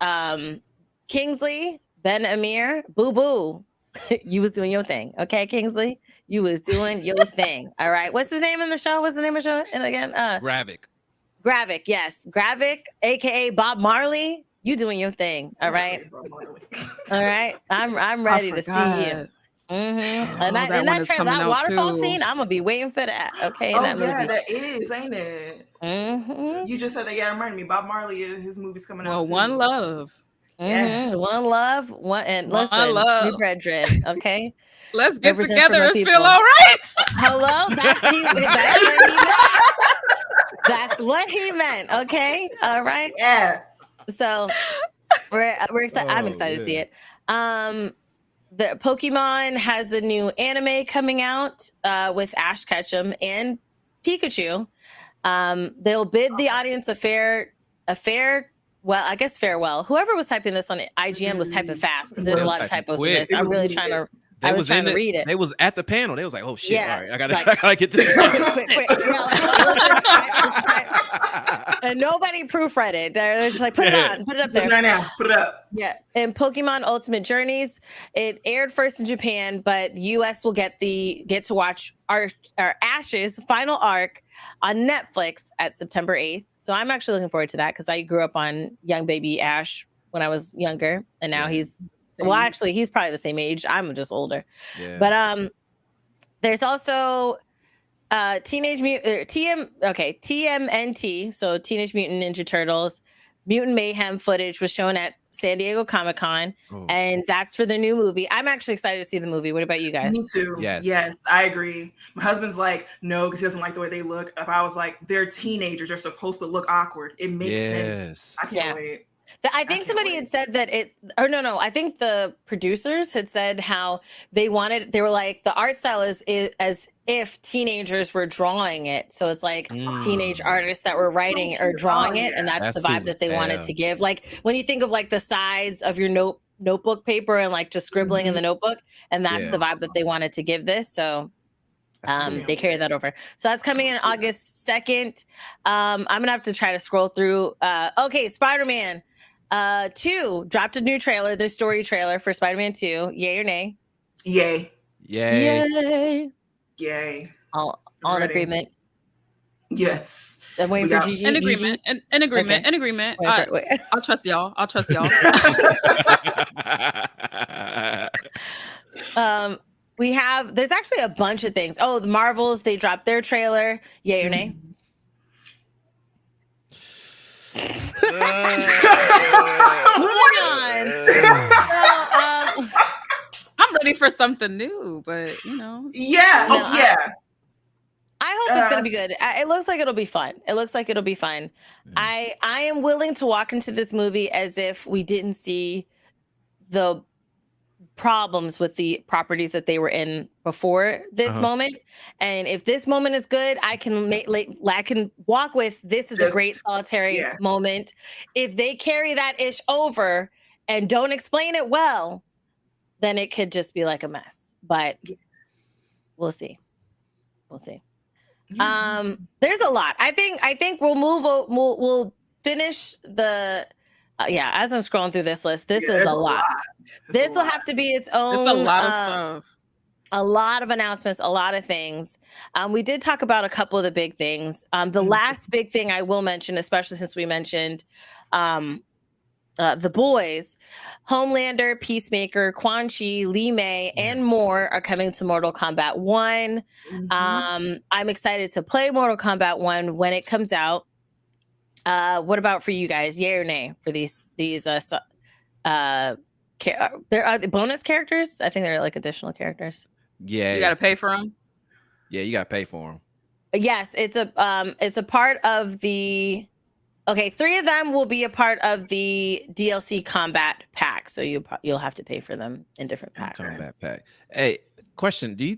Kingsley, Ben Amir, Boo Boo, you was doing your thing. Okay, Kingsley? You was doing your thing. All right. What's his name in the show? What's the name of the show? And again, Gravik. Gravik, yes. Gravik, aka Bob Marley. You doing your thing. All right. All right. I'm ready to see you. Mm-hmm. And that one is coming that out waterfall too. scene, I'm gonna be waiting for that. Okay. Oh, that yeah, movie. that is, ain't it? Mm-hmm. You just said that. Yeah, it reminded me. Bob Marley, his movie's coming out. Well, Too. One Love. Yeah. One love, one and One listen, love. we brethren, okay? Let's get Represent together for my and people. feel all right. Hello, that's what he meant. That's what he meant. Okay, all right. Yeah. So we're excited. I'm excited to see it. The Pokemon has a new anime coming out with Ash Ketchum and Pikachu. They'll bid the audience a fair. Well, I guess farewell. Whoever was typing this on IGN was typing fast because there's a lot of typos in this. I'm really trying to. I was trying to read it. They was at the panel. They was like, "Oh shit! Yeah, All right, I gotta like, get this." quick. And nobody proofread it. They're just like, put it on, put it up there. Right now, put it up. Yeah. And Pokemon Ultimate Journeys, it aired first in Japan, but the US will get to watch our Ash's final arc on Netflix at September 8th. So I'm actually looking forward to that because I grew up on young baby Ash when I was younger, and now he's actually he's probably the same age. I'm just older. Yeah. But there's also TMNT, so Teenage Mutant Ninja Turtles Mutant Mayhem footage was shown at San Diego Comic-Con, and that's for the new movie. I'm actually excited to see the movie. What about you guys? Me too. Yes, I agree. My husband's like, no, because he doesn't like the way they look. If I was like, they're teenagers, they're supposed to look awkward. It makes sense. I can't wait. I think somebody had said that I think the producers had said how they were like, the art style is as if teenagers were drawing it. So it's like teenage artists that were writing or drawing it. And that's the vibe that they wanted to give. Like when you think of like the size of your notebook paper and like just scribbling in the notebook, and that's the vibe that they wanted to give this. So they carry that over. So that's coming in August 2nd. I'm gonna have to try to scroll through. Okay, Spider-Man 2 dropped a new trailer, the story trailer for Spider-Man 2. Yay or nay? Yay. Yay. Yay. All in agreement. Yes. I'm waiting for Gigi. In agreement. Gigi? In agreement. Okay. In agreement. Wait. I'll trust y'all. There's actually a bunch of things. Oh, the Marvels, they dropped their trailer. Yay or nay? I'm ready for something new, but Yeah. I hope it's gonna be good. It looks like it'll be fun. I am willing to walk into this movie as if we didn't see the problems with the properties that they were in before this moment, and if this moment is good, I can walk with this is a great solitary moment. If they carry that ish over and don't explain it well, then it could just be like a mess. But we'll see. There's a lot. I think we'll finish the as I'm scrolling through this list, this is a lot. This will have to be its own. It's a lot of stuff. A lot of announcements, a lot of things. We did talk about a couple of the big things. The last big thing I will mention, especially since we mentioned The Boys, Homelander, Peacemaker, Quan Chi, Li Mei, and more are coming to Mortal Kombat 1. I'm excited to play Mortal Kombat 1 when it comes out. What about for you guys? Yay or nay for these there are the bonus characters? I think they're like additional characters. Yeah. You got to pay for them? Yeah, you got to pay for them. Yes, it's a part of the. Okay, 3 of them will be a part of the DLC combat pack, so you'll have to pay for them in different packs. Combat pack. Hey, question: do you?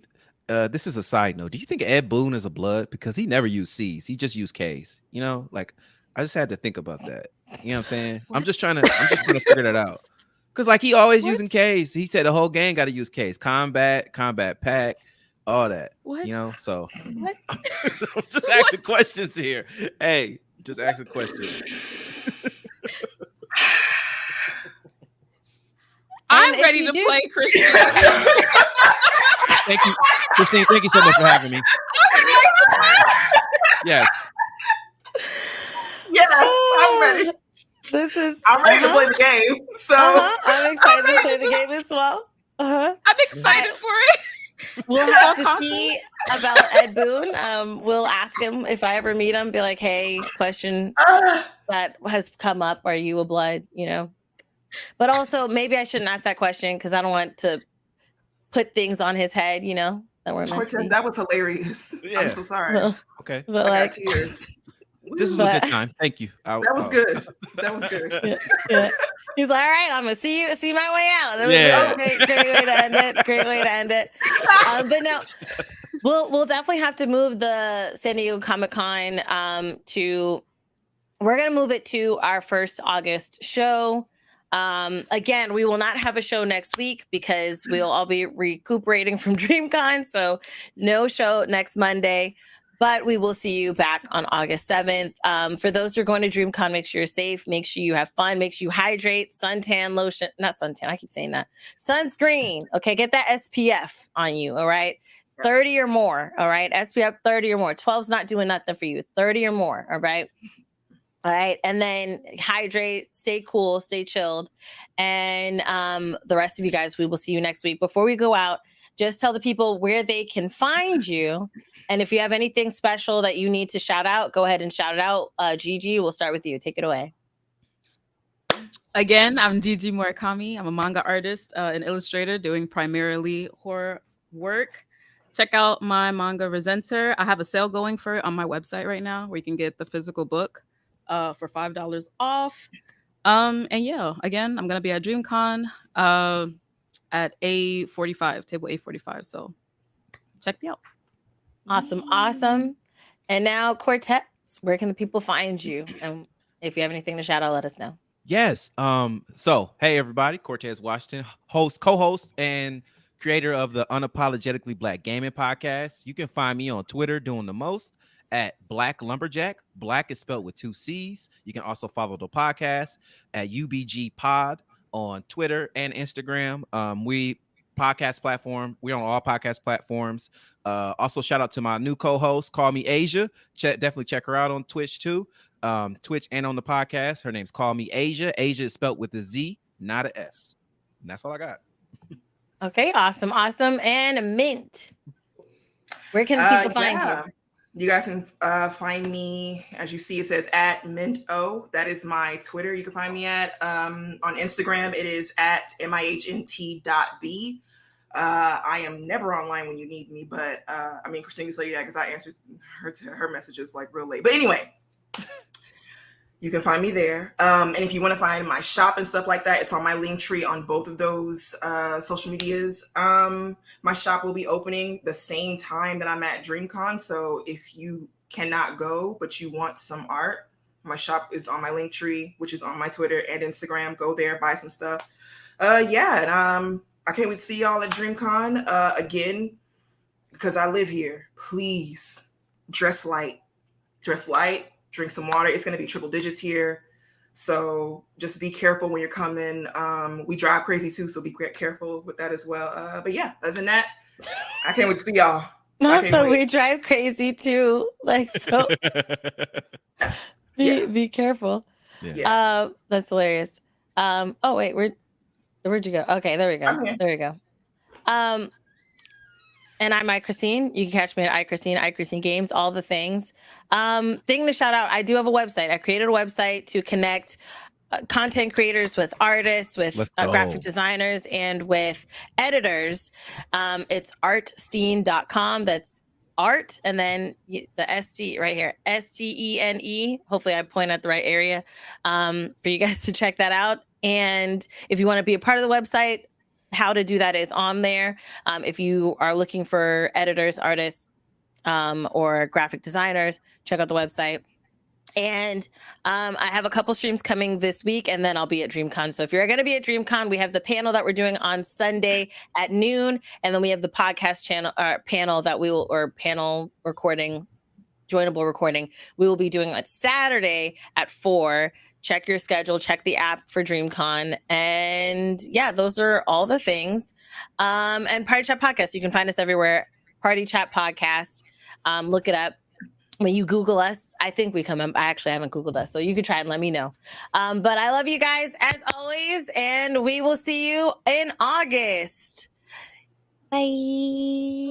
This is a side note. Do you think Ed Boon is a blood because he never used C's? He just used K's. You know, like I just had to think about that. You know what I'm saying? I'm just trying to figure that out. Because like he always using K's. He said the whole gang got to use K's. Combat pack, all that. What? You know, so What? I'm just asking questions here. Hey, just asking questions. I'm ready to play, Christine. Thank you, Christine. Thank you so much for having me. Yes. Yes, I'm ready. I'm ready to play the game. So I'm excited to play the game as well. I'm excited for it. We'll have to see about Ed Boon. We'll ask him if I ever meet him. Be like, hey, question that has come up: are you a blood? You know. But also, maybe I shouldn't ask that question because I don't want to put things on his head. You know that we're meant to be. That was hilarious. Yeah. I'm so sorry. Okay. But I got tears. This was a good time. Thank you. That was good. That was good. Yeah. He's like, all right, I'm gonna see my way out. That was great way to end it. Great way to end it. But no, we'll definitely have to move the San Diego Comic-Con we're gonna move it to our first August show. Again, we will not have a show next week because we'll all be recuperating from Dreamcon. So no show next Monday. But we will see you back on August 7th. For those who are going to Dreamcon, make sure you're safe. Make sure you have fun. Make sure you hydrate. Suntan lotion. Not suntan. I keep saying that. Sunscreen. Okay. Get that SPF on you. All right. 30 or more. All right. SPF 30 or more. 12's not doing nothing for you. 30 or more. All right. All right. And then hydrate. Stay cool. Stay chilled. And the rest of you guys, we will see you next week. Before we go out, just tell the people where they can find you. And if you have anything special that you need to shout out, go ahead and shout it out. Gigi, we'll start with you. Take it away. Again, I'm Gigi Murakami. I'm a manga artist and illustrator doing primarily horror work. Check out my manga Resenter. I have a sale going for it on my website right now where you can get the physical book for $5 off. And yeah, again, I'm going to be at Dreamcon at A45, table A45. So check me out. Awesome. And now, Cortez, where can the people find you? And if you have anything to shout out, let us know. Yes. So, hey, everybody. Cortez Washington, co-host, and creator of the Unapologetically Black Gaming Podcast. You can find me on Twitter doing the most at Black Lumberjack. Black is spelled with 2 C's. You can also follow the podcast at UBG Pod on Twitter and Instagram. Podcast platform. We're on all podcast platforms. Also, shout out to my new co-host, Call Me Asia. Definitely check her out on Twitch too. Twitch and on the podcast. Her name's Call Me Asia. Asia is spelled with a Z, not an S. And that's all I got. Okay, awesome. And Mint, where can people find you? You guys can find me, as you see, it says at Mint0. That is my Twitter. You can find me at on Instagram. It is at mihnt.b. I am never online when you need me, but I mean, Christine can tell you that because I answered her messages like real late. But anyway, you can find me there. And if you want to find my shop and stuff like that, it's on my link tree on both of those social medias. My shop will be opening the same time that I'm at Dreamcon. So if you cannot go, but you want some art, my shop is on my link tree, which is on my Twitter and Instagram. Go there, buy some stuff. And I can't wait to see y'all at Dreamcon again, because I live here. Please dress light, drink some water. It's going to be triple digits here. So just be careful when you're coming. We drive crazy too, so be careful with that as well. But yeah, other than that, I can't wait to see y'all. Not that we drive crazy too. Like, so be careful. Yeah. That's hilarious. Oh wait, where'd you go? Okay, there we go. There we go. And I'm iChristine. You can catch me at iChristine Games, all the things. Thing to shout out, I do have a website. I created a website to connect content creators with artists, with graphic designers, and with editors. It's artstein.com. That's art, and then the ST right here, STENE. Hopefully I point at the right area for you guys to check that out. And if you want to be a part of the website, how to do that is on there. If you are looking for editors, artists, or graphic designers, check out the website. And I have a couple streams coming this week, and then I'll be at Dreamcon. So if you're going to be at Dreamcon, we have the panel that we're doing on Sunday at noon, and then we have the podcast panel that we will, or panel recording, joinable recording, we will be doing on Saturday at 4. Check your schedule, check the app for Dreamcon. And yeah, those are all the things. And PartyChat Podcast, you can find us everywhere. PartyChat Podcast, look it up. When you Google us, I think we come up. I actually haven't Googled us, so you can try and let me know. But I love you guys as always, and we will see you in August. Bye.